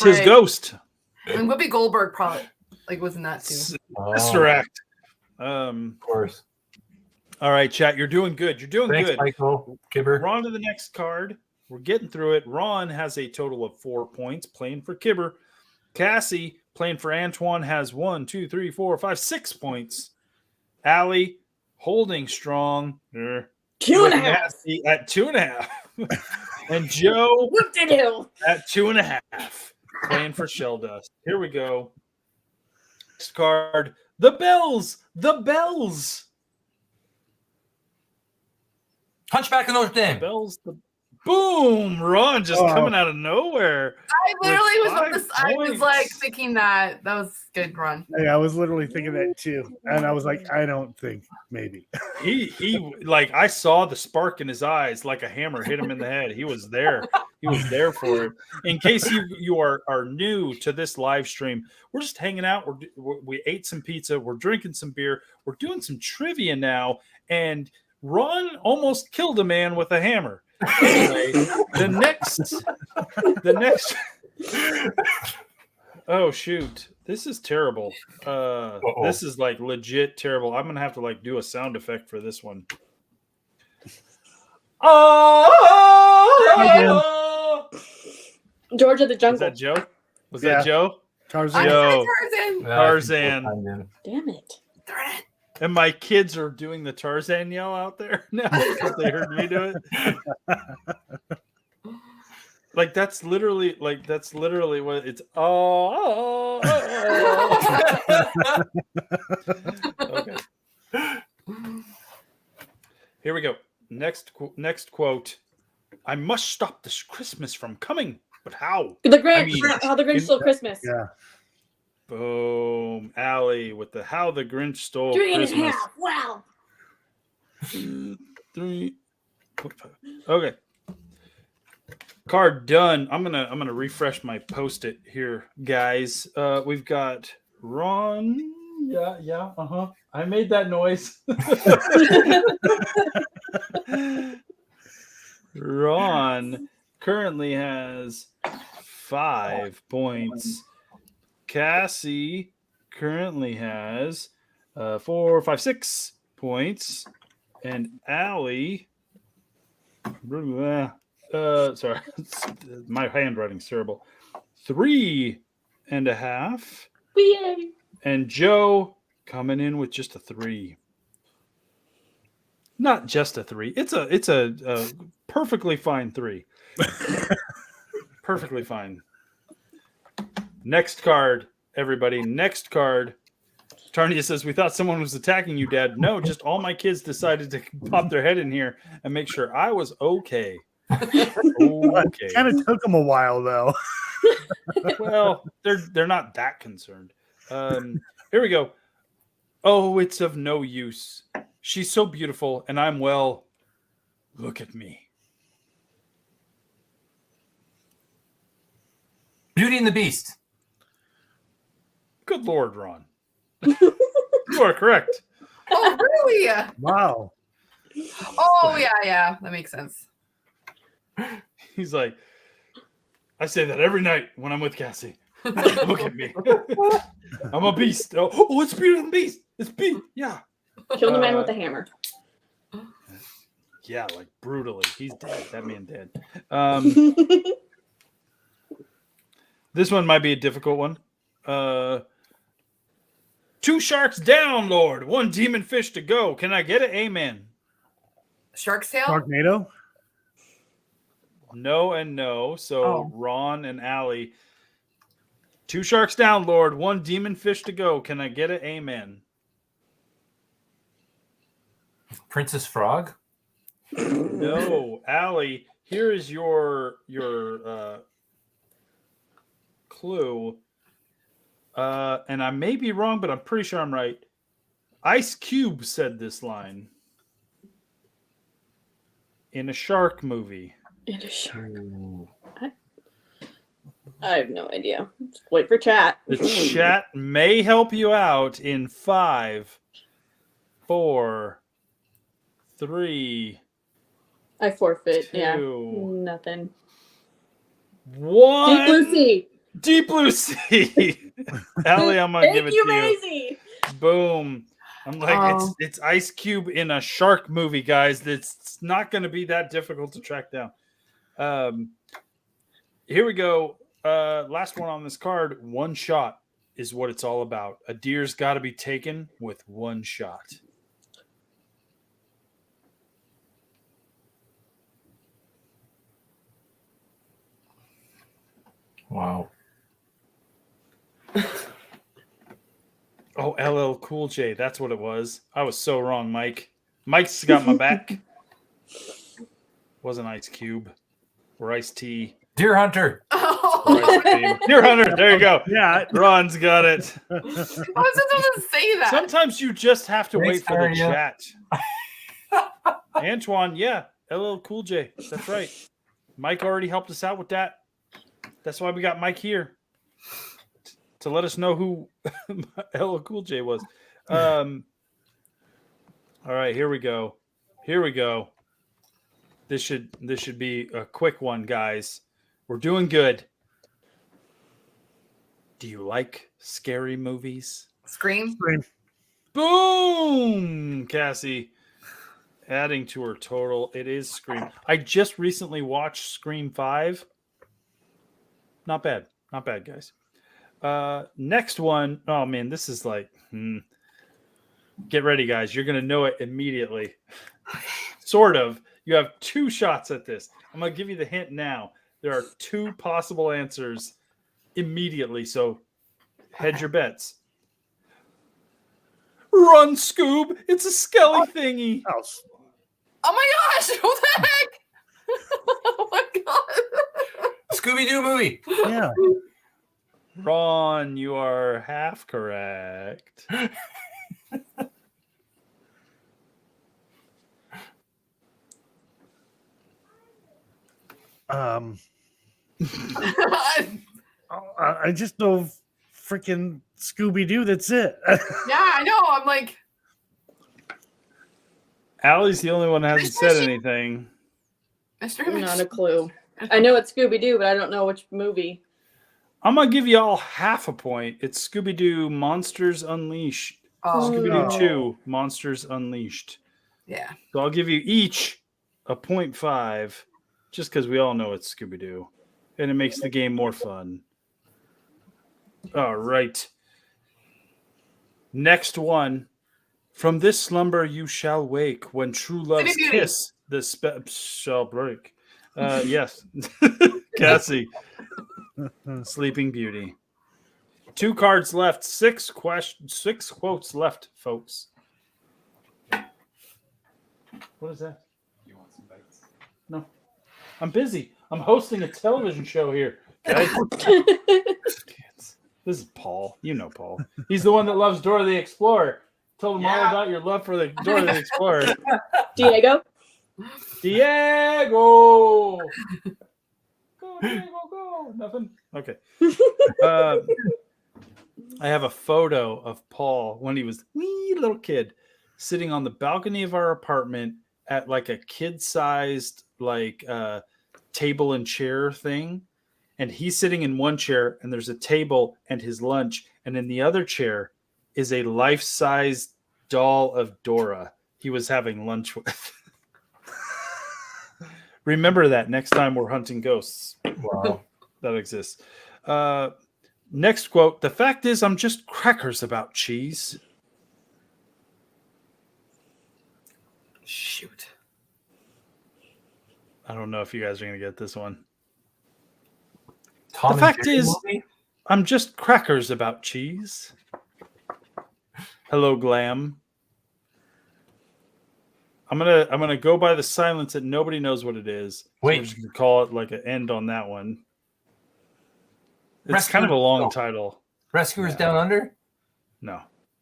Tis Frick. Ghost. And Whoopi Goldberg probably was in that too. Sister Act. Of course. All right, chat. You're doing good. You're doing Thanks, good. Michael. Kibber. We're on to the next card. We're getting through it. Ron has a total of 4 points playing for Kibber. Cassie playing for Antoine has 1, 2, 3, 4, 5, 6 points. Allie holding strong. 2.5. Cassie at 2.5. And Joe Whoop-de-doo. at 2.5. Playing for Shell Dust. Here we go. Next card. The Bells. The Bells. Hunchback of Notre Dame. Bells. Boom. Ron just coming out of nowhere. I literally was. With 5 I was points. like thinking that was good run. Hey, I was literally thinking that too. And I was like, I don't think maybe. He like I saw the spark in his eyes like a hammer hit him in the head. He was there. He was there for it. In case you are new to this live stream, we're just hanging out. We ate some pizza. We're drinking some beer. We're doing some trivia now. And Ron almost killed a man with a hammer. Anyway, the next. Oh shoot! This is terrible. This is like legit terrible. I'm gonna have to like do a sound effect for this one. Oh! George of the Was Jungle. that Joe? Was Yeah. that Joe? Tarzan. Yo. Tarzan. Tarzan. Damn it. Darn it. And my kids are doing the Tarzan yell out there now because they heard me do it. Like that's literally what it's. Okay. Here we go. Next quote. I must stop this Christmas from coming, but how? The Grinch. I mean, How the Grinch stole Christmas. Yeah. Boom, Allie with the how the Grinch stole 3.5. Christmas. Wow. 3. Okay. Card done. I'm gonna refresh my post-it here, guys. We've got Ron. Yeah. I made that noise. Ron currently has 5 points. Cassie currently has 4, 5, 6 points, and Allie. Sorry, my handwriting's terrible. 3.5. Yay. And Joe coming in with just a 3. Not just a 3. It's a perfectly fine 3. Perfectly fine. Next card, everybody. Next card. Tarnia says, we thought someone was attacking you, Dad. No, just all my kids decided to pop their head in here and make sure I was okay. It kind of took them a while, though. Well, they're not that concerned. Here we go. Oh, it's of no use. She's so beautiful, and I'm well. Look at me. Beauty and the Beast. Good Lord, Ron. You are correct. Oh, really? Wow. Oh, yeah. That makes sense. He's like, I say that every night when I'm with Cassie. Look at me. I'm a beast. Oh, it's Beauty and the Beast. It's Beast. Yeah. Kill the man with the hammer. Yeah, like brutally. He's dead. That man dead. This one might be a difficult one. 2 sharks down, Lord. 1 demon fish to go. Can I get it? Amen. Shark's Tail? Sharknado? No and no. So Ron and Allie. 2 sharks down, Lord. 1 demon fish to go. Can I get it? Amen. Princess Frog. No, Allie. Here is your clue. And I may be wrong, but I'm pretty sure I'm right. Ice Cube said this line in a shark movie. In a shark. I have no idea. Just wait for chat. The chat may help you out in 5, 4, 3. I forfeit. 2, Yeah. Nothing. 1. Deep Blue Sea. Deep Blue Sea. Allie, I'm gonna give it to you. Maisie. Boom. I'm like, it's Ice Cube in a shark movie, guys. It's not going to be that difficult to track down. Here we go. Last one on this card. 1 shot is what it's all about. A deer's got to be taken with 1 shot. Wow. Oh, LL Cool J. That's what it was. I was so wrong, Mike. Mike's got my back. Wasn't Ice Cube or Ice T. Deer Hunter. Deer Hunter. There you go. Yeah. Ron's got it. I was just going to say that. Sometimes you just have to wait Thanks, for the Tarnia. chat. Antoine, yeah. LL Cool J. That's right. Mike already helped us out with that. That's why we got Mike here. To let us know who LL Cool J was. All right, here we go. This should be a quick one, guys. We're doing good. Do you like scary movies? Scream. Boom, Cassie. Adding to her total. It is Scream. I just recently watched Scream 5. Not bad, guys. Next one. Oh man, this is like get ready, guys. You're gonna know it immediately. Sort of. You have 2 shots at this. I'm gonna give you the hint now. There are 2 possible answers immediately, so hedge your bets. Run, Scoob! It's a skelly thingy. Oh my gosh! What the heck? Oh my god! Scooby-Doo movie. Yeah. Ron, you are half correct. I just know freaking Scooby Doo. That's it. Yeah, I know. I'm like, Allie's the only one that hasn't said anything. Mr. Not a clue. I know it's Scooby Doo, but I don't know which movie. I'm gonna give you all half a point. It's Scooby Doo Monsters Unleashed. Oh, Scooby Doo no. 2 Monsters Unleashed. yeah. So I'll give you each a 0.5 just because we all know it's Scooby Doo. And it makes the game more fun. All right. Next one. From this slumber you shall wake. When true love's Sleeping Beauty. kiss the shall break. Yes. Cassie. Sleeping Beauty. 2 cards left. 6 quotes left, folks. What is that? You want some bites? No. I'm busy. I'm hosting a television show here. Guys. This is Paul. You know Paul. He's the one that loves Dora the Explorer. Told him all about your love for the Dora the Explorer. Diego? Diego! Go, Diego, go. Nothing? Okay. I have a photo of Paul when he was a wee little kid sitting on the balcony of our apartment at like a kid-sized like table and chair thing. And he's sitting in one chair and there's a table and his lunch. And in the other chair is a life-size doll of Dora he was having lunch with. Remember that next time we're hunting ghosts. Wow. That exists. Next quote. The fact is, I'm just crackers about cheese. Shoot. I don't know if you guys are going to get this one. Tom The and fact Jerry is, movie? I'm just crackers about cheese. Hello, Glam. I'm gonna go by the silence that nobody knows what it is. So Wait. we're just gonna call it like an end on that one. It's Rescue- kind of a long no. title. Rescuers Down Under? No.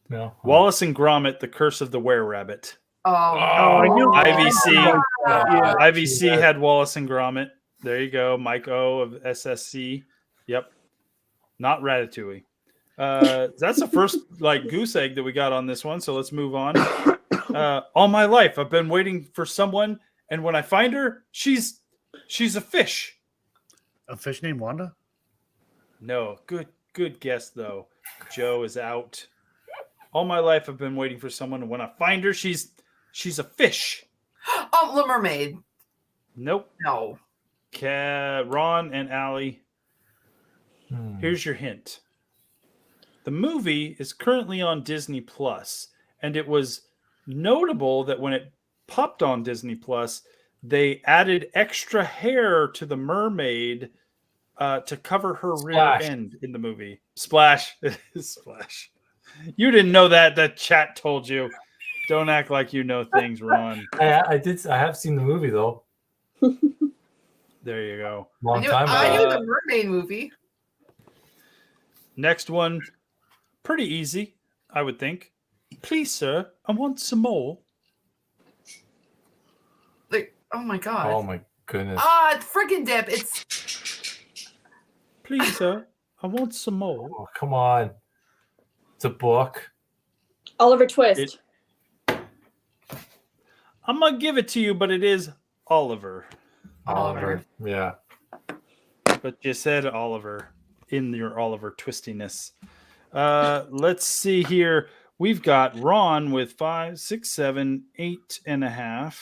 No. Wallace and Gromit: The Curse of the Were-Rabbit. Oh, I knew IVC. Yeah. IVC had Wallace and Gromit. There you go. Mike O of SSC. Yep. Not Ratatouille. That's the first like goose egg that we got on this one. So let's move on. All my life, I've been waiting for someone, and when I find her, she's a fish. A fish named Wanda? No, good guess though. Joe is out. All my life, I've been waiting for someone, and when I find her, she's a fish. Oh, Little Mermaid. Nope. No. Ron and Allie. Here's your hint. The movie is currently on Disney Plus, and it was notable that when it popped on Disney Plus, they added extra hair to the mermaid to cover her rear end in the movie. Splash. Splash. You didn't know that. The chat told you. Don't act like you know things, Ron. I have seen the movie though. There you go. Long time I ago. knew the Mermaid movie. Next one. Pretty easy, I would think. Please, sir, I want some more. Like, oh my god. Oh my goodness. It's freaking dip. It's Please, sir, I want some more. Oh, come on. It's a book. Oliver Twist. I'm going to give it to you, but it is Oliver. Oliver. Yeah. But you said Oliver in your Oliver twistiness. Let's see here. We've got Ron with 5, 6, 7, 8.5.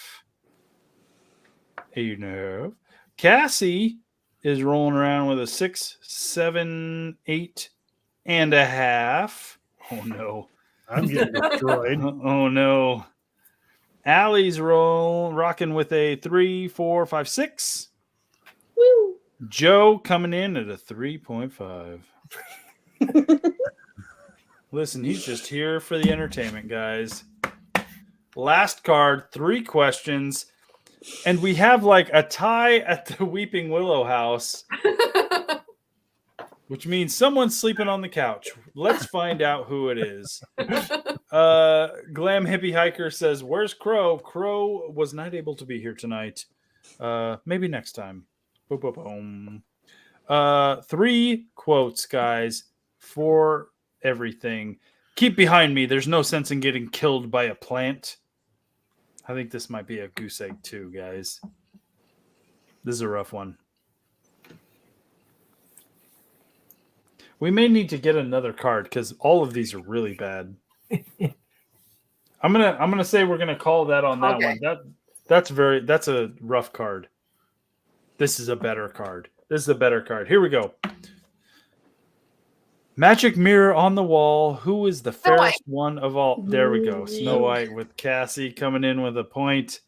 8.5. Cassie is rolling around with a 6, 7, 8.5. Oh no. I'm getting destroyed. Oh no. Allie's rocking with a 3, 4, 5, 6. Woo. Joe coming in at a 3.5. Listen, he's just here for the entertainment, guys. Last card, 3 questions. And we have like a tie at the Weeping Willow house, which means someone's sleeping on the couch. Let's find out who it is. Glam Hippie Hiker says, "Where's Crow? Crow was not able to be here tonight. Maybe next time." Boom, boom, boom. 3 quotes, guys, for everything. Keep behind me. There's no sense in getting killed by a plant. I think this might be a goose egg too, guys. This is a rough one. We may need to get another card because all of these are really bad. I'm gonna say we're gonna call that on that one. That's a rough card. This is a better card. Here we go. Magic mirror on the wall. Who is the fairest one of all? There we go. Snow White with Cassie coming in with a point.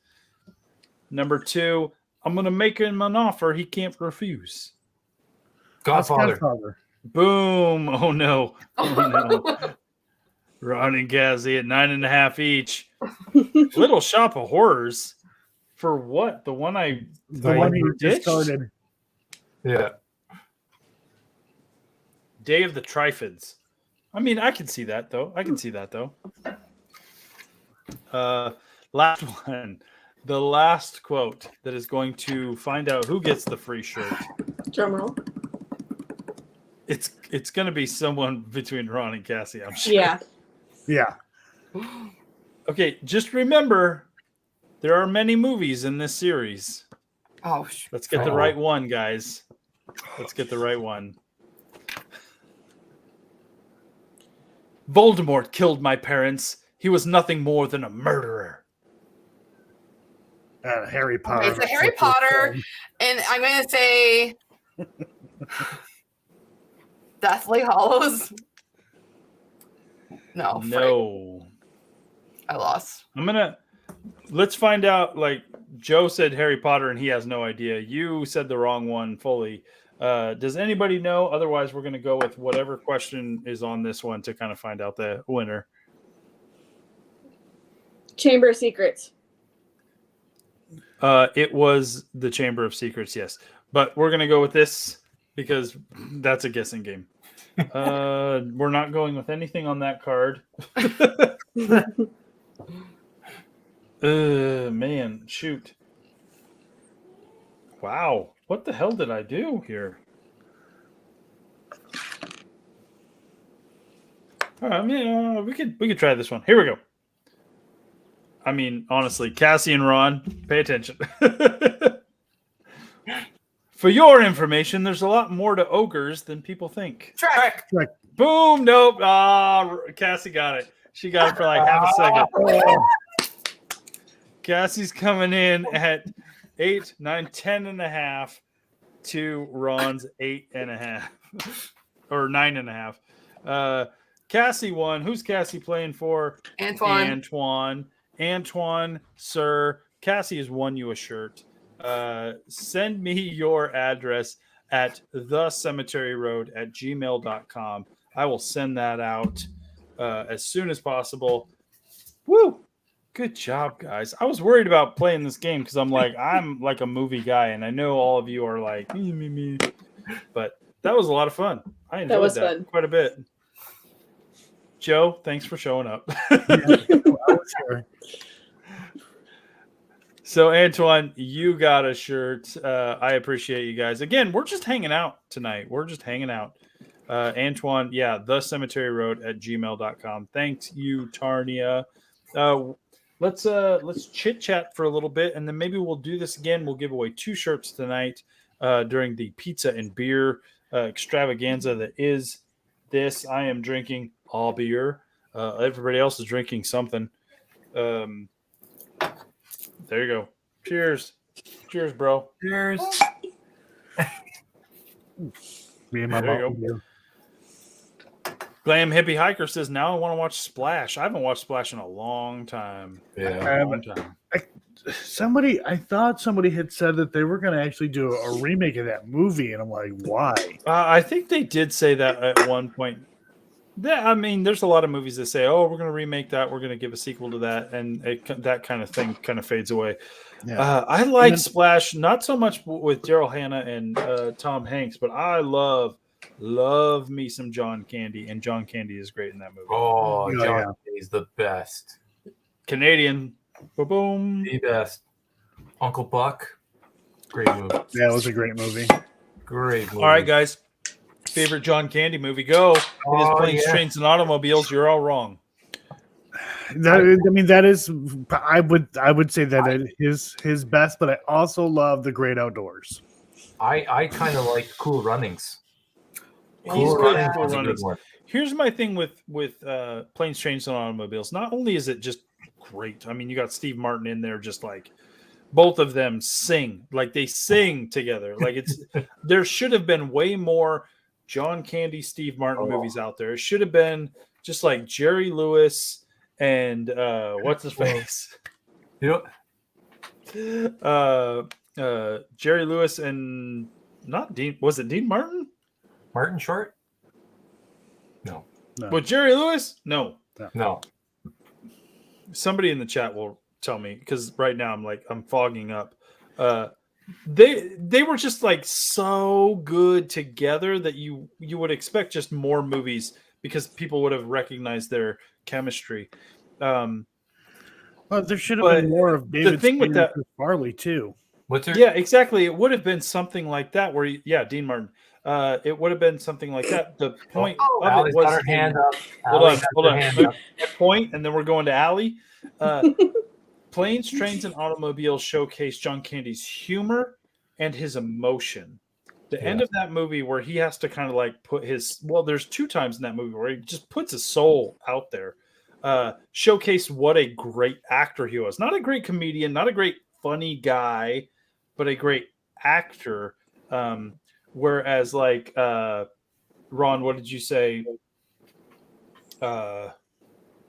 Number 2. I'm gonna make him an offer he can't refuse. Godfather. Boom. Oh no. Ron and Cassie at 9.5 each. Little Shop of Horrors. For what? The one you just started. Yeah. Day of the Triffids. I mean, I can see that though. Last one. The last quote that is going to find out who gets the free shirt. Drum roll. It's going to be someone between Ron and Cassie, I'm sure. Yeah. Okay, just remember, there are many movies in this series. Oh, let's get the right one, guys. Let's get the right one. Voldemort killed my parents. He was nothing more than a murderer. Harry Potter. It's a Harry Potter, and I'm going to say Deathly Hallows. No. I lost. Let's find out. Like Joe said Harry Potter and he has no idea. You said the wrong one fully. Does anybody know? Otherwise, we're going to go with whatever question is on this one to kind of find out the winner. Chamber of Secrets. It was the Chamber of Secrets, yes. But we're going to go with this because that's a guessing game. We're not going with anything on that card. Man, shoot. Wow. What the hell did I do here? All right, I mean, we could try this one. Here we go. I mean, honestly, Cassie and Ron, pay attention. For your information, there's a lot more to ogres than people think. Shrek. Boom. Nope. Cassie got it. She got it for like half a second. Cassie's coming in at 8, 9, 10.5 to Ron's 8.5 or 9.5. Cassie won. Who's Cassie playing for? Antoine, sir. Cassie has won you a shirt. Send me your address at thecemeteryroad@gmail.com. I will send that out as soon as possible. Woo! Good job, guys. I was worried about playing this game because I'm like a movie guy, and I know all of you are like me. But that was a lot of fun. I enjoyed that quite a bit. Joe, thanks for showing up. So, Antoine, you got a shirt. I appreciate you guys. Again, we're just hanging out tonight. Antoine, thecemeteryroad@gmail.com. Thanks you, Tarnia. Let's chit chat for a little bit, and then maybe we'll do this again. We'll give away 2 shirts tonight during the pizza and beer extravaganza that is this. I am drinking all beer. Everybody else is drinking something. There you go. Cheers, bro. Cheers. Me and my mom. Glam Hippie Hiker says, now I want to watch Splash. I haven't watched Splash in a long time. Yeah. I thought somebody had said that they were going to actually do a remake of that movie, and I'm like, why? I think they did say that at one point. I mean, there's a lot of movies that say, "Oh, we're going to remake that. We're going to give a sequel to that," and that kind of thing kind of fades away. Yeah. I like Splash, not so much with Daryl Hannah and Tom Hanks, but I love me some John Candy, and John Candy is great in that movie. Oh, John Candy's the best. Canadian, boom, the best. Uncle Buck, great movie. Yeah, it was a great movie. Great movie. All right, guys. Favorite John Candy movie? Go. It is Planes, Trains, and Automobiles. You're all wrong. That is. I would say that it is his best, but I also love The Great Outdoors. I kind of like Cool Runnings. Cool Runnings. Here's my thing with Planes, Trains, and Automobiles. Not only is it just great. I mean, you got Steve Martin in there, just like both of them sing, like they sing together. Like there should have been way more John Candy, Steve Martin movies out there. It should have been just like Jerry Lewis and what's his face? Jerry Lewis and not Dean. Was it Dean Martin? Martin Short? No. With Jerry Lewis? No. Somebody in the chat will tell me, because right now I'm fogging up. They were just like so good together that you would expect just more movies, because people would have recognized their chemistry. Well, there should have been more of David. The thing with that, Farley too. Yeah, exactly. It would have been something like that where Dean Martin. It would have been something like that. The point of it was got her hand up. Hold on. Point, and then we're going to Allie. Planes, Trains, and Automobiles showcase John Candy's humor and his emotion. The end of that movie where he has to kind of like put his, there's two times in that movie where he just puts his soul out there. Showcase what a great actor he was. Not a great comedian, not a great funny guy, but a great actor. Whereas like Ron, what did you say? Was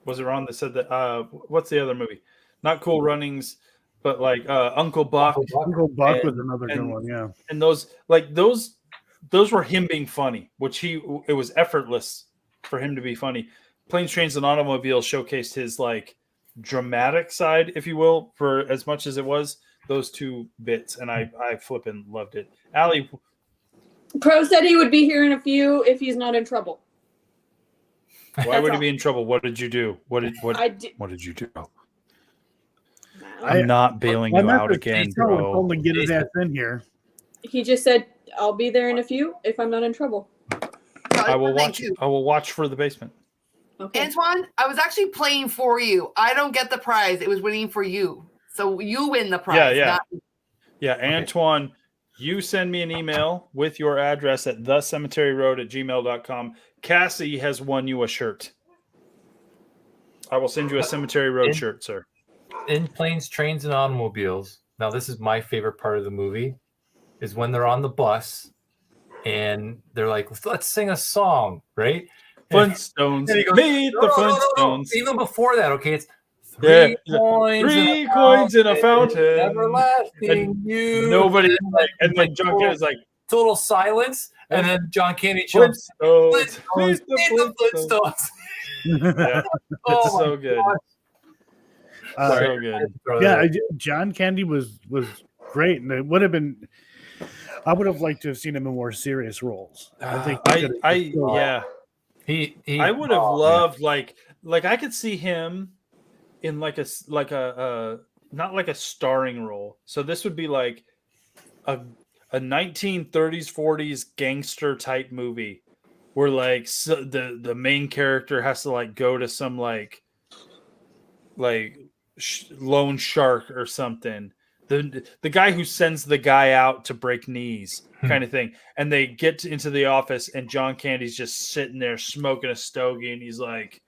it Ron that said that? What's the other movie? Not Cool Runnings, but like Uncle Buck. Uncle Buck was another good one, yeah. And those were him being funny, which it was effortless for him to be funny. Planes, Trains, and Automobiles showcased his like dramatic side, if you will, for as much as it was those two bits, and I flippin' loved it. Allie, Pro said he would be here in a few if he's not in trouble. Why would he be in trouble? What did you do? What did you do? I'm not bailing you out again, bro. Only get his ass in here. He just said, "I'll be there in a few if I'm not in trouble." I will watch. I will watch for the basement. Okay. Antoine, I was actually playing for you. I don't get the prize. It was winning for you. So you win the prize. Yeah, Antoine, you send me an email with your address at thecemeteryroad@gmail.com. Cassie has won you a shirt. I will send you a Cemetery Road shirt, sir. In Planes, Trains, and Automobiles, now this is my favorite part of the movie, is when they're on the bus and they're like, let's sing a song, right? Flintstones. Meet the Flintstones. No. Even before that, okay, it's three coins in a fountain. Everlasting you. Nobody, and then John Candy's like, total silence, and then John Candy jumps. Flintstones. Yeah, it's so good. So good. Yeah, John Candy was great, and it would have been. I would have liked to have seen him in more serious roles. I think. I would have loved like I could see him in like a not like a starring role. So this would be like a 1930s 40s gangster type movie where like the main character has to like go to some like loan shark or something. The guy who sends the guy out to break knees kind of thing. And they get into the office and John Candy's just sitting there smoking a stogie and he's like,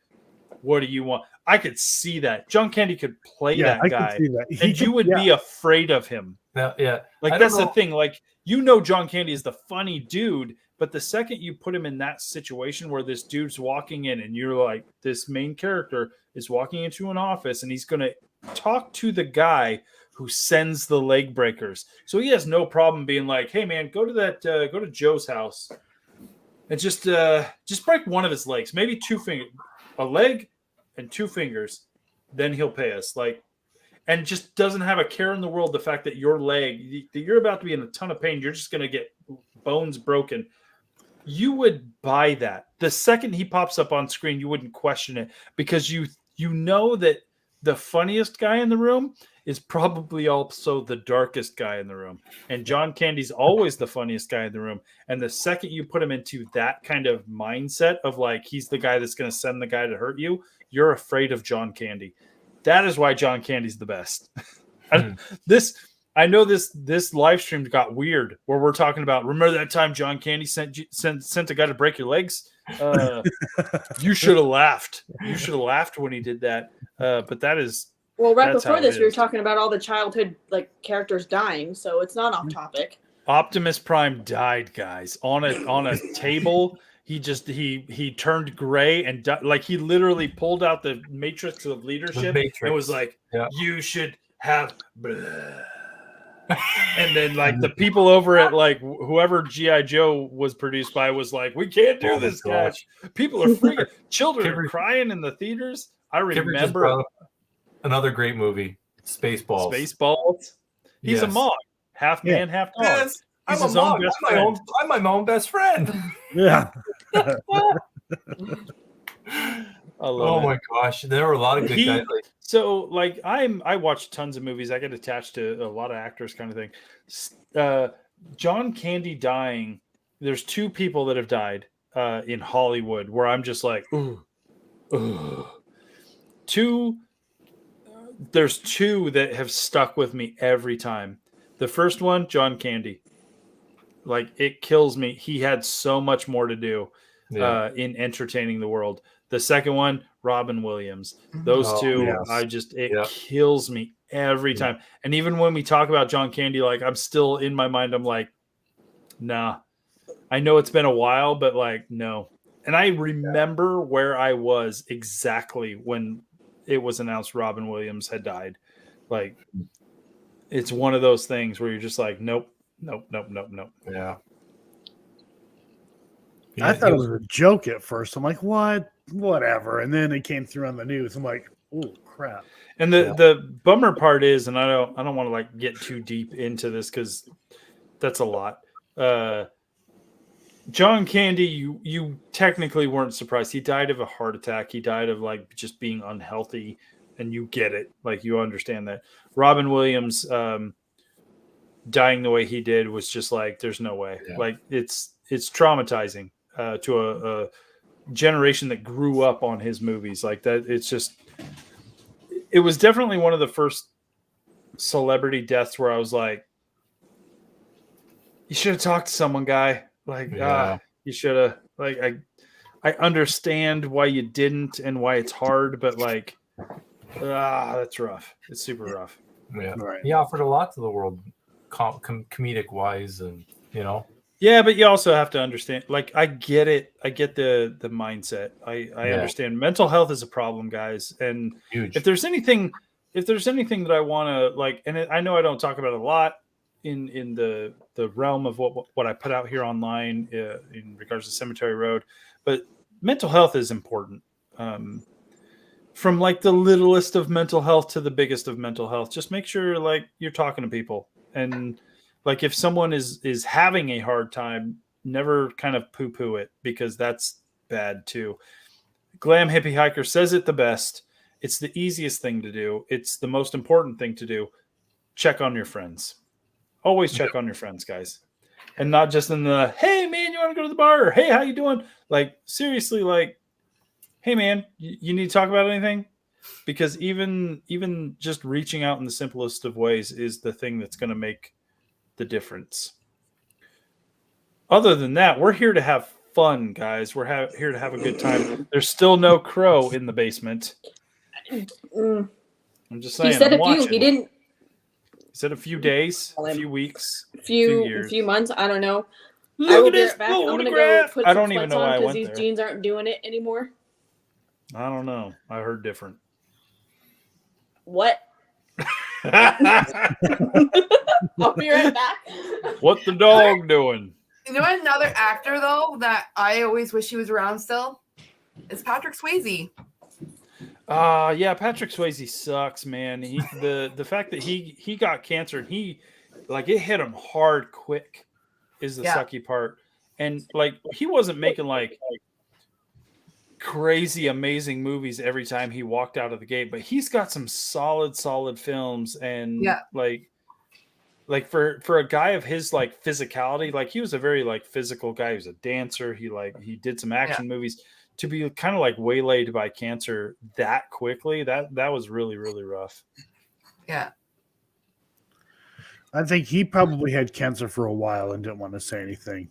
what do you want? I could see that. John Candy could play that guy. Could see that. And you would be afraid of him. Yeah. Like that's the thing. Like, John Candy is the funny dude, but the second you put him in that situation where this dude's walking in and you're like, this main character is walking into an office and he's going to talk to the guy who sends the leg breakers. So he has no problem being like, hey man, go to Joe's house. and just break one of his legs, maybe 2 fingers, a leg and 2 fingers, then he'll pay us. Like, and just doesn't have a care in the world the fact that your leg, you're about to be in a ton of pain, you're just going to get bones broken. You would buy that. The second he pops up on screen, you wouldn't question it, because you know that the funniest guy in the room is probably also the darkest guy in the room. And John Candy's always the funniest guy in the room. And the second you put him into that kind of mindset of like, he's the guy that's going to send the guy to hurt you, you're afraid of John Candy. That is why John Candy's the best. I know this live stream got weird where we're talking about, remember that time John Candy sent a guy to break your legs? You should have laughed. You should have laughed when he did that. But that is, well, right before this, we were talking about all the childhood like characters dying, so it's not off topic. Optimus Prime died, guys, on a table. He turned gray and like he literally pulled out the matrix of leadership and was like, you should have blah. And then like the people over at like whoever G.I. Joe was produced by was like, we can't do this, guys. People are freaking, children are crying in the theaters. I remember another great movie, Spaceballs. Spaceballs. He's a Mog, half man, half dog. Yes. He's I'm my own best friend. Yeah. Oh my gosh, there were a lot of good guys. So like I watch tons of movies. I get attached to a lot of actors, kind of thing. John Candy dying. There's 2 people that have died in Hollywood where I'm just like, ooh. There's 2 that have stuck with me every time. The first one, John Candy. Like, it kills me. He had so much more to do in entertaining the world. The second one, Robin Williams. Those 2, yes. Kills me every time. And even when we talk about John Candy, like, I'm still in my mind, I'm like, nah. I know it's been a while, but like, no. And I remember where I was exactly when it was announced Robin Williams had died. Like, it's one of those things where you're just like, nope. Yeah. I thought it was a joke at first. I'm like, what? Whatever. And then it came through on the news. I'm like, oh crap. And the bummer part is, and I don't want to like get too deep into this because that's a lot. John Candy, you technically weren't surprised. He died of a heart attack. He died of like just being unhealthy, and you get it. Like, you understand that. Robin Williams dying the way he did was just like, there's no way. Yeah. Like, it's traumatizing to a generation that grew up on his movies like that. It was definitely one of the first celebrity deaths where I was like, you should have talked to someone, guy. Like, you should have. Like, I understand why you didn't and why it's hard, but like, that's rough. It's super rough. Yeah, right. He offered a lot to the world, comedic wise, and you know. Yeah, but you also have to understand. Like, I get it. I get the mindset. I understand. Mental health is a problem, guys. And huge. If there's anything that I want to like, and I know I don't talk about it a lot in the realm of what I put out here online in regards to Cemetery Road, but mental health is important. From like the littlest of mental health to the biggest of mental health, just make sure like you're talking to people. And like, if someone is having a hard time, never kind of poo-poo it, because that's bad too. Glam Hippie Hiker says it the best. It's the easiest thing to do. It's the most important thing to do. Check on your friends. Always check on your friends, guys. And not just in the, hey man, you want to go to the bar? Or, hey, how you doing? Like, seriously, like, hey man, you need to talk about anything? Because even just reaching out in the simplest of ways is the thing that's going to make the difference. Other than that, we're here to have fun, guys. We're here to have a good time. There's still no crow in the basement. I'm just saying. He said a few. He didn't. He said a few days, a few weeks, a few months. I don't know. Look at this photograph. I'm gonna go put I don't even know why I went there. These jeans aren't doing it anymore. I don't know. I heard different. What? I'll be right back. What the dog doing? You know another actor though that I always wish he was around still is Patrick Swayze. Yeah, Patrick Swayze sucks, man. The fact that he got cancer and he like it hit him hard quick is the sucky part. And like he wasn't making like crazy amazing movies every time he walked out of the gate, but he's got some solid films and like for a guy of his like physicality, like he was a very like physical guy. He was a dancer. He did some action movies. To be kind of like waylaid by cancer that quickly, that was really rough. Yeah. I think he probably had cancer for a while and didn't want to say anything.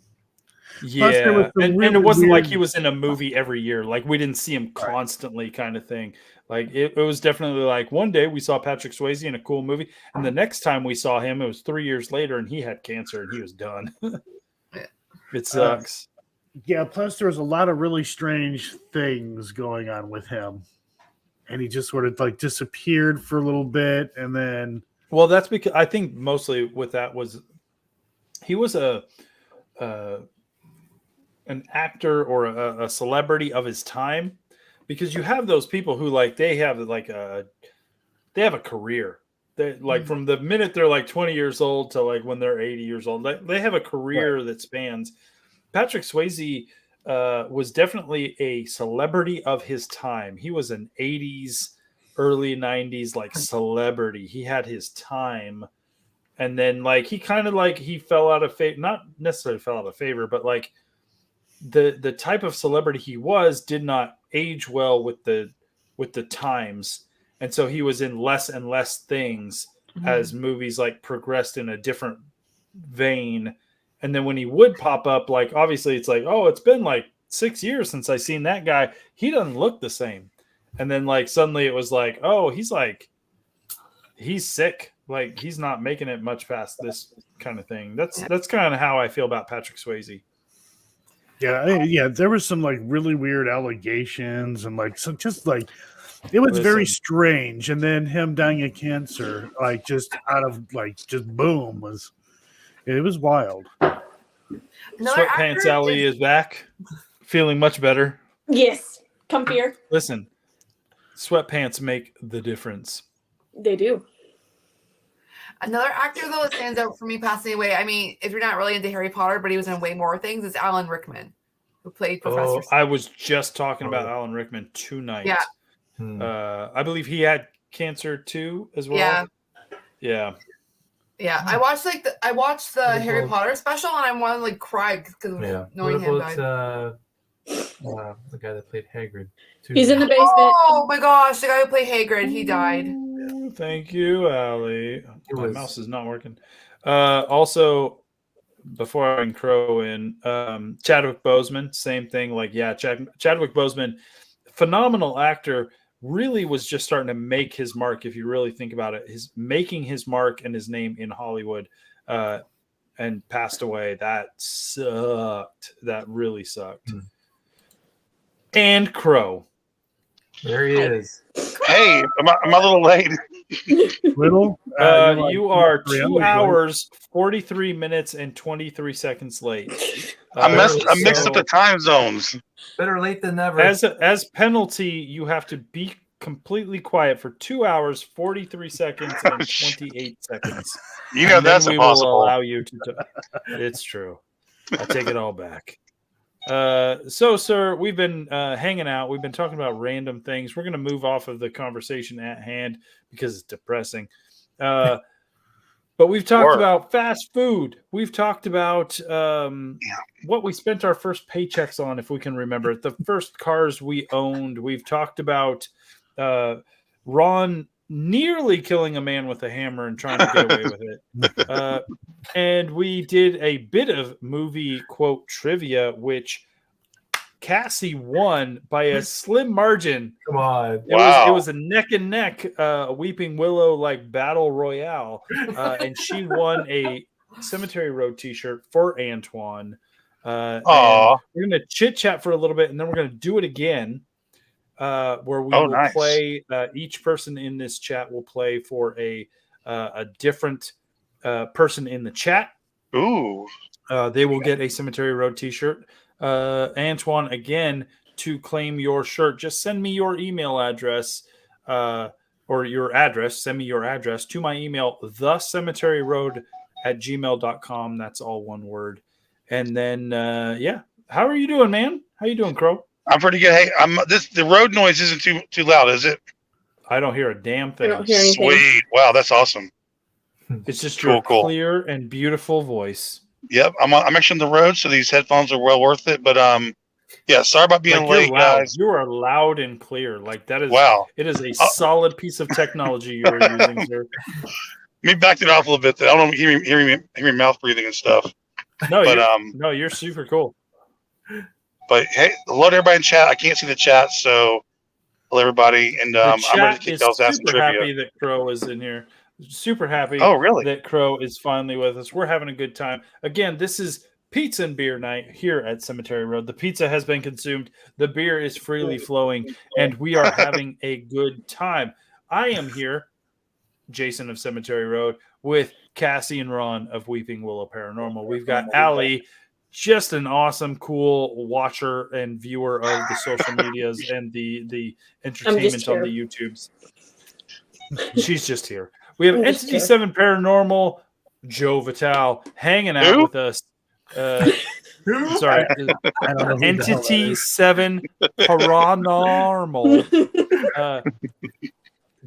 Yeah, and it wasn't like he was in a movie every year. Like we didn't see him constantly, kind of thing. Like it was definitely like one day we saw Patrick Swayze in a cool movie, and the next time we saw him, it was 3 years later, and he had cancer and he was done. It sucks. Yeah, plus there was a lot of really strange things going on with him. And he just sort of like disappeared for a little bit and then well, that's because I think mostly with that was he was an actor or a celebrity of his time, because you have those people who like they have a career. They like from the minute they're like 20 years old to like when they're 80 years old, they have a career that spans. Patrick Swayze was definitely a celebrity of his time. He was an 80s, early 90s like celebrity. He had his time. And then like he kind of like he fell out of favor, not necessarily fell out of favor, but like the type of celebrity he was did not age well with the times. And so he was in less and less things as movies like progressed in a different vein. And then when he would pop up, like obviously it's like, oh, it's been like 6 years since I seen that guy. He doesn't look the same. And then like suddenly it was like, oh, he's sick. Like he's not making it much past this kind of thing. That's kind of how I feel about Patrick Swayze. Yeah. There was some like really weird allegations and like some just like it was very strange. And then him dying of cancer, like just out of like just boom it was wild. Sweatpants Ali is back, feeling much better. Yes, comfier. Listen, sweatpants make the difference. They do. Another actor though that stands out for me passing away. I mean, if you're not really into Harry Potter, but he was in way more things, is Alan Rickman, who played Professor. I was just talking about Alan Rickman tonight. Yeah. I believe he had cancer too as well. Yeah. Yeah, I watched the Harry Potter special and I wanted to like cry because knowing him died. The guy that played Hagrid too. He's in the basement. Oh my gosh, the guy who played Hagrid, he died. Thank you, Ali. My mouse is not working. Also, before I can crow in, Chadwick Boseman, same thing. Like, Chadwick Boseman, phenomenal actor. Really was just starting to make his mark. If you really think about it, his making his mark and his name in Hollywood, and passed away. That sucked. That really sucked. And Crow, there he is. Hey, I'm a little late. Little, you are 2 hours, 43 minutes, and 23 seconds late. I mixed up the time zones. Better late than never. As penalty, you have to be completely quiet for 2 hours, 43 seconds, and 28 seconds. You know that's impossible. Will allow you to. It's true. I take it all back. So, sir, we've been hanging out. We've been talking about random things. We're going to move off of the conversation at hand because it's depressing. But we've talked about fast food. We've talked about what we spent our first paychecks on, if we can remember it. The first cars we owned. We've talked about Ron nearly killing a man with a hammer and trying to get away with it. And we did a bit of movie quote trivia, which Cassie won by a slim margin. Come on. It was a neck and neck, Weeping Willow like battle royale. And she won a Cemetery Road t-shirt for Antoine. And we're going to chit chat for a little bit and then we're going to do it again. Where we will play, each person in this chat will play for a different person in the chat. Ooh. they will get a Cemetery Road t-shirt. Antoine, again, to claim your shirt, just send me your email address or your address. Send me your address to my email, thecemeteryroad@gmail.com. That's all one word. And then, yeah. How are you doing, man? How you doing, Crow? I'm pretty good. Hey, the road noise isn't too loud, is it? I don't hear a damn I thing. don't hear anything. Sweet. Wow, that's awesome. It's just Cool, your cool. clear and beautiful voice. Yep, I'm actually on the road, so these headphones are well worth it. But yeah, sorry about being Like, late, you're loud. guys. You are loud and clear. Like that is Wow. It is a solid piece of technology you are using, sir. Me backed it off a little bit. I don't hear me mouth breathing and stuff. No, But no, you're super cool. But hey, hello to everybody in chat. I can't see the chat, so hello everybody. And The I'm ready chat to kick is y'all's ass in super trivia. happy that Crow is in here. Super happy Oh, really? that Crow is finally with us. We're having a good time. Again, this is pizza and beer night here at Cemetery Road. The pizza has been consumed. The beer is freely flowing, and we are having a good time. I am here, Jason of Cemetery Road, with Cassie and Ron of Weeping Willow Paranormal. We've got Allie, just an awesome, cool watcher and viewer of the social medias and the entertainment on the YouTubes. She's just here. We have Entity 7 Paranormal, Joe Vital, hanging out with us. Sorry, Entity 7 Paranormal,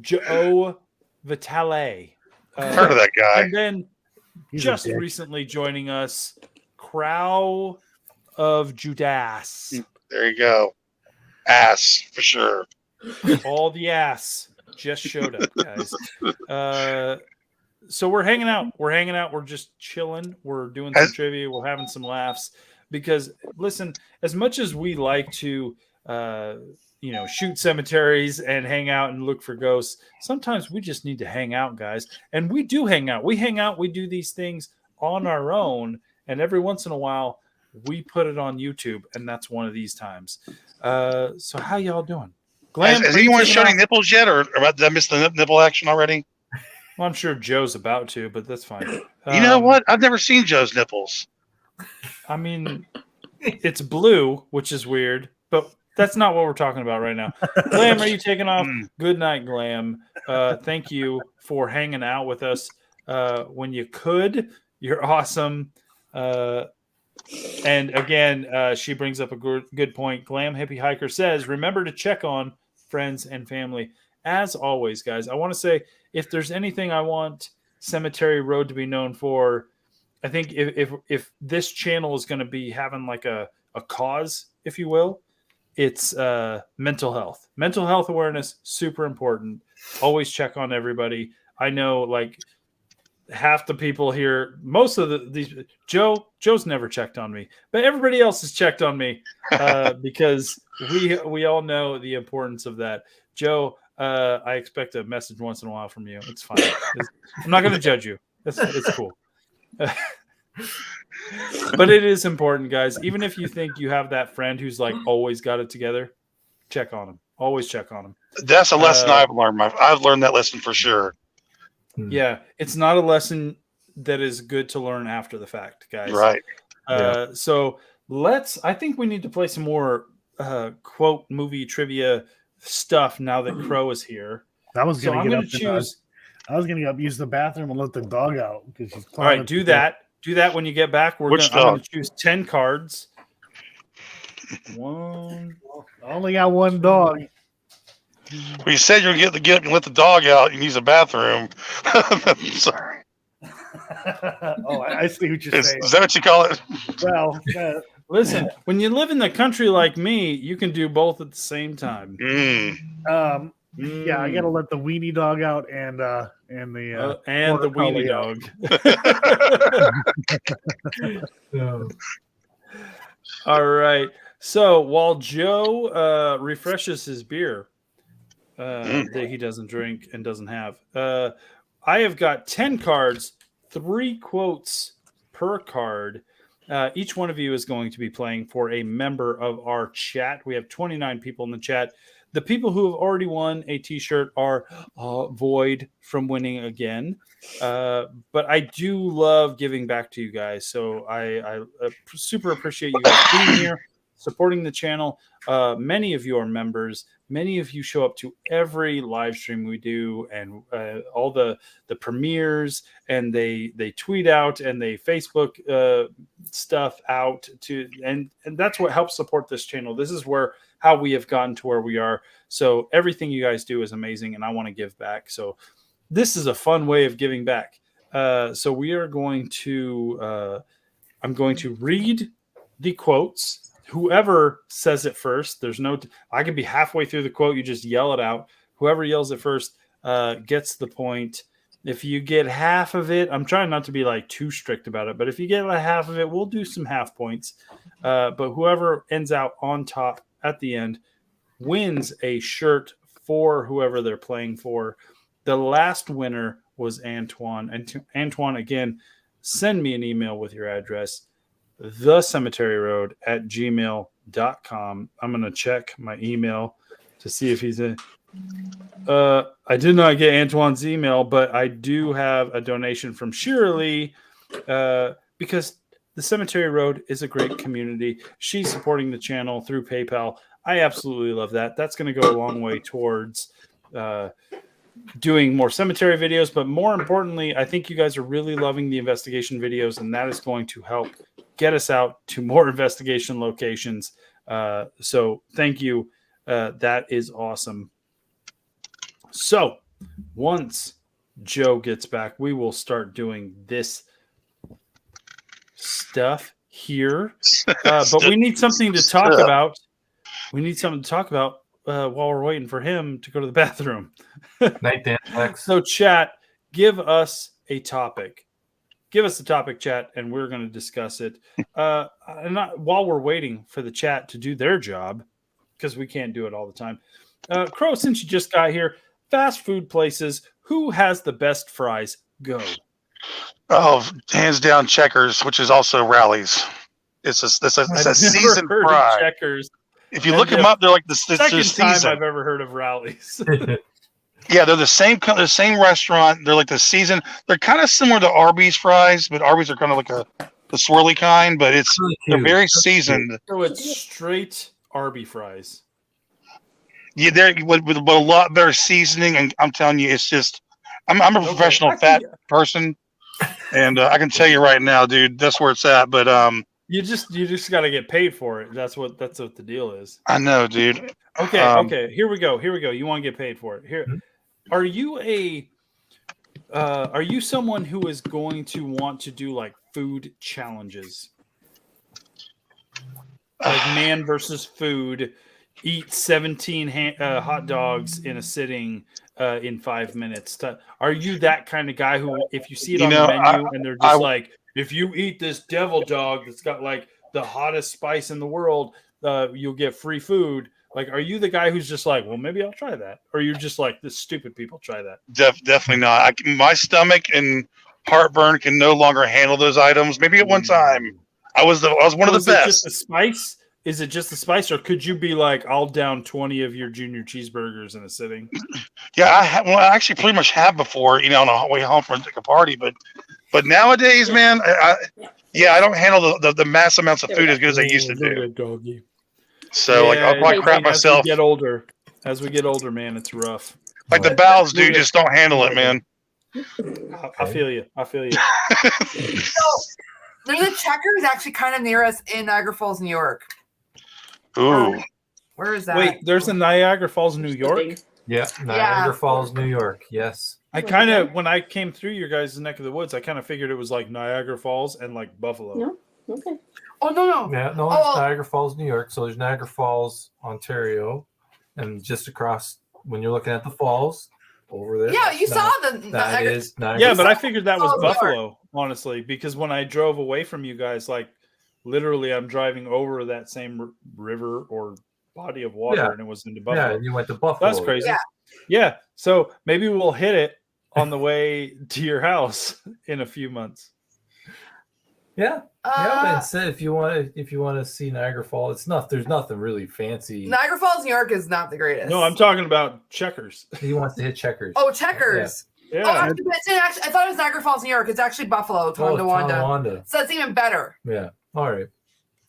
Joe Vitale. Heard of that guy. And then just recently joining us, Crow of Judas. There you go. Ass, for sure. All the ass just showed up, guys. So we're hanging out. We're just chilling. We're doing some trivia. We're having some laughs. Because, listen, as much as we like to, shoot cemeteries and hang out and look for ghosts, sometimes we just need to hang out, guys. And we do hang out. We hang out. We do these things on our own. And every once in a while, we put it on YouTube. And that's one of these times. So how y'all doing? Glam, has anyone shown any nipples yet? Or did I miss the nipple action already? Well, I'm sure Joe's about to, but that's fine. You know what? I've never seen Joe's nipples. I mean, it's blue, which is weird, but that's not what we're talking about right now. Glam, are you taking off? Good night, Glam. Thank you for hanging out with us when you could. You're awesome. And again, she brings up a good point. Glam Hippie Hiker says, remember to check on friends and family. As always, guys, I want to say, if there's anything I want Cemetery Road to be known for, I think if this channel is going to be having like a cause, if you will, it's mental health. Mental health awareness, super important. Always check on everybody. I know, like, half the people here, most of these Joe's never checked on me, but everybody else has checked on me because we all know the importance of that. Joe, I expect a message once in a while from you. It's fine. I'm not going to judge you. It's cool. But it is important, guys. Even if you think you have that friend who's like always got it together, check on him. Always check on him. That's a lesson I've learned. I've learned that lesson for sure. Yeah, it's not a lesson that is good to learn after the fact, guys. Right. So I think we need to play some more quote movie trivia stuff now that Crow is here. I was going to choose. I was going to use the bathroom and let the dog out because she's. All right, do that. Do that when you get back. I'm going to choose 10 cards. One. I only got one dog. Well, you said you're going to get up and let the dog out and use the bathroom. Sorry. I see what you're saying. Is that what you call it? Well, listen, when you live in the country like me, you can do both at the same time. Yeah, I got to let the weenie dog out and the weenie dog. All right. So while Joe refreshes his beer that he doesn't drink and doesn't have, I have got 10 cards, 3 quotes per card, Each one of you is going to be playing for a member of our chat. We have 29 people in the chat. The people who have already won a t-shirt are void from winning again. But I do love giving back to you guys. So I super appreciate you guys being here, supporting the channel. Many of you are members. Many of you show up to every live stream we do and all the premieres, and they tweet out and they Facebook stuff out to, and that's what helps support this channel. This is how we have gotten to where we are. So everything you guys do is amazing, and I want to give back. So this is a fun way of giving back. So we are going to, I'm going to read the quotes. Whoever says it first, I could be halfway through the quote. You just yell it out. Whoever yells it first gets the point. If you get half of it, I'm trying not to be like too strict about it, but if you get like half of it, we'll do some half points. But whoever ends out on top at the end wins a shirt for whoever they're playing for. The last winner was Antoine. And Antoine, again, send me an email with your address, thecemeteryroad@gmail.com. I'm going to check my email to see if he's in. I did not get Antoine's email, but I do have a donation from Shirley because the Cemetery Road is a great community. She's supporting the channel through PayPal. I absolutely love that. That's going to go a long way towards doing more cemetery videos. But more importantly, I think you guys are really loving the investigation videos, and that is going to help get us out to more investigation locations. So thank you. That is awesome. So once Joe gets back, we will start doing this stuff here. But we need something to talk about. We need something to talk about while we're waiting for him to go to the bathroom. Night dance. So chat, give us a topic. Give us the topic, chat, and we're going to discuss it. While we're waiting for the chat to do their job, because we can't do it all the time. Crow, since you just got here, fast food places, who has the best fries? Go. Oh, hands down Checkers, which is also Rallies. It's a seasoned fry. Checkers. If you look them up, they're like the second season. time I've ever heard of Rallies. Yeah, they're the same restaurant. They're like the season. They're kind of similar to Arby's fries, but Arby's are kind of like the swirly kind, but they're very seasoned. So it's straight Arby fries. Yeah, they're with a lot better seasoning, and I'm telling you, it's just I'm a professional fat person, and I can tell you right now, dude, that's where it's at. But you just got to get paid for it. That's what the deal is. I know, dude. Okay. Here we go. You want to get paid for it? Here, are you someone who is going to want to do like food challenges, like man versus food? Eat 17 hot dogs in a sitting in 5 minutes. Are you that kind of guy who, if you see it on the menu and they're just like, if you eat this devil dog that's got like the hottest spice in the world, you'll get free food? Like, are you the guy who's just like, well, maybe I'll try that? Or you're just like, this stupid people try that? Definitely not. My stomach and heartburn can no longer handle those items. Maybe at one time I was one of the best. Just the spice? Is it just the spice, or could you be like, I'll down 20 of your junior cheeseburgers in a sitting? Yeah, I actually pretty much have before, on the way home from a party. But nowadays, man, I don't handle the mass amounts of food as good as I used to do. Doggy. So I'll probably crap myself. As we get older, man, it's rough. Like the bowels do, just don't handle it, man. I feel you. So, there's a Checkers actually kind of near us in Niagara Falls, New York. Ooh. Where is that? Wait, there's a Niagara Falls, New York? Yeah, Niagara Falls, New York. Yes. I kind of, when I came through your guys' neck of the woods, I kind of figured it was like Niagara Falls and like Buffalo. No? Okay. Oh, no. Yeah, no, it's Niagara Falls, New York. So there's Niagara Falls, Ontario, and just across, when you're looking at the falls, over there. Yeah, you saw the That is Niagara. Yeah, but I figured that was Buffalo, honestly, because when I drove away from you guys, like, literally, I'm driving over that same river or body of water, and it was into Buffalo. Yeah, you went to Buffalo. That's crazy. Yeah. So maybe we'll hit it on the way to your house in a few months. Yeah. Yeah, instead, if you want to see Niagara Falls, there's nothing really fancy. Niagara Falls, New York is not the greatest. No, I'm talking about Checkers. He wants to hit Checkers. Oh, Checkers. Yeah. Oh, actually, I thought it was Niagara Falls, New York. It's actually Buffalo, Tonawanda. So that's even better. Yeah. All right.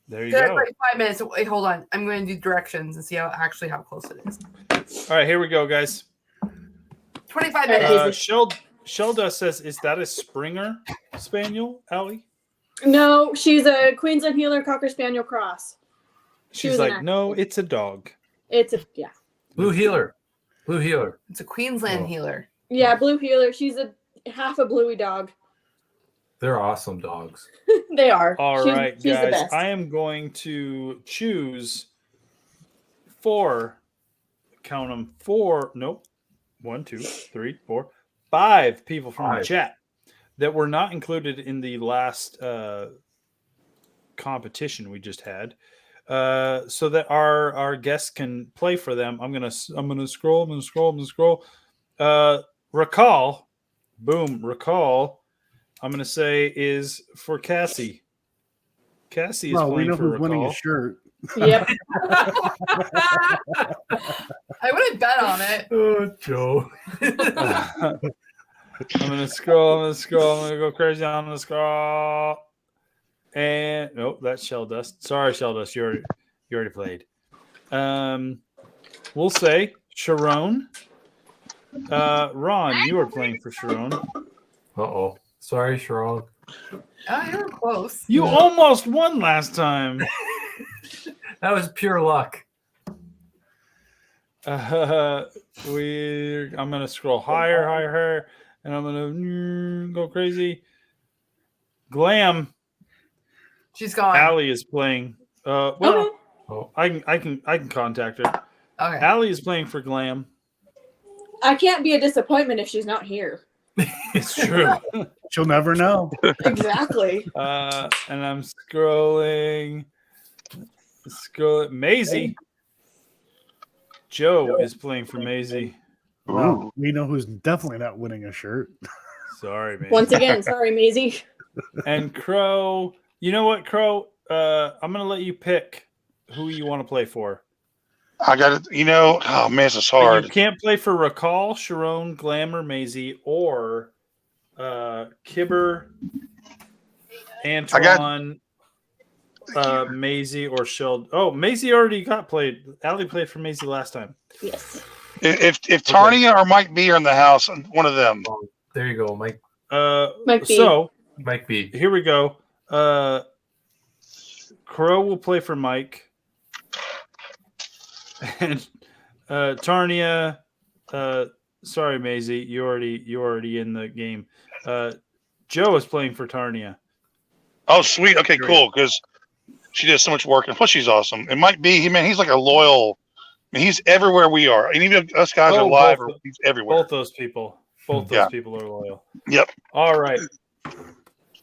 There you go. Like 5 minutes. Wait, hold on. I'm going to do directions and see how close it is. All right, here we go, guys. 25 minutes. Shelda says, "Is that a Springer Spaniel, Allie?" No, she's a Queensland Heeler Cocker Spaniel cross. She's like, "No, it's a dog." It's Blue Heeler. It's a Queensland Heeler. Yeah, Blue Heeler. She's a half a bluey dog. They're awesome dogs. They are. All right, guys. I am going to choose 4. Count them 4. Nope. 1, 2, 3, 4, 5 people from the chat that were not included in the last competition we just had, so that our guests can play for them. I'm gonna scroll. Recall, boom, recall. I'm gonna say is for Cassie. Cassie is playing we know for who's Recall. winning a shirt. Yep. I wouldn't bet on it. Oh, Joe. I'm gonna scroll. I'm gonna go crazy. I'm gonna scroll. And nope, that's Shell Dust. Sorry, Shell Dust. You already played. We'll say Sharon. Ron, you are playing for Sharon. Uh-oh. Sorry, Sharon. Oh, you were close. You almost won last time. That was pure luck. I'm gonna scroll higher, and I'm gonna go crazy. Glam. She's gone. Allie is playing. I can contact her. Okay. Allie is playing for Glam. I can't be a disappointment if she's not here. It's true. She'll never know. Exactly. And I'm scrolling. Maisie. Joe is playing for Maisie. Well, we know who's definitely not winning a shirt. Sorry, Maisie. Once again, sorry, Maisie. And Crow. You know what, Crow? I'm going to let you pick who you want to play for. I got it. Oh man, this is hard. But you can't play for Recall, Sharon, Glamour, Maisie, or Kibber, Antoine, Maisie, or Sheld. Oh, Maisie already got played. Allie played for Maisie last time. Yes. If Tarnia or Mike B are in the house, one of them. Oh, there you go, Mike. Mike B. So Mike B. Here we go. Crow will play for Mike. And Tarnia, sorry, Maisie, you're already in the game. Joe is playing for Tarnia. Oh, sweet. Okay, cool. Because she does so much work, and plus she's awesome. It might be he's like a loyal. He's everywhere we are, and even if us guys are live, he's everywhere. Both those people are loyal. Yep. All right.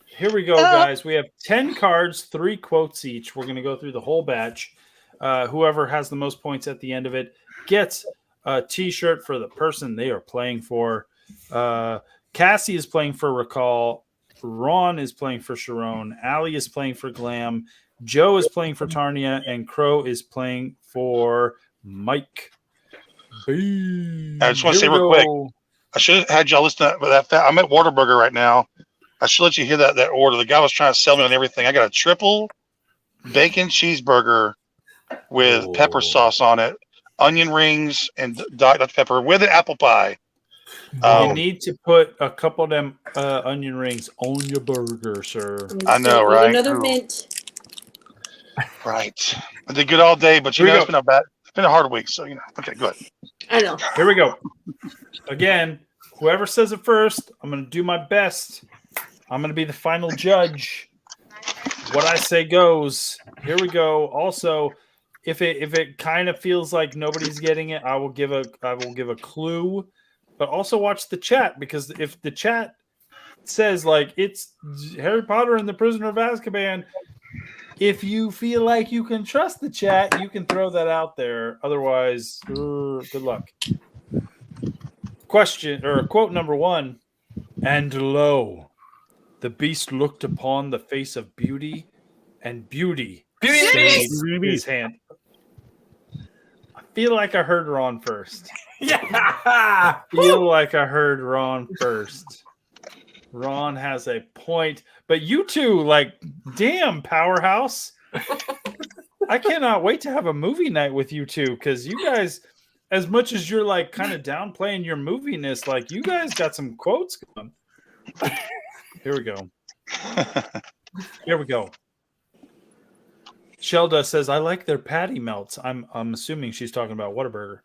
Here we go, guys. We have 10 cards, 3 quotes each. We're going to go through the whole batch. Whoever has the most points at the end of it gets a T-shirt for the person they are playing for. Cassie is playing for Recall. Ron is playing for Sharon. Allie is playing for Glam. Joe is playing for Tarnia. And Crow is playing for Mike. I just want to say real quick, I should have had y'all listen to that. I'm at Whataburger right now. I should let you hear that order. The guy was trying to sell me on everything. I got a triple bacon cheeseburger with pepper sauce on it, onion rings, and Dr. Pepper with an apple pie. You need to put a couple of them onion rings on your burger, sir. I know, right? Another mint. Right. I did good all day, but it's been a hard week. So okay, good. I know. Here we go. Again, whoever says it first, I'm going to do my best. I'm going to be the final judge. What I say goes. Here we go. Also, if it kind of feels like nobody's getting it, I will give a clue. But also watch the chat, because if the chat says like it's Harry Potter and the Prisoner of Azkaban, if you feel like you can trust the chat, you can throw that out there. Otherwise, good luck. Question or quote number 1. And lo, The beast looked upon the face of beauty, and beauty Beauty stayed Beauty. his hand. I feel like I heard Ron first. Yeah. Feel like I heard Ron first. Ron has a point, but you two, like, damn, powerhouse. I cannot wait to have a movie night with you two, because you guys, as much as you're like kind of downplaying your moviness, like you guys got some quotes going. Here we go. Here we go. Shelda says, "I like their patty melts." I'm assuming she's talking about Whataburger.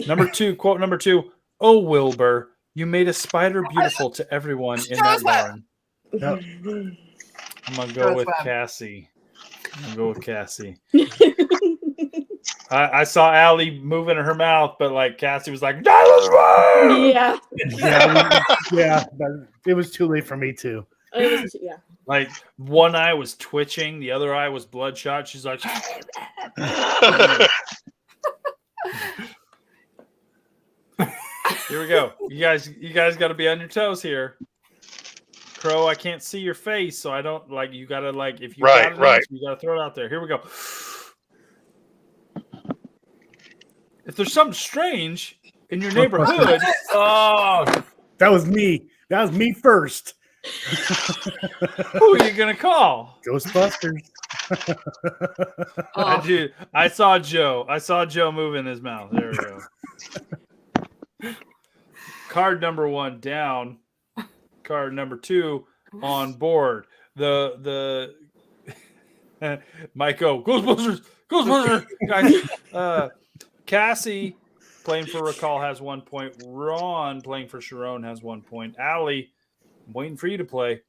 Number 2, quote number 2. "Oh, Wilbur, you made a spider beautiful to everyone in that barn." Yep. I'm gonna go with Cassie. I saw Allie moving her mouth, but like Cassie was like, "That was wrong!" Yeah. Yeah, but it was too late for me too. Yeah. Like one eye was twitching, the other eye was bloodshot. She's like, "Here we go. You guys got to be on your toes here." Crow, I can't see your face, so I don't like. You gotta like if you got it, you gotta throw it out there. Here we go. If there's something strange in your neighborhood, Oh, That was me. That was me first. who are you gonna call? Ghostbusters. I saw Joe. I saw Joe moving his mouth. There we go. Card number 1 down. Card number 2 on board. The Mike O. Ghostbusters, guys. Cassie playing for Recall has 1 point. Ron playing for Sharon has 1 point. Allie, I'm waiting for you to play.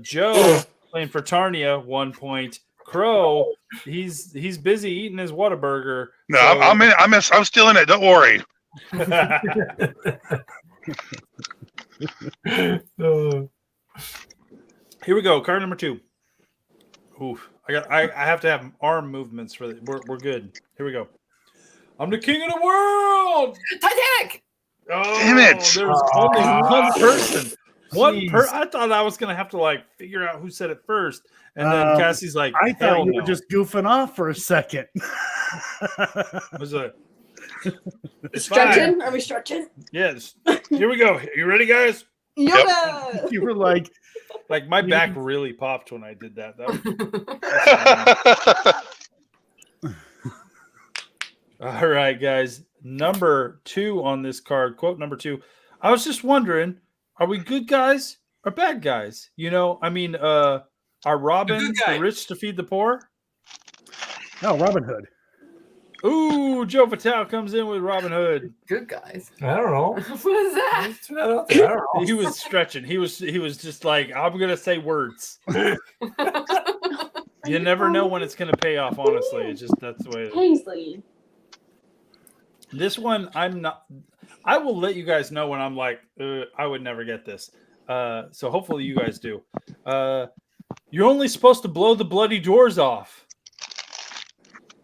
Joe playing for Tarnia, 1 point. Crow, he's busy eating his Whataburger. No, so... I'm still in it. Don't worry. Here we go. Card number 2. Oof. I have to have arm movements for it. We're good. Here we go. "I'm the king of the world." Titanic. Oh, Damn it. There's only one person. I thought I was gonna have to like figure out who said it first, and then Cassie's like, I thought you no. were just goofing off for a second. Was it? It's Stretching? fine. Are we stretching? Yes. Here we go. You ready, guys? Yoga. You were like, my back really popped when I did that. All right, guys. Number 2 on this card. Quote number 2. "I was just wondering, are we good guys or bad guys? You know, I mean, are Robin the rich to feed the poor?" no, Robin Hood. Ooh, Joe Vitale comes in with Robin Hood. Good guys. I don't know. What is that? I don't know. He was stretching. He was just like, I'm gonna say words. You never know when it's gonna pay off. Honestly, it's just that's the way it is. Kingsley. This one, I'm not. I will let you guys know when I'm like, I would never get this. So hopefully you guys do. You're only supposed to blow the bloody doors off.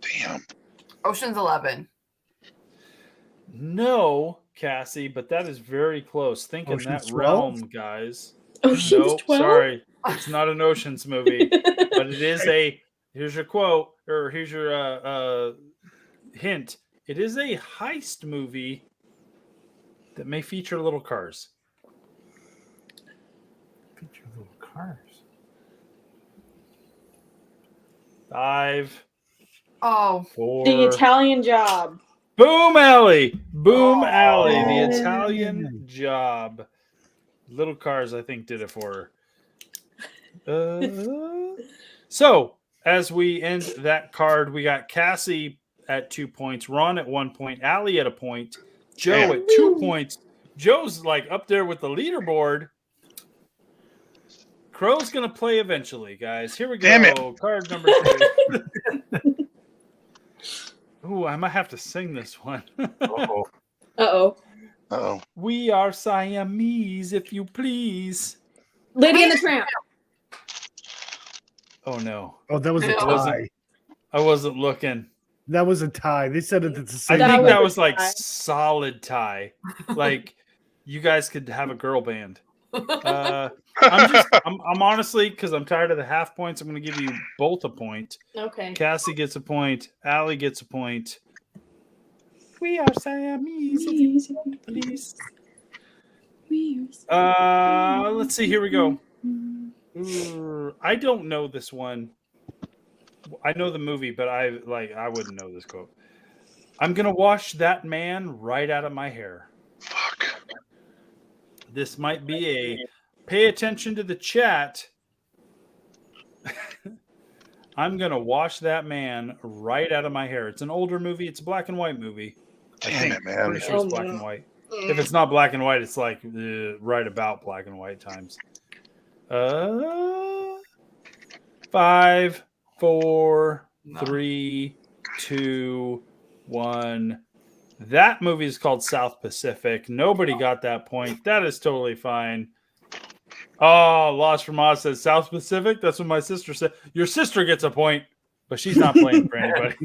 Damn. Ocean's 11. No, Cassie, but that is very close. Think in that 12? realm, guys. Ocean's Nope, 12? sorry. It's not an Ocean's movie, but it is a. Here's your quote, or here's your hint. It is a heist movie that may feature little cars. Feature little cars. 5, Oh. 4. The Italian Job. Boom Alley. Boom Alley. The Italian Job. Little Cars, I think, did it for her. So, as we end that card, we got Cassie at 2 points, Ron at 1 point, Allie at a point, Joe at 2 points. Joe's like up there with the leaderboard. Crow's going to play eventually, guys. Here we go. Damn it. Card number 3. Ooh, I might have to sing this one. Uh-oh. Uh-oh. Uh-oh. We are Siamese, if you please. Lady and the Tramp. Oh, no. Oh, that was a tie. I wasn't looking. That was a tie. They said it at the same I think time. that was like solid tie. Like, you guys could have a girl band. I'm honestly, because I'm tired of the half points, I'm going to give you both a point. Okay. Cassie gets a point. Allie gets a point. We are Siamese. Please. Let's see. Here we go. I don't know this one. I know the movie, but I wouldn't know this quote. I'm gonna wash that man right out of my hair. Fuck. This might be a pay attention to the chat. I'm gonna wash that man right out of my hair. It's an older movie. It's a black and white movie. Damn it, man. Pretty sure it's black and white. If it's not black and white, it's like right about black and white times. 5, 4, 3, 2, 1. That movie is called South Pacific. Nobody got that point. That is totally fine. Oh, Lost from Oz says South Pacific. That's what my sister said. Your sister gets a point, but she's not playing for anybody.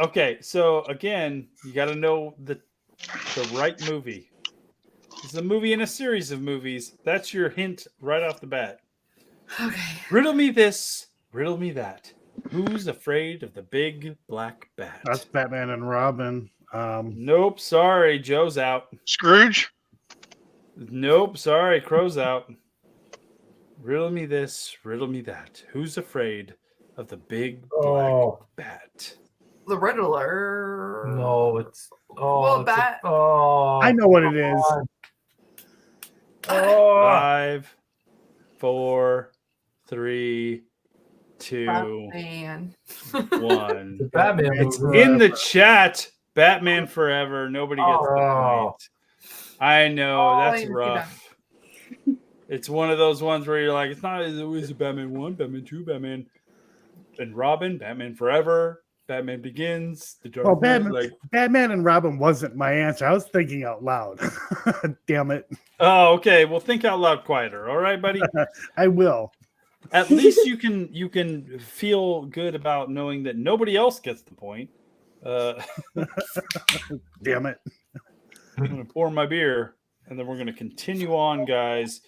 Okay, so again, you got to know the right movie. It's a movie in a series of movies. That's your hint right off the bat. Okay. Riddle me this, riddle me that. Who's afraid of the big black bat? That's Batman and Robin. Nope, sorry, Joe's out. Scrooge? Nope, sorry, Crow's out. Riddle me this, riddle me that. Who's afraid of the big black bat? The Riddler. No, it's Bat. I know what it is. 5, 4, 3, 2, Batman. 1. The Batman movie. In the chat, Batman Forever. Nobody gets the point. I know, that's rough. It's one of those ones where you're like, it's not always a Batman 1, Batman 2, Batman and Robin, Batman Forever, Batman Begins, The Dark Knight. Batman and Robin wasn't my answer. I was thinking out loud. Damn it. Oh, okay. Well, think out loud quieter. All right, buddy? I will. At least you can feel good about knowing that nobody else gets the point. Damn it. I'm going to pour my beer, and then we're going to continue on, guys.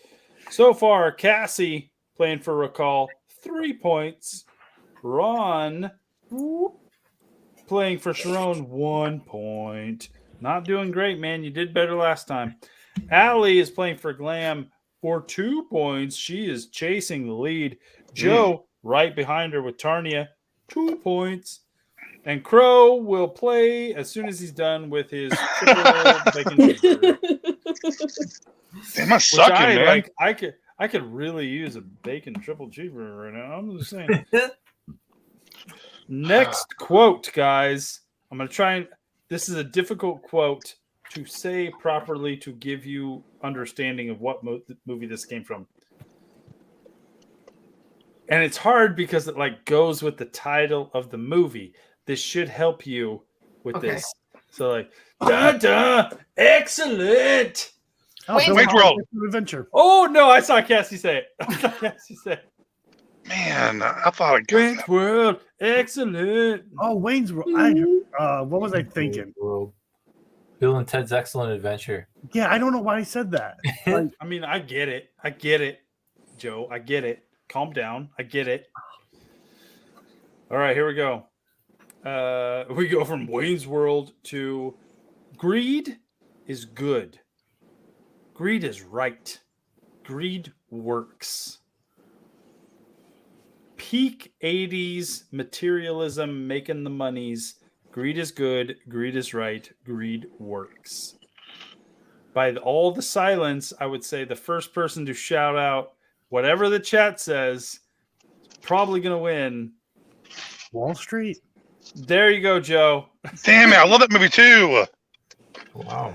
So far, Cassie playing for Recall, 3 points. Ron playing for Sharon, 1 point. Not doing great, man. You did better last time. Allie is playing for Glam for 2 points. She is chasing the lead. Joe right behind her with Tarnia, 2 points. And Crow will play as soon as he's done with his triple bacon cheeseburger. Damn, I'm sucking, man. I could really use a bacon triple cheeseburger right now. I'm just saying. Next quote, guys. I'm going to try and... This is a difficult quote to say properly to give you understanding of what movie this came from. And it's hard because it goes with the title of the movie. This should help you with this. So excellent. Wayne's World. Adventure. Oh no, I saw Cassie say it. Man, I thought I got Wayne's World, excellent. Oh, Wayne's World. What was I thinking? Bill and Ted's Excellent Adventure. Yeah, I don't know why I said that. I mean, I get it, Joe. I get it. Calm down. I get it. All right, here we go. We go from Wayne's World to greed is good. Greed is right. Greed works. Peak 80s materialism making the monies. Greed is good. Greed is right. Greed works. By all the silence, I would say the first person to shout out whatever the chat says is probably going to win. Wall Street. There you go, Joe. Damn it, I love that movie too. Wow.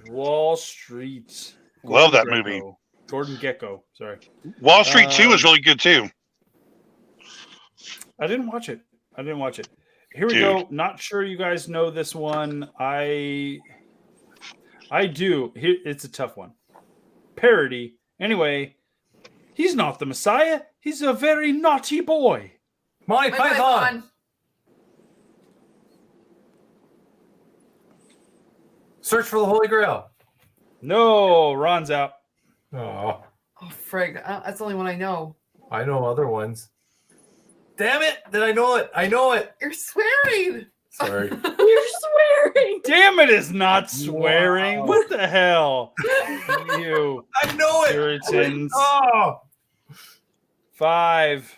Wall Street. Love that movie. Gordon Gekko. Sorry. Wall Street 2 is really good too. I didn't watch it. Here we go. Not sure you guys know this one. I do. Here, it's a tough one. Parody. Anyway, he's not the Messiah. He's a very naughty boy. Monty Python. Search for the Holy Grail. No, Ron's out. Oh, Oh, frig. That's the only one I know. I know other ones. Damn it! Did I know it? I know it. You're swearing. Sorry. You're swearing. Damn it is not swearing. Wow. What the hell? You I know it. Puritans. Oh, 5,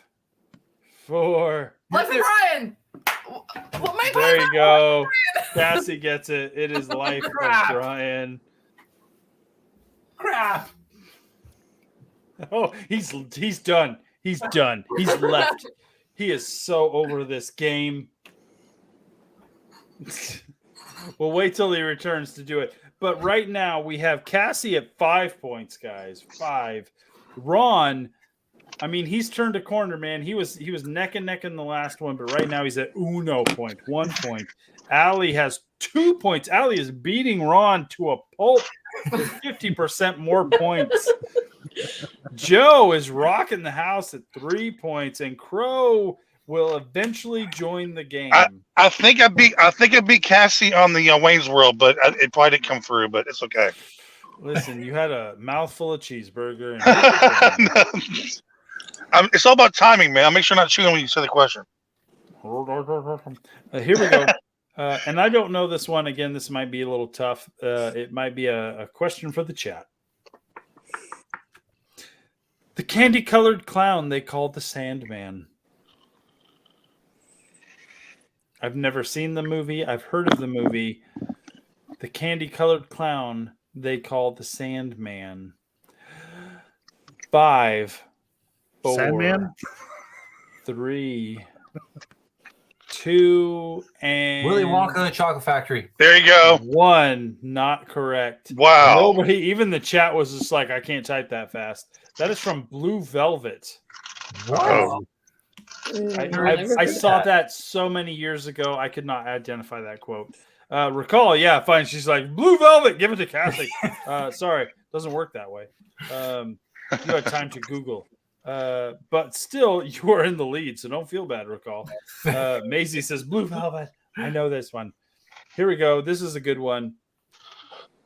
4. Life of Brian. What my There you go. Cassie gets it. It is Life of Crap. Brian. crap. Oh, he's done. He's done. He's left. He is so over this game. We'll wait till he returns to do it. But right now we have Cassie at 5 points, guys. 5. Ron, I mean, he's turned a corner, man. He was neck and neck in the last one, but right now he's at 1 point. Allie has 2 points. Allie is beating Ron to a pulp with 50% more points. Joe is rocking the house at 3 points, and Crow will eventually join the game. I think I beat Cassie on the Wayne's World, but it probably didn't come through. But it's okay. Listen, you had a mouthful of cheeseburger. And It's all about timing, man. I'll make sure I'm not chewing when you say the question. Here we go. And I don't know this one. Again, this might be a little tough. It might be a question for the chat. The candy-colored clown they called the Sandman. I've never seen the movie. I've heard of the movie. The candy-colored clown they called the Sandman. 5, 4, Sandman? 3, 2, and Willy Wonka and the Chocolate Factory. There you go. 1. Not correct. Wow. Nobody, even the chat was just like, I can't type that fast. That is from Blue Velvet. Oh. I saw that so many years ago. I could not identify that quote. Recall, yeah, fine. She's like, Blue Velvet, give it to Cassie. Sorry, doesn't work that way. You had time to Google. But still, you are in the lead, so don't feel bad, Recall. Maisie says, Blue Velvet. I know this one. Here we go. This is a good one.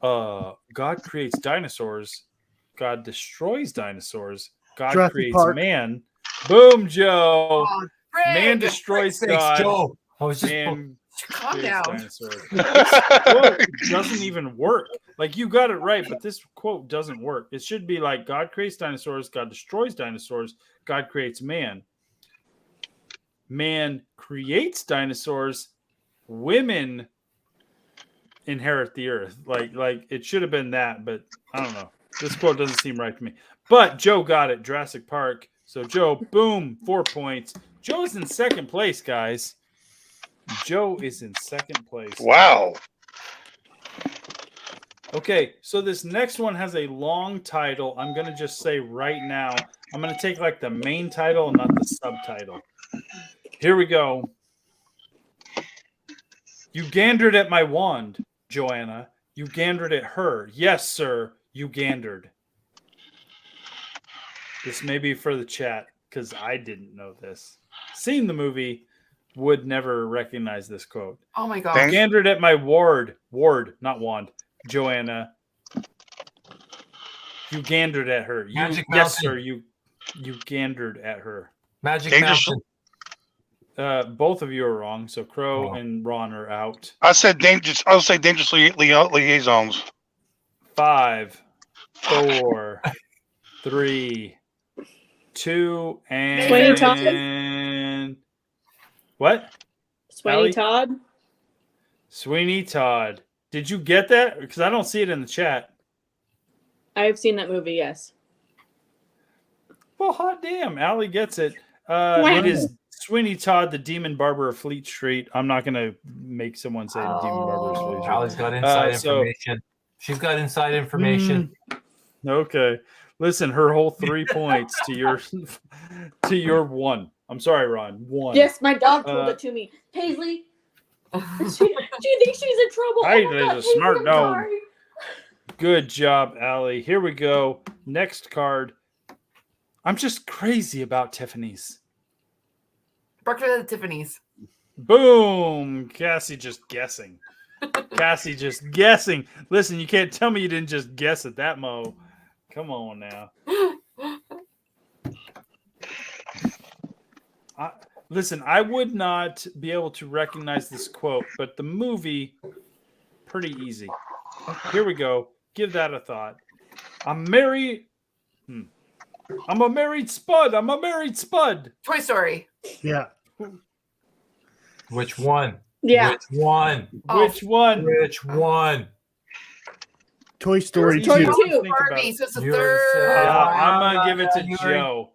God creates dinosaurs. God destroys dinosaurs. God Jurassic creates Park. man. Boom, Joe. Oh, Man frig. destroys Thanks, God. Joe. I was just Man Calm creates down. dinosaurs. This quote doesn't even work. Like, you got it right, but this quote doesn't work. It should be like, God creates dinosaurs. God destroys dinosaurs. God creates man. Man creates dinosaurs. Women inherit the earth. Like it should have been that, but I don't know. This quote doesn't seem right to me. But Joe got it. Jurassic Park. So Joe, boom, 4 points. Joe's in second place, guys. Joe is in second place. Wow. Okay, so this next one has a long title. I'm going to just say right now, I'm going to take like the main title and not the subtitle. Here we go. You gandered at my wand, Joanna. You gandered at her. Yes, sir, you gandered. This may be for the chat because I didn't know this. Seen the movie, would never recognize this quote. Oh my god. Thanks. Gandered at my ward, not wand, Joanna. You gandered at her. You, Magic yes, Mountain. sir. You gandered at her. Magic Dangerous. Mountain. Both of you are wrong. So Crow Oh. and Ron are out. I'll say dangerously liaisons. 5, 4, 3, 2, and Sweeney Todd? What? Sweeney Allie? Todd. Sweeney Todd. Did you get that? Because I don't see it in the chat. I've seen that movie. Yes. Well, hot damn. Allie gets it. Wow. It is Sweeney Todd, the Demon Barber of Fleet Street. I'm not going to make someone say the Demon Barber of Fleet Street. Allie's got inside so- information. She's got inside information. Okay. Listen, her whole 3 points to your 1. I'm sorry, Ron. 1. Yes, my dog told Uh, it to me. Paisley, she thinks she's in trouble. Hey, Oh my there's God, a smart Paisley, I'm dog. sorry. Good job, Allie. Here we go. Next card. I'm just crazy about Tiffany's. Breakfast at Tiffany's. Boom. Cassie just guessing. Cassie just guessing. Listen, you can't tell me you didn't just guess at that, Mo. Come on now. Listen, I would not be able to recognize this quote, but the movie, pretty easy. Here we go. Give that a thought. I'm a married spud. I'm a married spud. Toy Story. Yeah. Which one? Yeah. Which one? Oh. Which one? Which one? Toy Story Toy 2. Story 2. Think about Barbie, it. so it's the You third. said- I'm gonna give it to January. Joe.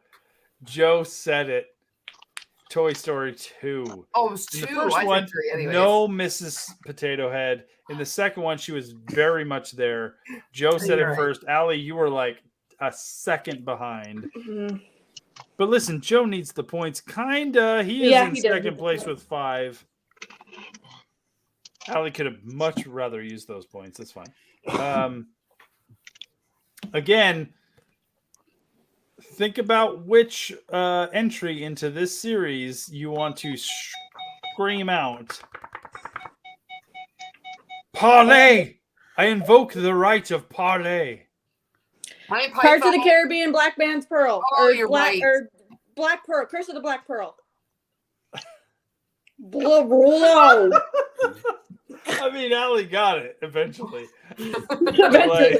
Joe said it. Toy Story 2. Oh, it was In two. the first I one, said three anyways. no Mrs. Potato Head. In the second one, she was very much there. Joe said it You're right. first. Allie, you were like a second behind. Mhm. But listen, Joe needs the points. Kinda. He is Yeah, in he does. second place with 5. Allie could have much rather used those points. That's fine. Again, think about which entry into this series you want to scream out. Parlay! I invoke the right of parlay. Monty Pirates of the Python. Caribbean, Black Man's Pearl. Oh, you're right. Or Black Pearl, Curse of the Black Pearl. Whoa. I mean, Allie got it eventually. Eventually.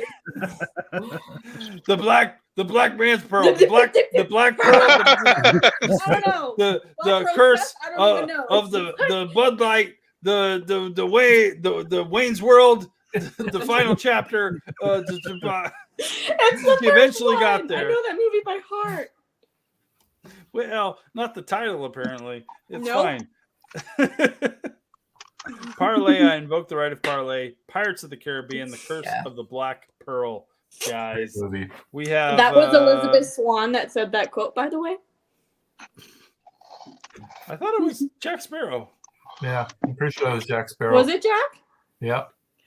The black man's pearl. The black pearl. I don't know. The Black Pearl curse Steph? I don't even know. of the Bud Light. The Wayne's World. The final chapter. It's the He eventually first got one. there. I know that movie by heart. Well, not the title apparently. It's Nope. fine. Parlay, I invoke the right of parlay. Pirates of the Caribbean, the curse of the Black Pearl. Guys, Movie. we have That was Elizabeth Swan that said that quote, by the way. I thought it was Jack Sparrow. Yeah, I'm pretty sure it was Jack Sparrow. Was it Jack? Yeah.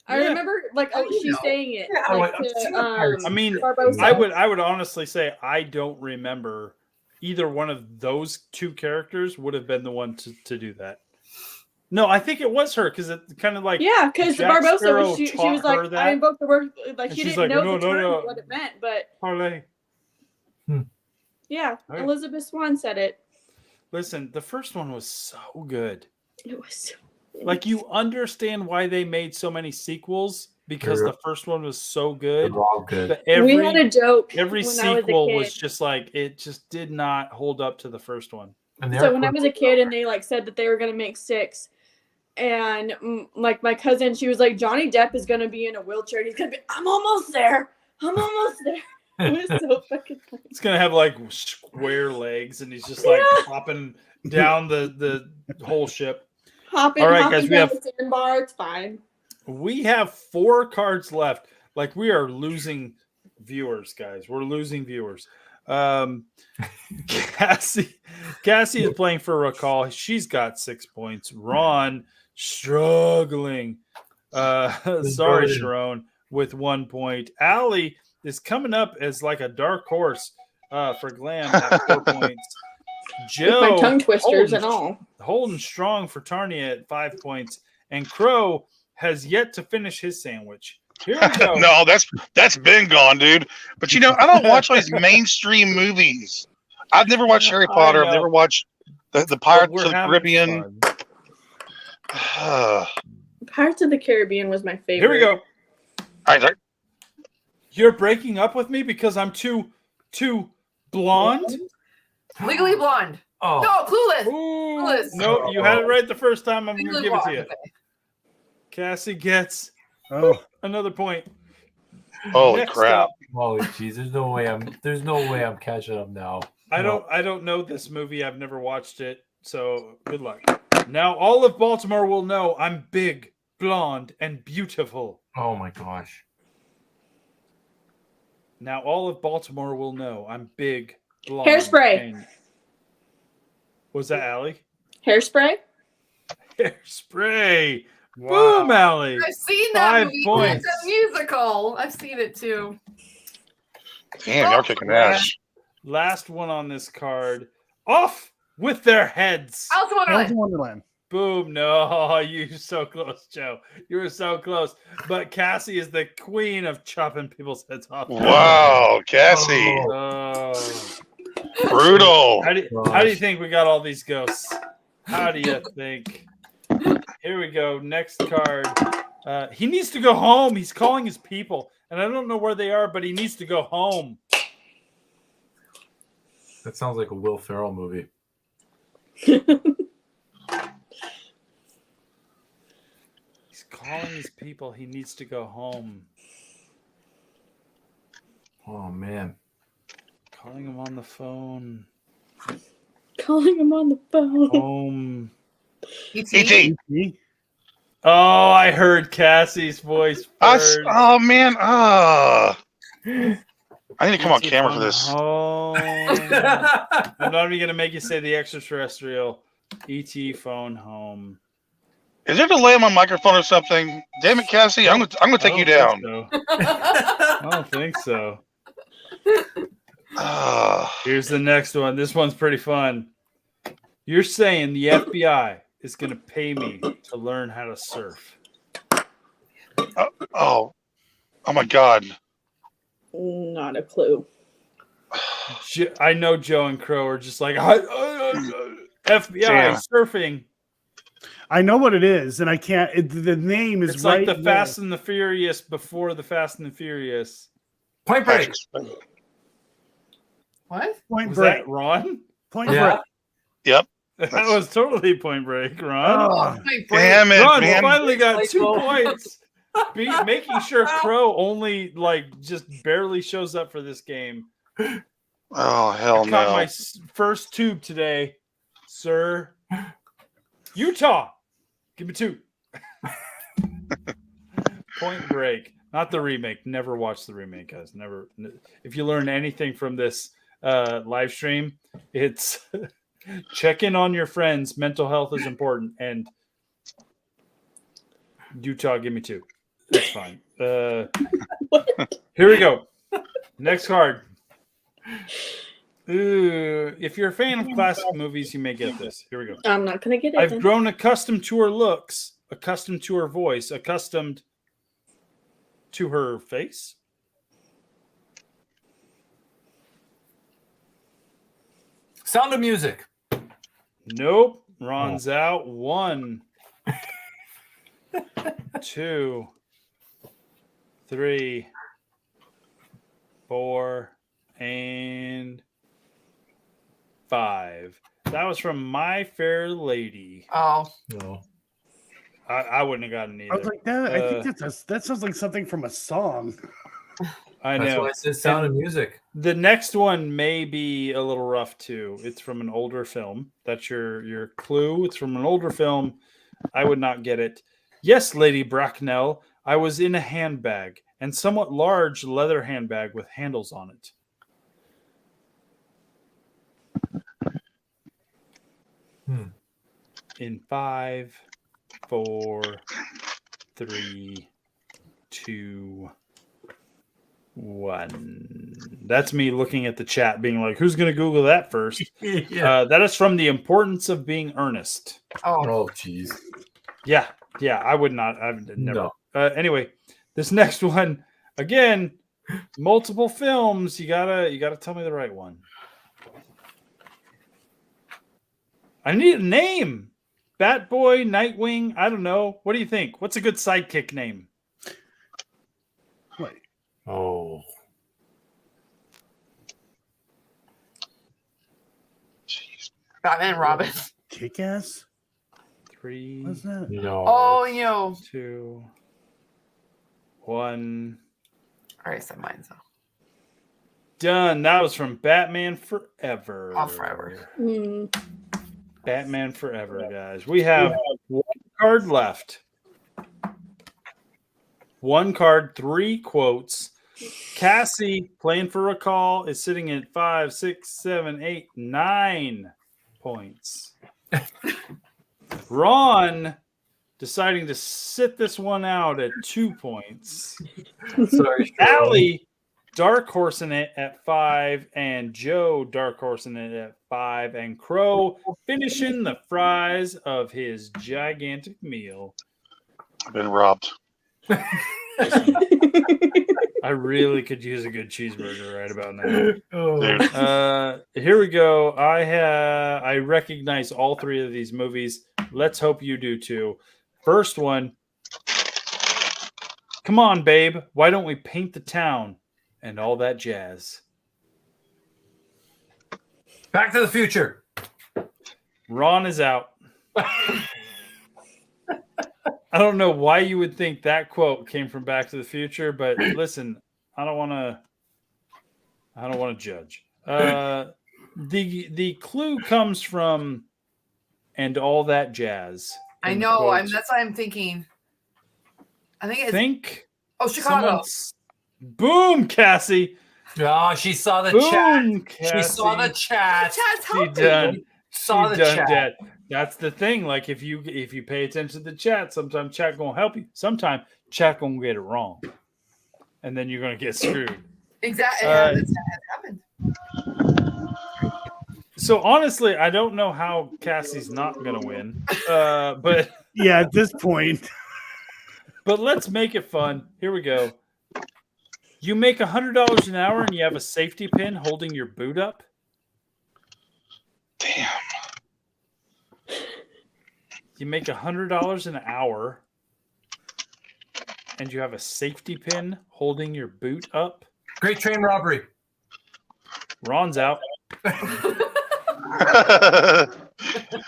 I Yeah. remember, like, she's saying it. Yeah, like, I've seen to, Pirates. I mean, Barbosa. I would honestly say I don't remember either one of those two characters would have been the one to do that. No, I think it was her because it kind of like Yeah, because Jack Barbosa Sparrow was she taught was her like, that. I invoked the word, like And she she's didn't like, know no, the no, term no. what it meant, but parlay. yeah, Right. Elizabeth Swan said it. Listen, the first one was so good. It was Like you understand why they made so many sequels because They're- the first one was so They're good. all good. But we had a joke every when I was a sequel kid. was just like it just did not hold up to the first one. And So when I was a kid and they like said that they were gonna make 6, and like my cousin, she was like, Johnny Depp is gonna be in a wheelchair. And he's gonna be, I'm almost there. I'm almost there. It was so fucking funny. It's gonna have like square legs, and he's just like Yeah. hopping down the whole ship. Hopping, All right, hopping guys, we down have- the sandbar. It's fine. We have 4 cards left. Like we are losing viewers, guys. We're losing viewers. Cassie is playing for Recall. She's got 6 points. Ron struggling. Sorry, Sharon, with 1 point. Allie is coming up as like a dark horse for Glam at 4 points. Joe, With my tongue twisters and holding- all. holding strong for Tarnia at 5 points, and Crow has yet to finish his sandwich. Here we go. No, that's been gone, dude. But you know, I don't watch all these mainstream movies. I've never watched Harry I Potter. I've know. never watched the But Pirates we're of the having Caribbean. fun. Pirates of the Caribbean was my favorite. Here we go. All right, You're breaking up with me because I'm too blonde? Legally Blonde. Oh, No, Clueless. Ooh, Clueless. no, you had it right the first time. I'm going to Legally give it to Blonde. you. Okay. Cassie gets Oh, another point. holy Next crap! up, holy jeez! There's no way I'm catching up now. I don't know this movie. I've never watched it, so good luck. Now all of Baltimore will know I'm big, blonde, and beautiful. Oh my gosh! Now all of Baltimore will know I'm big, blonde. Hairspray. and- Was that Allie? Hairspray? Hairspray. Wow. Boom, Allie. I've seen that 5 movie. points. It's a musical. I've seen it too. Damn, y'all kicking ass. Last one on this card. Off with their heads. Alice in Alice Wonderland. in Wonderland. Boom. No, you're so close, Joe. You were so close. But Cassie is the queen of chopping people's heads off. Wow, Cassie. Oh. Brutal. How do you think we got all these ghosts? How do you think? Here we go. Next card. He needs to go home. He's calling his people. And I don't know where they are, but he needs to go home. That sounds like a Will Ferrell movie. He's calling his people. He needs to go home. Oh, man. Calling him on the phone. Calling him on the phone. Home. E.T. Oh, I heard Cassie's voice first. Oh, man. I need to come on camera for this. Oh. I'm not even going to make you say the extraterrestrial. E.T. phone home. Is there a delay on my microphone or something? Damn it, Cassie. I'm gonna take you down. I don't think so. Here's the next one. This one's pretty fun. You're saying the FBI is going to pay me to learn how to surf. Oh my God. Not a clue. I know Joe and Crow are just like, FBI Damn. surfing. I know what it is, and I can't. The name is It's right like the there. Fast and the Furious before the Fast and the Furious. Point Break. What? Point Was Break. that Ron? Point Yeah. Break. Yep. That was totally Point Break, Ron. Oh, Damn it, Ron man. finally got Like, 2 well- points. Making sure Crow only just barely shows up for this game. Oh, hell I caught no. my first tube today, sir. Utah, give me 2. Point Break, not the remake. Never watch the remake, guys. Never. If you learn anything from this live stream, it's check in on your friends. Mental health is important. And Utah, give me 2. That's fine. Here we go. Next card. Ooh, if you're a fan of classic movies, you may get this. Here we go. I'm not gonna get it. I've then. grown accustomed to her looks, accustomed to her voice, accustomed to her face. Sound of Music. Nope. Ron's out. 1, 2, 3, 4, and 5. That was from My Fair Lady. Oh. No. I wouldn't have gotten either. I was like that. I think that sounds like something from a song. I That's know. why I said Sound of Music. The next one may be a little rough too. It's from an older film. That's your clue. It's from an older film. I would not get it. Yes, Lady Bracknell. I was in a handbag, and somewhat large leather handbag with handles on it. In 5, 4, 3, 2, 1. That's me looking at the chat, being like, "Who's going to Google that first?" Yeah. That is from The Importance of Being Earnest. Oh. Jeez. Yeah, I would not. I've never. No. Anyway, this next one again, multiple films. You gotta tell me the right one. I need a name. Batboy, Nightwing. I don't know. What do you think? What's a good sidekick name? Wait. Oh. Batman and Robin. Kick-Ass? 3, What's that? No. Oh, you know. 2, 1. I already said mine, so. Done. That was from Batman Forever. Oh, Forever. Batman Forever, guys. We have 1 card left. 1 card, 3 quotes. Cassie, playing for a call, is sitting at 5, 6, 7, 8, 9 points. Ron deciding to sit this one out at 2 points. Sorry. Allie Dark Horsing it at 5, and Joe Dark Horsing it at 5, and Crow finishing the fries of his gigantic meal. I've been robbed. I really could use a good cheeseburger right about now. Oh. Here we go. I recognize all 3 of these movies. Let's hope you do too. First one. Come on, babe. Why don't we paint the town and all that jazz? Back to the Future. Ron is out. I don't know why you would think that quote came from Back to the Future, but listen, I don't want to judge. The clue comes from "and all that jazz." I know. That's what I'm thinking. I think it's Chicago. Boom, Cassie. Oh, she saw the Boom, chat. Cassie. She saw the chat. She done. Saw the chat. That. That's the thing. Like if you pay attention to the chat, sometimes chat gonna help you. Sometimes chat gonna get it wrong, and then you're gonna get screwed. Exactly. It's happened. So honestly, I don't know how Cassie's not gonna win. But yeah, at this point. But let's make it fun. Here we go. You make $100 an hour and you have a safety pin holding your boot up. Damn. You make $100 an hour and you have a safety pin holding your boot up. Great Train Robbery. Ron's out.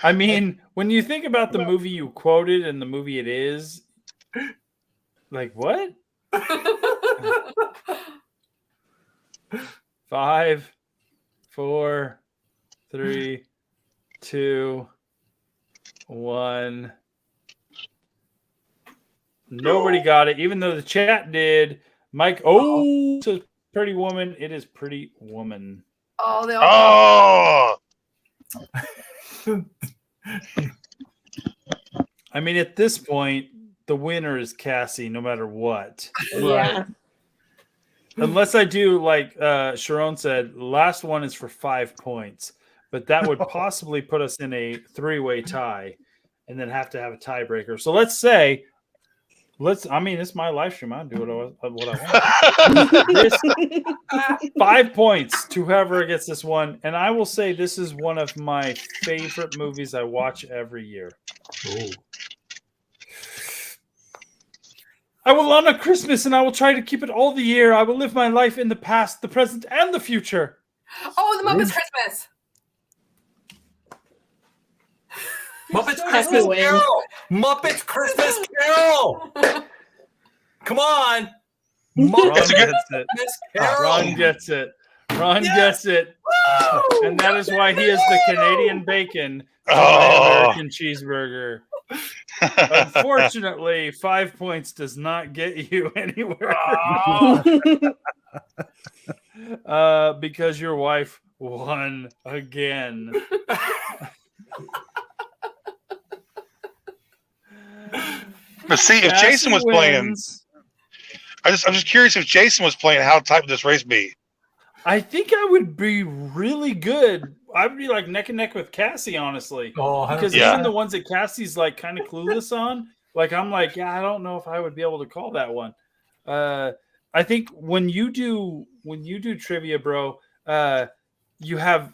I mean, when you think about the movie you quoted and the movie it is, like what? 5, 4, 3, 2, 1. Nobody got it, even though the chat did. Mike, it's a Pretty Woman. It is Pretty Woman. Oh, they all. I mean, at this point, the winner is Cassie, no matter what. Yeah. Unless I do, like Sharon said, last one is for 5 points. But that would possibly put us in a 3-way tie and then have to have a tiebreaker. So let's say, it's my live stream. I'll do what I want. 5 points to whoever gets this one. And I will say this is one of my favorite movies I watch every year. Ooh. I will honor Christmas and I will try to keep it all the year. I will live my life in the past, the present, and the future. Oh, the Muppets Christmas. Muppets Christmas Carol. Muppets Christmas Carol. Come on. Ron gets it. Carol. Ron gets it. Ron gets it. Woo! And that is why he is the Canadian bacon to my American cheeseburger. Unfortunately, 5 points does not get you anywhere. Because your wife won again. But see, if Jason was playing, I'm just curious if Jason was playing, how tight would this race be? I think I would be really good. I would be like neck and neck with Cassie, honestly. Oh, because even the ones that Cassie's like kind of clueless on, like I'm like, yeah, I don't know if I would be able to call that one. I think when you do trivia, bro, you have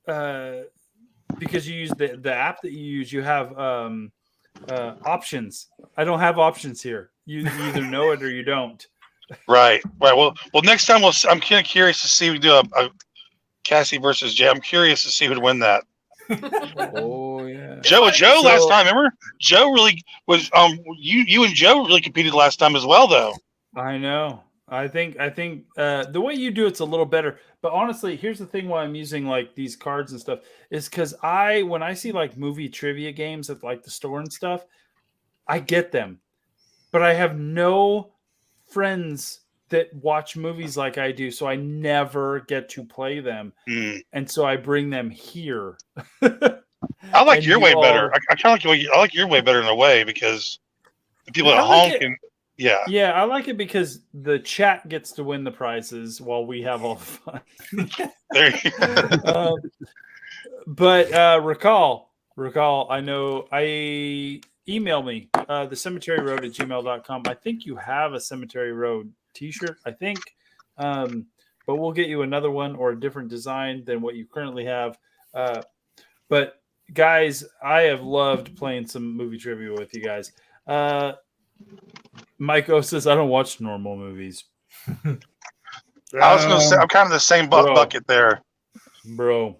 because you use the app that you use, you have options. I don't have options here. You either know it or you don't. Right. Well, next time I'm kind of curious to see we do a Cassie versus Jay. I'm curious to see who'd win that. Oh yeah. Joe last time, remember? Joe really was. You and Joe really competed last time as well, though. I know. I think the way you do it's a little better. But honestly, here's the thing: why I'm using like these cards and stuff is because when I see like movie trivia games at like the store and stuff, I get them, but I have no friends that watch movies like I do, so I never get to play them, and so I bring them here. I like your way better. I kind of like your way better in a way because the people at home can. Yeah. Yeah, I like it because the chat gets to win the prizes while we have all the fun. There you go. But recall, email me, the cemetery road at gmail.com. I think you have a Cemetery Road t-shirt, I think. But we'll get you another one or a different design than what you currently have. But guys, I have loved playing some movie trivia with you guys. Mike O says, I don't watch normal movies. I was going to say, I'm kind of the same bucket there. Bro.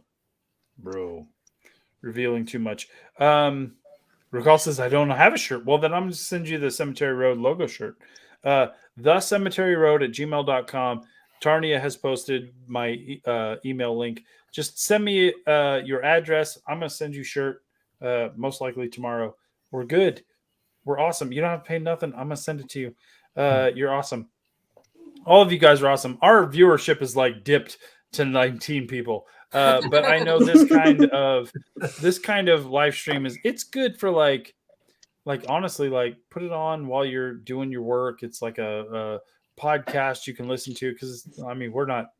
Revealing too much. Recall says, I don't have a shirt. Well, then I'm going to send you the Cemetery Road logo shirt. The Cemetery Road at gmail.com. Tarnia has posted my email link. Just send me your address. I'm going to send you a shirt most likely tomorrow. We're good. We're awesome. You don't have to pay nothing. I'm going to send it to you. You're awesome. All of you guys are awesome. Our viewership is like dipped to 19 people. But I know this kind of live stream it's good for like honestly, like put it on while you're doing your work. It's like a podcast you can listen to, because I mean we're not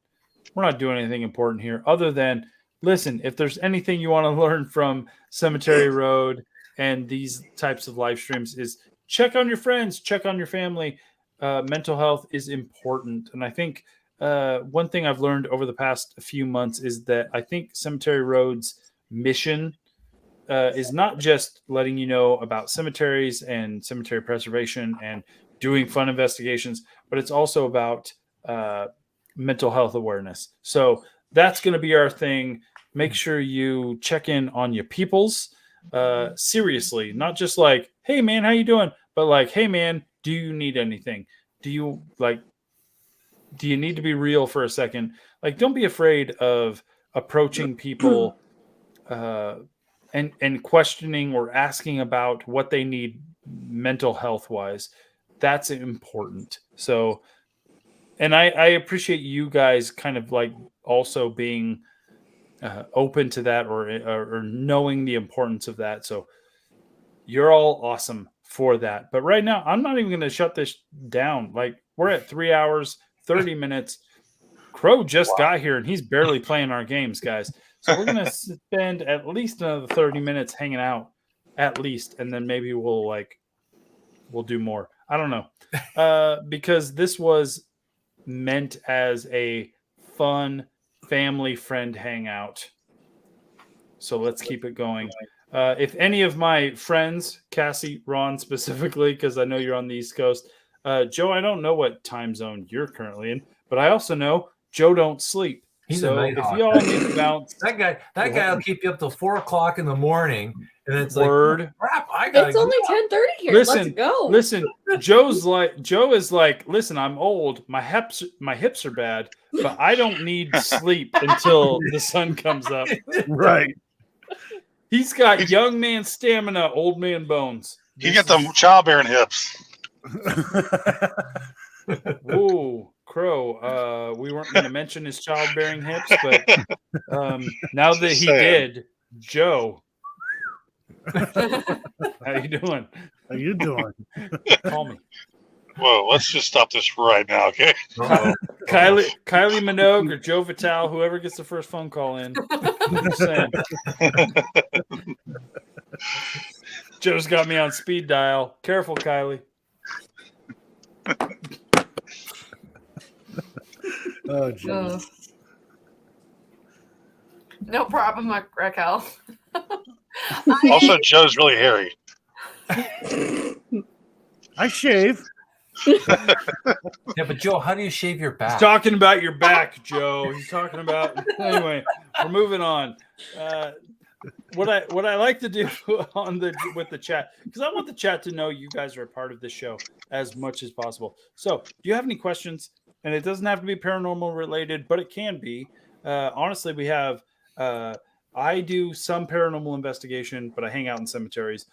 doing anything important here other than listen. If there's anything you want to learn from Cemetery Road and these types of live streams, is check on your friends, check on your family. Mental health is important, and I think one thing I've learned over the past few months is that I think Cemetery Road's mission is not just letting you know about cemeteries and cemetery preservation and doing fun investigations, but it's also about mental health awareness. So that's going to be our thing. Make sure you check in on your peoples seriously, not just like, hey man, how you doing? But like, hey man, do you need anything? Do you need to be real for a second? Like, don't be afraid of approaching people and questioning or asking about what they need mental health wise. That's important. So, and I appreciate you guys kind of like also being open to that or knowing the importance of that. So you're all awesome for that. But right now, I'm not even going to shut this down. Like, we're at 3 hours, 30 minutes. Crow just got here and he's barely playing our games, guys. So we're going to spend at least another 30 minutes hanging out, at least. And then maybe we'll do more. I don't know. Because this was meant as a fun family friend hangout. So let's keep it going. If any of my friends, Cassie, Ron specifically, because I know you're on the East Coast, Joe, I don't know what time zone you're currently in, but I also know Joe don't sleep. He's so a night if hawk. y'all need to bounce, that guy will keep you up till 4 o'clock in the morning, and it's word. Like, crap, I got. It's only 10:30 here. Let's go. Listen, Joe is like, listen, I'm old. My hips are bad, but I don't need sleep until the sun comes up. Right. He's got young man stamina, old man bones. You got the childbearing hips. Whoa, Crow. We weren't going to mention his childbearing hips, but now that he did, Joe, how you doing? How you doing? Call me. Whoa, let's just stop this right now, okay? Kylie Minogue or Joe Vitale, whoever gets the first phone call in. I'm just saying. Joe's got me on speed dial. Careful, Kylie. Oh, geez. No problem, Raquel. Also, Joe's really hairy. I shave. Yeah, but Joe, how do you shave your back? He's talking about your back, Joe. He's talking about. Anyway, we're moving on. What I like to do with the chat, because I want the chat to know you guys are a part of this show as much as possible. So, do you have any questions? And it doesn't have to be paranormal related, but it can be. Honestly, we have. I do some paranormal investigation, but I hang out in cemeteries.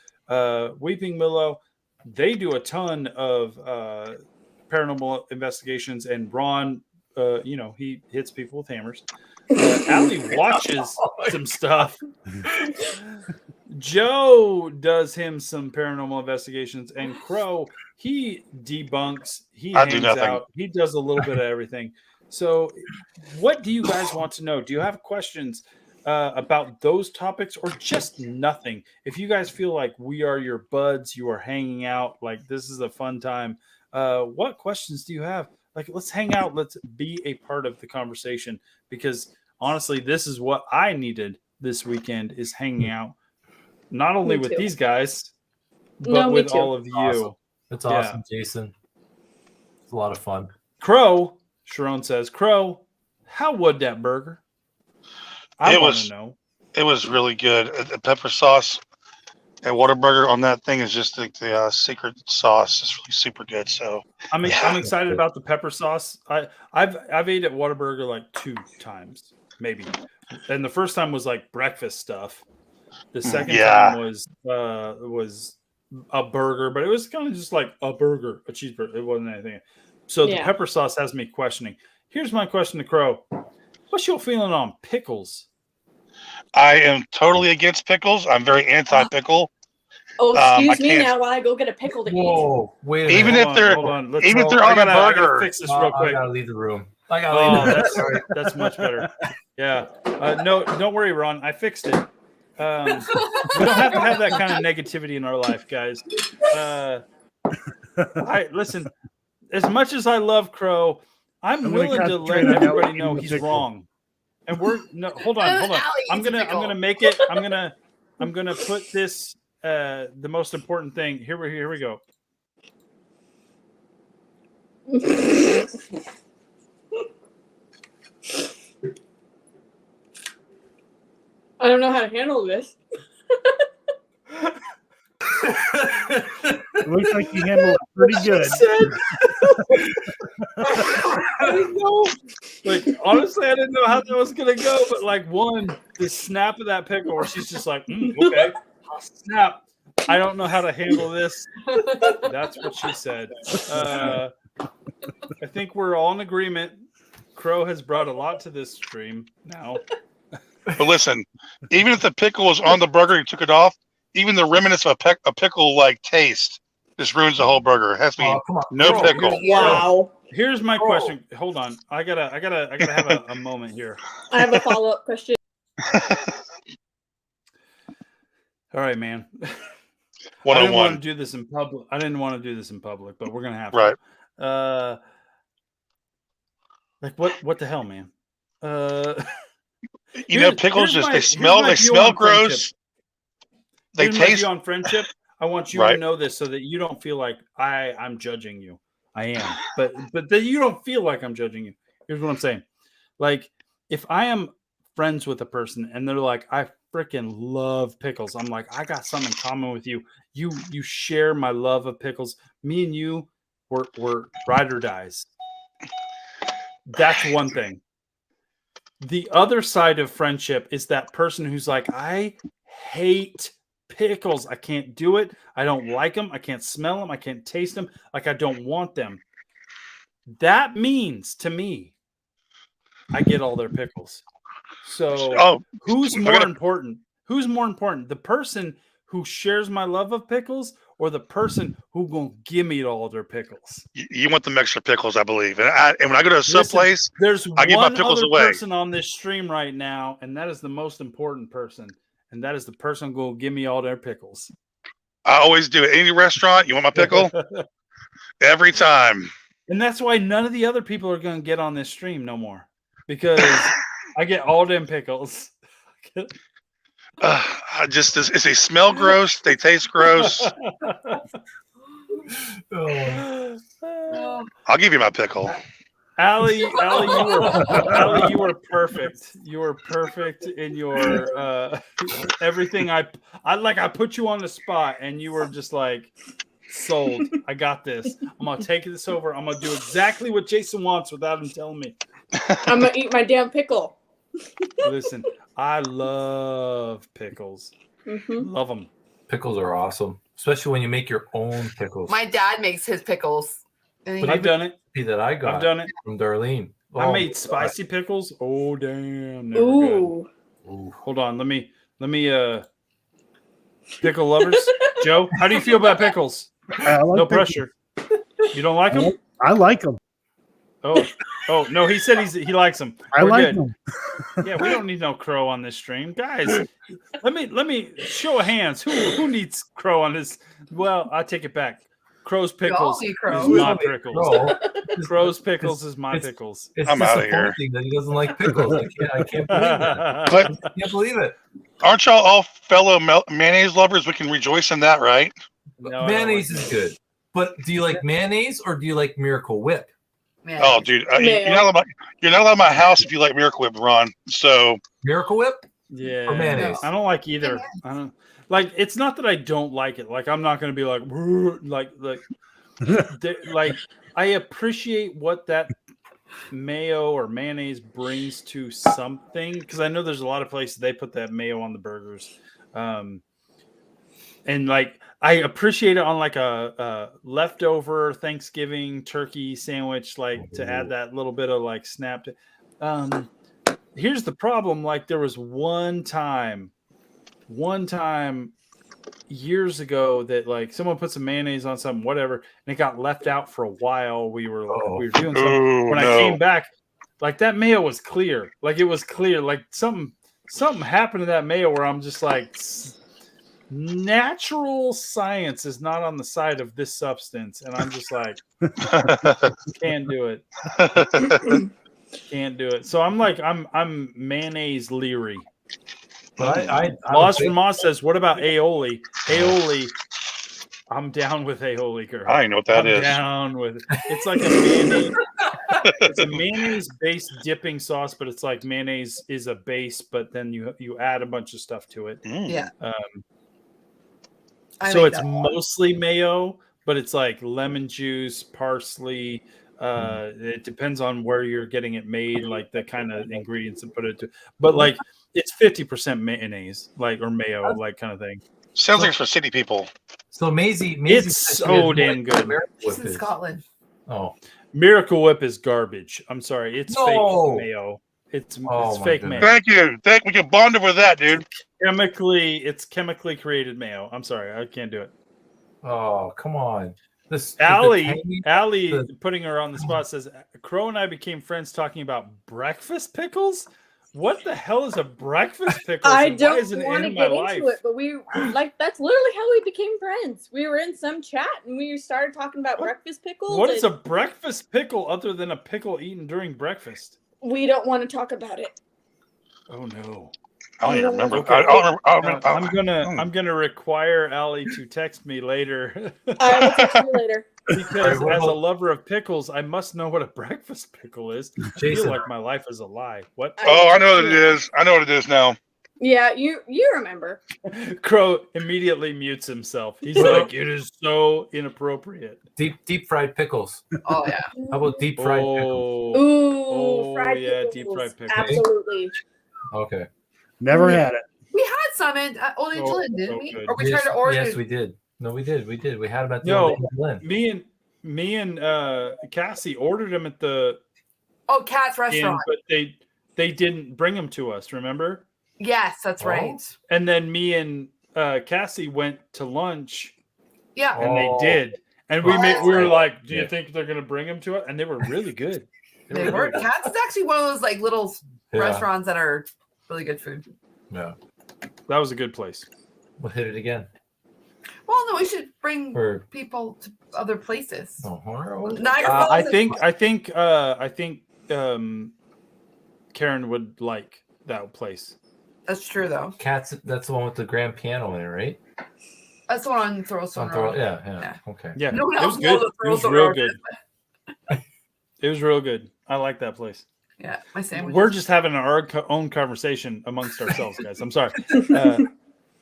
Weeping Willow, they do a ton of paranormal investigations, and Ron, he hits people with hammers. Allie watches some stuff. Joe does him some paranormal investigations, and Crow, he debunks, he I do hangs nothing. out, he does a little bit of everything. So, what do you guys want to know? Do you have questions about those topics or just nothing? If you guys feel like we are your buds, you are hanging out, like this is a fun time, what questions do you have? Like, let's hang out, let's be a part of the conversation, because honestly, this is what I needed this weekend, is hanging out. Not only Me with too. these guys, but No, me with too. all of you. Awesome. It's awesome, Yeah. Jason. It's a lot of fun. Crow, Sharon says, Crow, how would that burger? I It want to was- know. It was really good. The pepper sauce and Whataburger on that thing is just the secret sauce. It's really super good. So I'm Yeah. excited about the pepper sauce. I've ate at Whataburger like 2 times, maybe. And the first time was like breakfast stuff. The second Yeah. time was a burger, but it was kind of just like a burger, a cheeseburger. It wasn't anything. So the Yeah. pepper sauce has me questioning. Here's my question to Crow. What's your feeling on pickles? I am totally against pickles. I'm very anti-pickle. Oh, I excuse me can't- now while I go get a pickle to eat. Whoa, wait a Even minute. if they're- hold on. Let's even if they're I on a gotta- I gotta burger. fix this real I quick. gotta leave the room. I gotta Oh, leave the room. that's all right. That's much better. Yeah. No, don't worry, Ron. I fixed it. We don't have to have that kind of negativity in our life, guys. Listen. As much as I love Crow, I'm gonna willing to concentrate let on everybody eating know the he's pickle. wrong. And hold on. Allie I'm eats a gonna pickle. make it. I'm gonna put this the most important thing. Here we go. I don't know how to handle this. It looks like you handled it pretty good. I didn't know. Like, honestly, I didn't know how that was gonna go. But like, the snap of that pickle, where she's just like, okay, snap. I don't know how to handle this. That's what she said. I think we're all in agreement. Crow has brought a lot to this stream now. But listen, even if the pickle was on the burger, you took it off. Even the remnants of a pickle like taste just ruins the whole burger. It has to be Oh, come on. no Bro, pickle. Wow. Here's my question. Hold on. I gotta have a moment here. I have a follow-up question. All right, man. I One didn't on want to one. do this in public. But we're gonna have Right. to. Like what the hell, man? You know, pickles here's just my- they smell here's my view on gross. friendship. They Here's my taste view on friendship. I want you Right. to know this so that you don't feel like I'm judging you. I am, but that you don't feel like I'm judging you. Here's what I'm saying. Like, if I am friends with a person and they're like, I freaking love pickles, I'm like, I got something in common with you. You share my love of pickles. Me and you were ride or dies. That's one thing. The other side of friendship is that person who's like, I hate pickles. I can't do it. I don't like them. I can't smell them. I can't taste them. Like, I don't want them. That means to me, I get all their pickles. So Oh, who's I more gotta- important? Who's more important? The person who shares my love of pickles or the person who gonna give me all their pickles? you want them extra pickles, I believe. And when I go to a sub Listen, place, There's I give my one pickles other away. person on this stream right now, and that is the most important person. And that is the person who will give me all their pickles. I always do. At any restaurant, you want my pickle? Every time. And that's why none of the other people are going to get on this stream no more. Because I get all them pickles. If they smell gross, they taste gross. Oh. I'll give you my pickle. Allie, you were perfect. You were perfect in your everything. I put you on the spot, and you were just like, sold. I got this. I'm gonna take this over. I'm gonna do exactly what Jason wants without him telling me. I'm gonna eat my damn pickle. Listen, I love pickles. Mm-hmm. Love them. Pickles are awesome, especially when you make your own pickles. My dad makes his pickles. And he- I've done it. that I got I've done it. from Darlene. I Oh, made spicy pickles. Oh damn! They were good. Ooh. Ooh. Hold on. Let me Pickle lovers, Joe. How do you feel about pickles? I like No pickles. pressure. You don't like them? I like them. Oh no, he said he likes them. I We're like good. them. Yeah, we don't need no crow on this stream, guys. Let me show of hands. Who needs crow on this? Well, I take it back. Crow's pickles need crow. is We my don't need pickles. crow. Crow's pickles is my pickles. It's I'm outta here. disappointing that he doesn't like pickles. I can't believe that. But I can't believe it. aren't y'all all fellow mayonnaise lovers? We can rejoice in that, right? No, I don't Mayonnaise like is good. But do you like mayonnaise or do you like Miracle Whip? Man. Oh, dude, Mayo. you're not allowed in my house if you like Miracle Whip, Ron. So Miracle Whip? Yeah, Or mayonnaise? I don't like either. I don't like. It's not that I don't like it. Like I'm not going to be like I appreciate what that mayo or mayonnaise brings to something, because I know there's a lot of places they put that mayo on the burgers, and like I appreciate it on like a leftover Thanksgiving turkey sandwich, like to add that little bit of like snap to. Here's the problem: like there was one time years ago that like someone put some mayonnaise on something, whatever, and it got left out for a while. We were doing something. Ooh, When I no. came back, like that mayo was clear. Like it was clear. Like something happened to that mayo where I'm just like, natural science is not on the side of this substance, and I'm just like, can't do it. Can't do it. So I'm like, I'm mayonnaise leery. But I Moz from Moz says, what about aioli? Aioli, I'm down with aioli, girl. I don't know what that I'm is. down with it. It's like a mayonnaise. It's a mayonnaise-based dipping sauce, but it's like mayonnaise is a base, but then you add a bunch of stuff to it. Yeah. So it's mostly mayo, but it's like lemon juice, parsley. It depends on where you're getting it made, like the kind of ingredients to put it to. But like it's 50% mayonnaise, like or mayo, like kind of thing. Sounds like it's for city people. So Maisie It's said so she had no damn idea good. what Miracle She's Whip in is. Scotland. Oh, Miracle Whip is garbage. I'm sorry, it's No. fake mayo. It's Oh my fake goodness. mayo. Thank you. We can bond over that, dude. It's chemically created mayo. I'm sorry, I can't do it. oh, come on. This Allie, the- putting her on the spot, says Crow and I became friends talking about breakfast pickles. What the hell is a breakfast pickle? I and why don't isn't it want to in get my into life? it, but we like that's literally how we became friends. We were in some chat and we started talking about breakfast pickles. What is a and breakfast pickle other than a pickle eaten during breakfast? We don't want to talk about it. Oh no! I don't even remember. Okay. I don't remember. I'm gonna require Allie to text me later I will text you later. because Alright, as a well- lover of pickles, I must know what a breakfast pickle is. I Jason. feel like my life is a lie. What? Oh, I know what it is. I know what it is now. Yeah, you remember. Crow immediately mutes himself. He's like, it is so inappropriate. deep fried pickles. Oh yeah. How about deep fried pickles? Ooh, Oh, fried yeah, pickles. deep fried pickles. Absolutely. Okay. Never had it. We had some in Old Angel Oh, Inn, didn't so we? good. Or we tried to order. Yes, we did. No, we did. We did. We had them at the No, old Angel Inn. me and Cassie ordered them at the Oh, Cat's inn, restaurant. but they didn't bring them to us. Remember? Yes, that's Oh. right. And then me and Cassie went to lunch, Yeah. and they Oh. did. And Oh, we that's were right. like, "Do you Yeah. think they're gonna bring them to us?" And they were really good. They were. Cat's is actually one of those like little Yeah. restaurants that are really good food. Yeah. That was a good place. We'll hit it again. Well, no, we should bring Or people to other places. oh, horror. Niagara Falls I is think fun. Karen would like that place. That's true though. Cats. That's the one with the grand piano in it, right? That's the one on Thurlestone Road. Yeah. Okay. Yeah, No one it was else knows good. the It was Thurlestone real Road. good. It was real good. I like that place. Yeah, my sandwich. We're just having our own conversation amongst ourselves, guys. I'm sorry.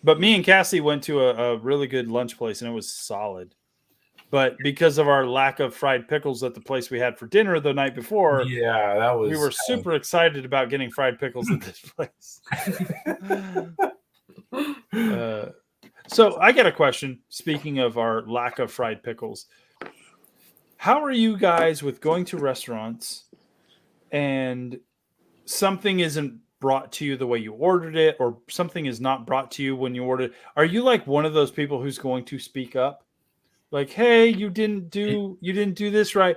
But me and Cassie went to a really good lunch place, and it was solid. But because of our lack of fried pickles at the place we had for dinner the night before, Yeah, that was. we were super excited about getting fried pickles at this place. So I got a question. Speaking of our lack of fried pickles, how are you guys with going to restaurants and something isn't brought to you the way you ordered it, or something is not brought to you when you ordered, are you like one of those people who's going to speak up? Like, hey, you didn't do this right.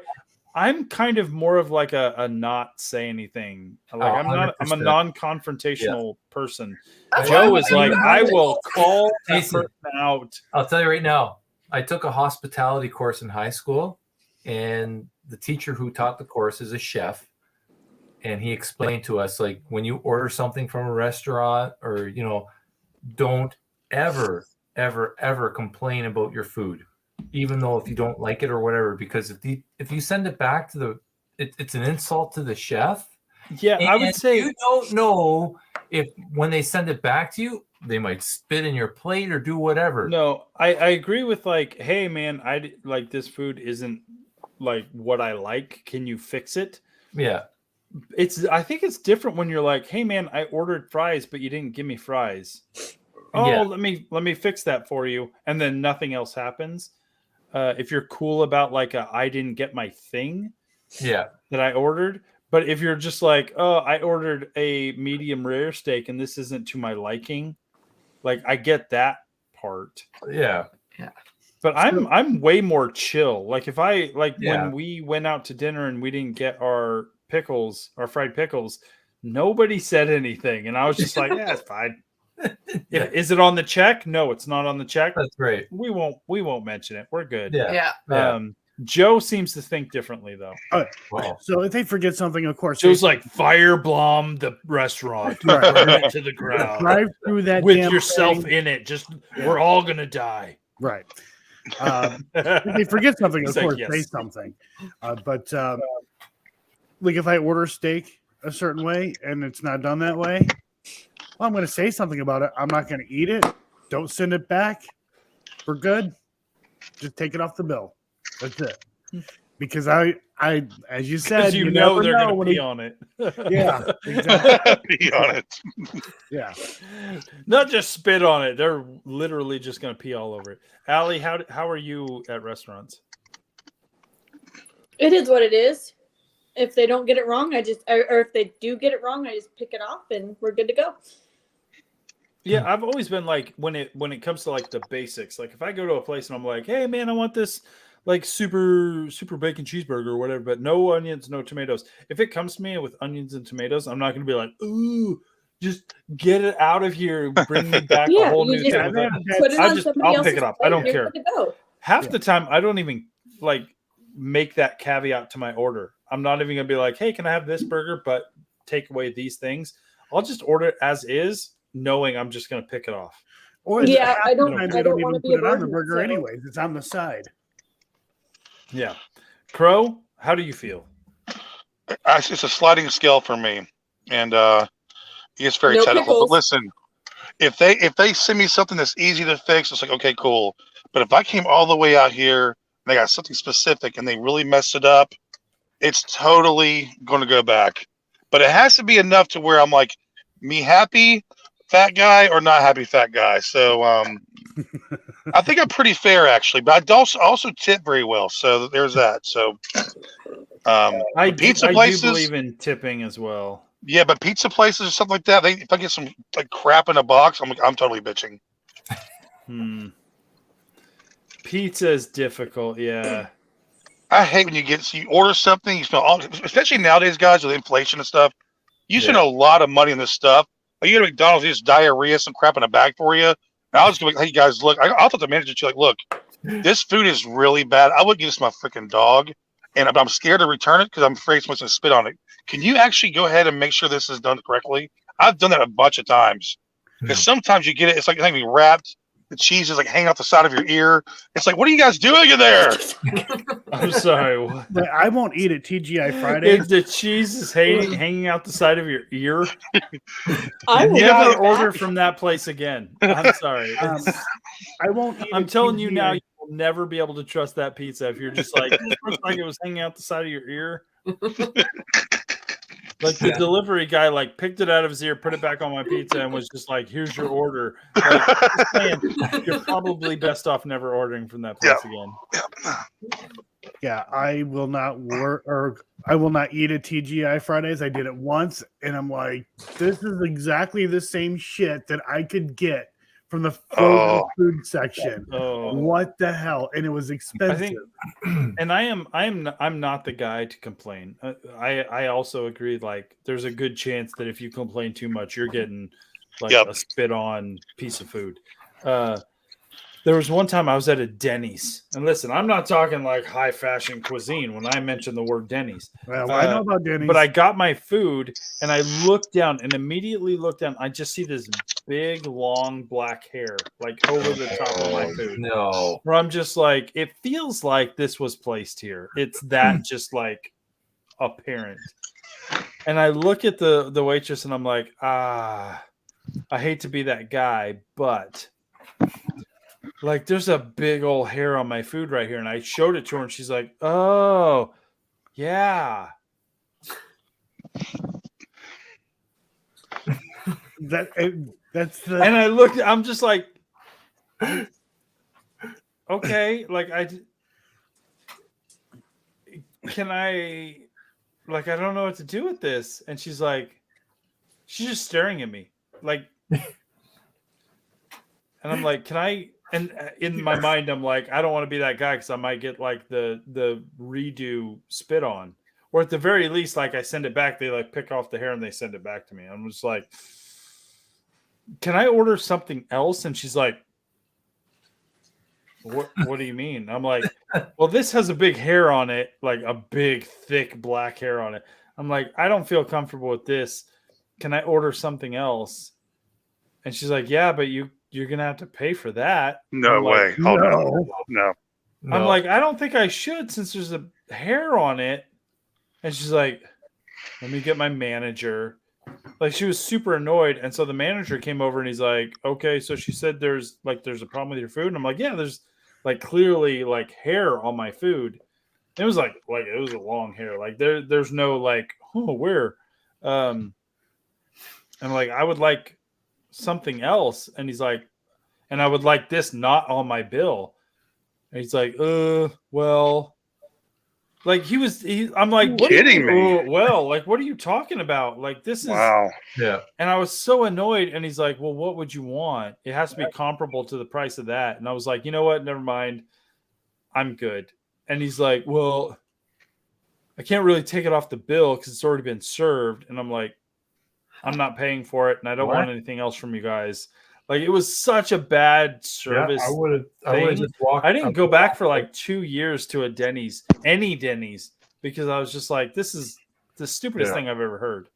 I'm kind of more of like a not say anything. Like I'm a 100%. non-confrontational person. That's Joe why is like, I will call that Jason, person out. I'll tell you right now, I took a hospitality course in high school, and the teacher who taught the course is a chef. And he explained to us, like, when you order something from a restaurant, or, you know, don't ever, ever, ever complain about your food, even though if you don't like it or whatever, because if you send it back to it's an insult to the chef. Yeah, I would say you don't know if when they send it back to you, they might spit in your plate or do whatever. No, I agree with like, hey man, I like this food isn't like what I like. Can you fix it? Yeah. I think it's different when you're like, hey man, I ordered fries, but you didn't give me fries. Oh, Yeah. let me fix that for you, and then nothing else happens. If you're cool about like I didn't get my thing, Yeah, that I ordered, but if you're just like, oh, I ordered a medium rare steak and this isn't to my liking, like I get that part. yeah. But I'm way more chill. Like if I like Yeah. when we went out to dinner and we didn't get our pickles, our fried pickles, nobody said anything, and I was just like, yeah, it's fine. Yeah. Is it on the check? No, it's not on the check. That's great. We won't mention it. We're good. Yeah. Yeah. Joe seems to think differently though. Wow. So if they forget something, of course, Joe's like firebomb the restaurant, Right. burn it to the ground, drive through that with damn yourself thing. in it. Just we're all gonna die. Right. If they forget something, of He's like, course, yes. say something. But like if I order steak a certain way and it's not done that way, well, I'm going to say something about it. I'm not going to eat it. Don't send it back. We're good. Just take it off the bill. That's it. Because I as you said, Because you know never they're gonna when pee he- on it. Yeah, exactly. Be on it. Yeah. Not just spit on it. They're literally just gonna pee all over it. Allie, how are you at restaurants? It is what it is. If they don't get it wrong, or if they do get it wrong, I just pick it off and we're good to go. Yeah, I've always been like when it comes to like the basics. Like if I go to a place and I'm like, hey man, I want this like super bacon cheeseburger or whatever, but no onions, no tomatoes. If it comes to me with onions and tomatoes, I'm not gonna be like, ooh, just get it out of here, bring me back a whole new thing. Put it on somebody I'll else's pick it up. plate I don't and you're care. good to go. Half the time, I don't even like make that caveat to my order. I'm not even gonna be like, hey, can I have this burger, but take away these things? I'll just order it as is, knowing I'm just gonna pick it off. Or Yeah, I don't sometimes I they don't don't want even to be put a it on the burden, burger so- anyways. It's on the side. Yeah, Crow, how do you feel? It's a sliding scale for me, and it gets very No technical. pickles. But listen, if they send me something that's easy to fix, it's like, okay, cool. But if I came all the way out here and they got something specific and they really messed it up, it's totally going to go back. But it has to be enough to where I'm like, me happy fat guy or not happy fat guy. So I think I'm pretty fair actually, but I also tip very well. So there's that. So I pizza do places, believe in tipping as well. yeah, but pizza places or something like that, if I get some like crap in a box, I'm totally bitching. Pizza is difficult. Yeah. I hate when you order something, you spend especially nowadays, guys, with inflation and stuff. You spend a lot of money on this stuff. Like you go to McDonald's, there's diarrhea, some crap in a bag for you. And I was going, hey guys, look, I thought the manager would be like, look, this food is really bad. I wouldn't give this to my freaking dog, but I'm scared to return it because I'm afraid someone's going to spit on it. Can you actually go ahead and make sure this is done correctly? I've done that a bunch of times. Because sometimes you get it, it's like having wrapped. The cheese is like hanging out the side of your ear. It's like, what are you guys doing in there? I'm sorry. What? But I won't eat at TGI Fridays. If the cheese is hanging out the side of your ear, I will never buy order that. from that place again. I'm sorry. I won't eat I'm at telling you TGI. now, you will never be able to trust that pizza if you're just like, this looks like it was hanging out the side of your ear. Like the delivery guy, like picked it out of his ear, put it back on my pizza, and was just like, "Here's your order." Like, just saying, you're probably best off never ordering from that place again. Yeah, I will not work or I will not eat at TGI Fridays. I did it once, and I'm like, this is exactly the same shit that I could get from the frozen food section. What the hell? And it was expensive. And I'm not the guy to complain. I also agree. Like, there's a good chance that if you complain too much, you're getting like a spit on piece of food. There was one time I was at a Denny's, and listen, I'm not talking like high fashion cuisine when I mention the word Denny's. Well, I know about Denny's, but I got my food and I looked down and immediately looked down. I just see this big, long black hair like over the top of my food. No, where I'm just like, it feels like this was placed here. It's that just like apparent. And I look at the waitress and I'm like, I hate to be that guy, but like, there's a big old hair on my food right here. And I showed it to her and she's like, oh, yeah. That's the... And I looked, I'm just like, okay, like, can I, like, I don't know what to do with this. And she's like, she's just staring at me. Like, and I'm like, can I, and in my mind, I'm like, I don't want to be that guy because I might get like the redo spit on. Or at the very least, like, I send it back, they like pick off the hair and they send it back to me. I'm just like, can I order something else? And she's like, what do you mean? I'm like, well, this has a big hair on it, like a big, thick black hair on it. I'm like, I don't feel comfortable with this. Can I order something else? And she's like, yeah, but you're going to have to pay for that. No way. Like, oh, no. I'm like, I don't think I should since there's a hair on it. And she's like, let me get my manager. Like, she was super annoyed. And so the manager came over and he's like, okay, so she said there's a problem with your food. And I'm like, yeah, there's like clearly like hair on my food. It was like it was a long hair. Like there's no like, oh, where? And like, I would like something else. And he's like, and I would like this not on my bill. And he's like, well, like I'm like, kidding me? Well, like, what are you talking about? Like, this is wow. Yeah. And I was so annoyed. And he's like, well, what would you want? It has to be comparable to the price of that. And I was like, you know what? Never mind. I'm good. And he's like, well, I can't really take it off the bill because it's already been served. And I'm like, I'm not paying for it, and I don't want anything else from you guys. Like, it was such a bad service. Yeah, I would have just walked. I didn't go back for like 2 years to any Denny's, because I was just like, this is the stupidest thing I've ever heard.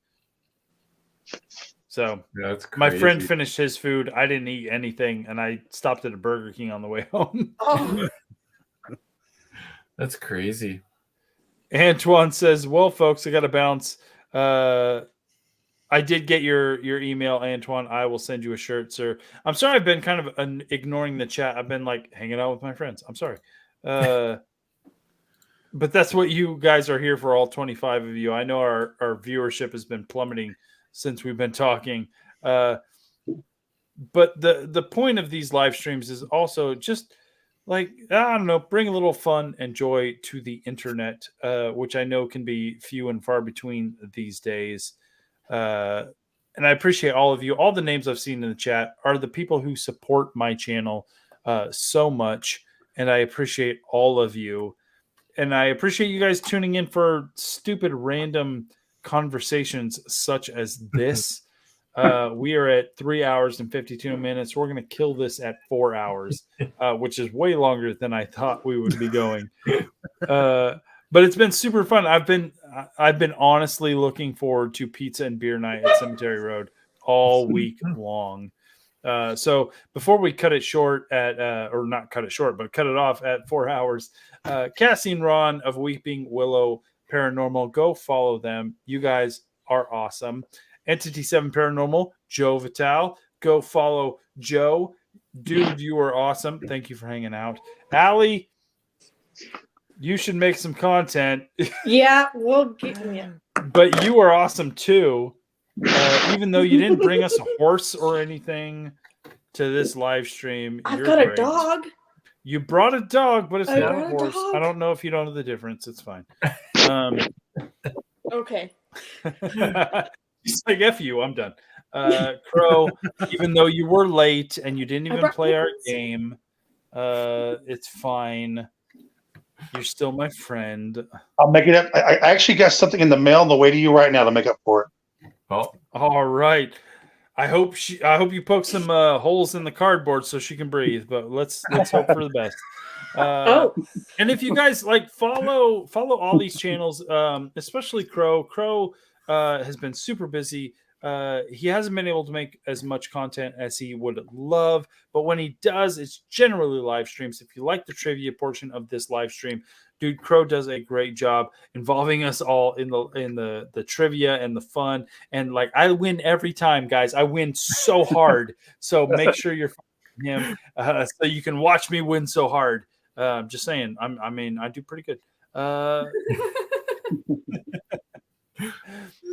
So my friend finished his food. I didn't eat anything, and I stopped at a Burger King on the way home. That's crazy. Antoine says, well, folks, I got to bounce. I did get your email, Antoine. I will send you a shirt, sir. I'm sorry I've been kind of ignoring the chat. I've been like hanging out with my friends. I'm sorry. But that's what you guys are here for, all 25 of you. I know our viewership has been plummeting since we've been talking. But the point of these live streams is also just like, I don't know, bring a little fun and joy to the internet, which I know can be few and far between these days. And I appreciate all of you. All the names I've seen in the chat are the people who support my channel so much. And I appreciate all of you. And I appreciate you guys tuning in for stupid random conversations such as this. We are at 3 hours and 52 minutes. We're going to kill this at 4 hours, which is way longer than I thought we would be going. But it's been super fun. I've been honestly looking forward to pizza and beer night at Cemetery Road all week long. So before we cut it short or not cut it short, but cut it off at 4 hours, Cassie and Ron of Weeping Willow Paranormal, go follow them. You guys are awesome. Entity 7 Paranormal, Joe Vital, go follow Joe. Dude, you are awesome. Thank you for hanging out. Allie, you should make some content. Yeah, we'll get yeah. But you are awesome too. Even though you didn't bring us a horse or anything to this live stream. I've got a dog. You brought a dog, but it's not a horse. I don't know if you don't know the difference. It's fine. Okay. He's like, F you, I'm done. Crow, even though you were late and you didn't even play our game, it's fine. You're still my friend. I'll make it up. I actually got something in the mail on the way to you right now to make up for it. Oh, all right. I hope you poke some holes in the cardboard so she can breathe. But let's hope for the best. And if you guys like follow all these channels, especially Crow. Crow has been super busy. He hasn't been able to make as much content as he would love, but when he does, it's generally live streams. If you like the trivia portion of this live stream, dude, Crow does a great job involving us all in the trivia and the fun. And like, I win every time, guys. I win so hard. So make sure you're following him so you can watch me win so hard. Just saying. I do pretty good.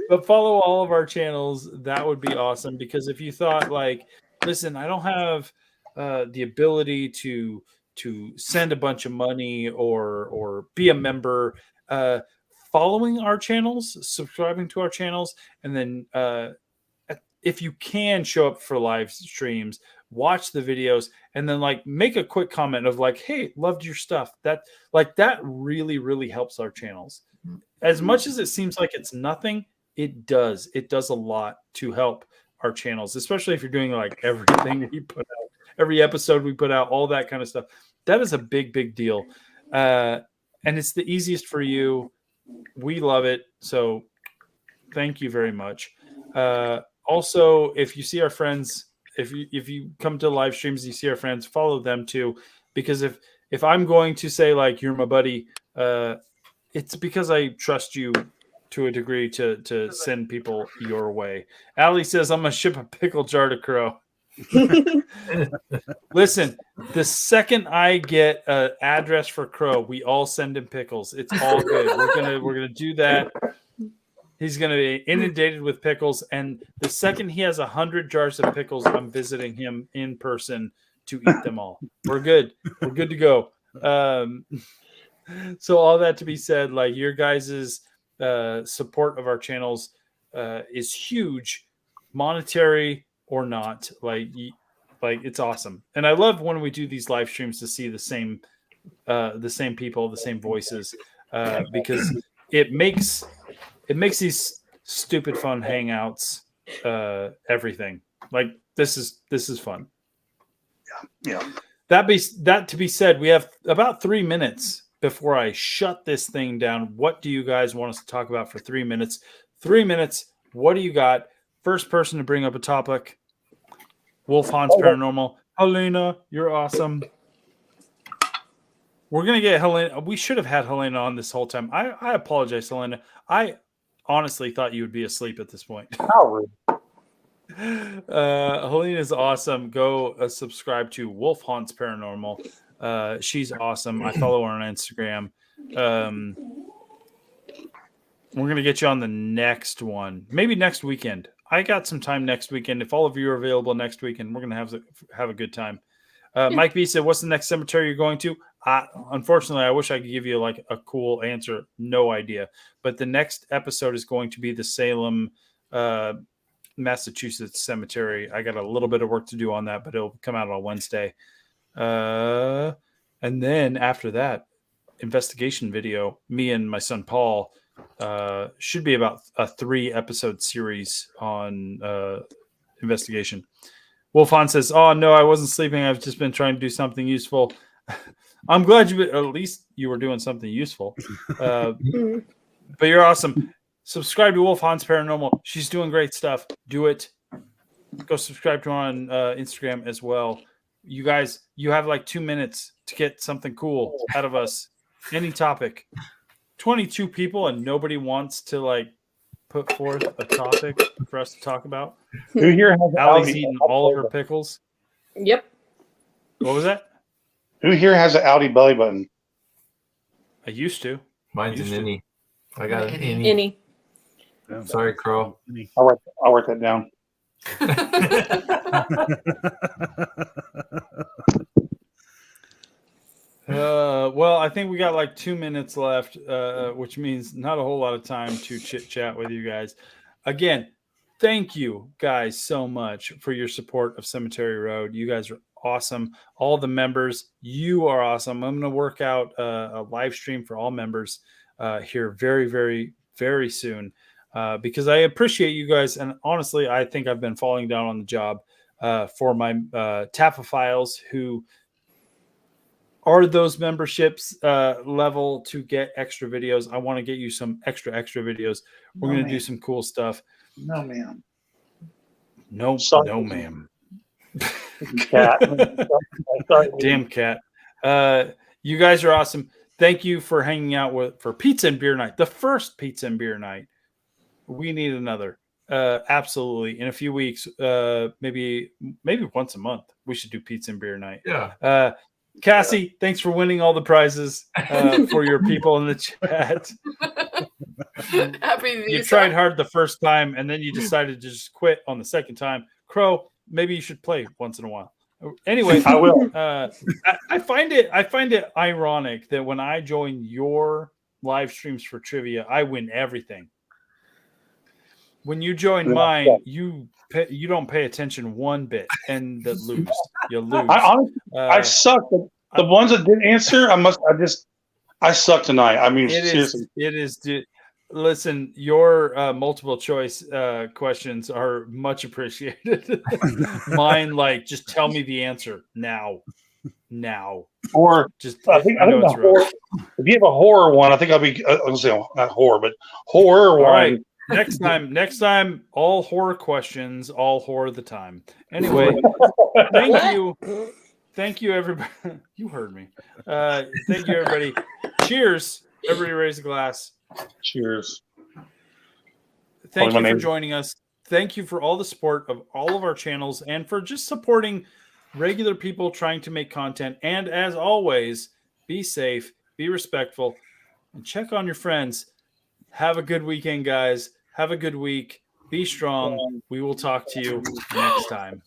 But follow all of our channels. That would be awesome, because if you thought like, listen, I don't have the ability to send a bunch of money or be a member, following our channels, subscribing to our channels, and then if you can show up for live streams, watch the videos, and then like make a quick comment of like, hey, loved your stuff. That really, really helps our channels. As much as it seems like it's nothing, it does a lot to help our channels, especially if you're doing like everything we put out, every episode we put out, all that kind of stuff. That is a big deal. And it's the easiest for you. We love it. So thank you very much. Also, if you see our friends, if you come to live streams, you see our friends, follow them too. Because if I'm going to say like, you're my buddy, it's because I trust you to a degree to send people your way. Allie says, I'm going to ship a pickle jar to Crow. Listen, the second I get an address for Crow, we all send him pickles. It's all good. We're gonna do that. He's gonna be inundated with pickles, and the second he has 100 jars of pickles, I'm visiting him in person to eat them all. We're good. We're good to go. So all that to be said, like, your guys's support of our channels is huge, monetary or not. Like it's awesome, and I love when we do these live streams to see the same people, the same voices, because it makes these stupid fun hangouts everything. Like this is fun. Yeah. That to be said, we have about 3 minutes before I shut this thing down. What do you guys want us to talk about for 3 minutes? 3 minutes. What do you got? First person to bring up a topic. Wolf Haunts Paranormal. Helena, you're awesome. We're going to get Helena. We should have had Helena on this whole time. I apologize, Helena. I honestly thought you would be asleep at this point. How rude. Helena is awesome. Go subscribe to Wolf Haunts Paranormal. She's awesome. I follow her on Instagram. We're going to get you on the next one. Maybe next weekend. I got some time next weekend. If all of you are available next weekend, we're going to have a good time. Mike B said, what's the next cemetery you're going to? Unfortunately, I wish I could give you like a cool answer. No idea. But the next episode is going to be the Salem, Massachusetts cemetery. I got a little bit of work to do on that, but it'll come out on Wednesday. And then after that, investigation video, me and my son Paul, should be about a 3-episode series on investigation. Wolfon says, oh no, I wasn't sleeping. I've just been trying to do something useful. I'm glad at least you were doing something useful. But you're awesome. Subscribe to Wolf Haunts Paranormal. She's doing great stuff. Do it. Go subscribe to her on Instagram as well. You guys, you have like 2 minutes to get something cool out of us. Any topic. 22 people and nobody wants to like put forth a topic for us to talk about. Who here has Allie's eating all of her pickles. Yep. What was that? Who here has an Audi belly button? I used to. Mine's an innie. I got an innie. Any. Sorry, Crow. I'll write that down. Well, I think we got like 2 minutes left, which means not a whole lot of time to chit chat with you guys. Again, thank you guys so much for your support of Cemetery Road. You guys are awesome. All the members, you are awesome. I'm going to work out a live stream for all members here very, very, very soon because I appreciate you guys. And honestly, I think I've been falling down on the job for my Tapophiles who are those memberships level to get extra videos. I want to get you some extra videos. We're going to do some cool stuff. No, ma'am. No, ma'am. Cat. Damn cat. You guys are awesome. Thank you for hanging out for pizza and beer night. The first pizza and beer night. We need another. Absolutely. In a few weeks, maybe once a month, we should do pizza and beer night. Yeah. Cassie, thanks for winning all the prizes for your people in the chat. You tried hard the first time, and then you decided to just quit on the second time. Crow, maybe you should play once in a while. Anyway, I will. I find it ironic that when I join your live streams for trivia, I win everything. When you join mine, you don't pay attention one bit and lose. You lose. I suck. The ones that didn't answer, I suck tonight. I mean, seriously. It is. Listen, your multiple choice questions are much appreciated. Mine, like, just tell me the answer now. Or just I think if you have a horror one, I think I'll be. I was say not horror, but horror one. All right. Next time, all horror questions, all horror the time. Anyway, thank you, everybody. You heard me. Thank you, everybody. Cheers. Everybody raise a glass. Cheers. Thank you for joining us. Thank you for all the support of all of our channels and for just supporting regular people trying to make content. And as always, be safe, be respectful, and check on your friends. Have a good weekend, guys. Have a good week. Be strong. We will talk to you next time.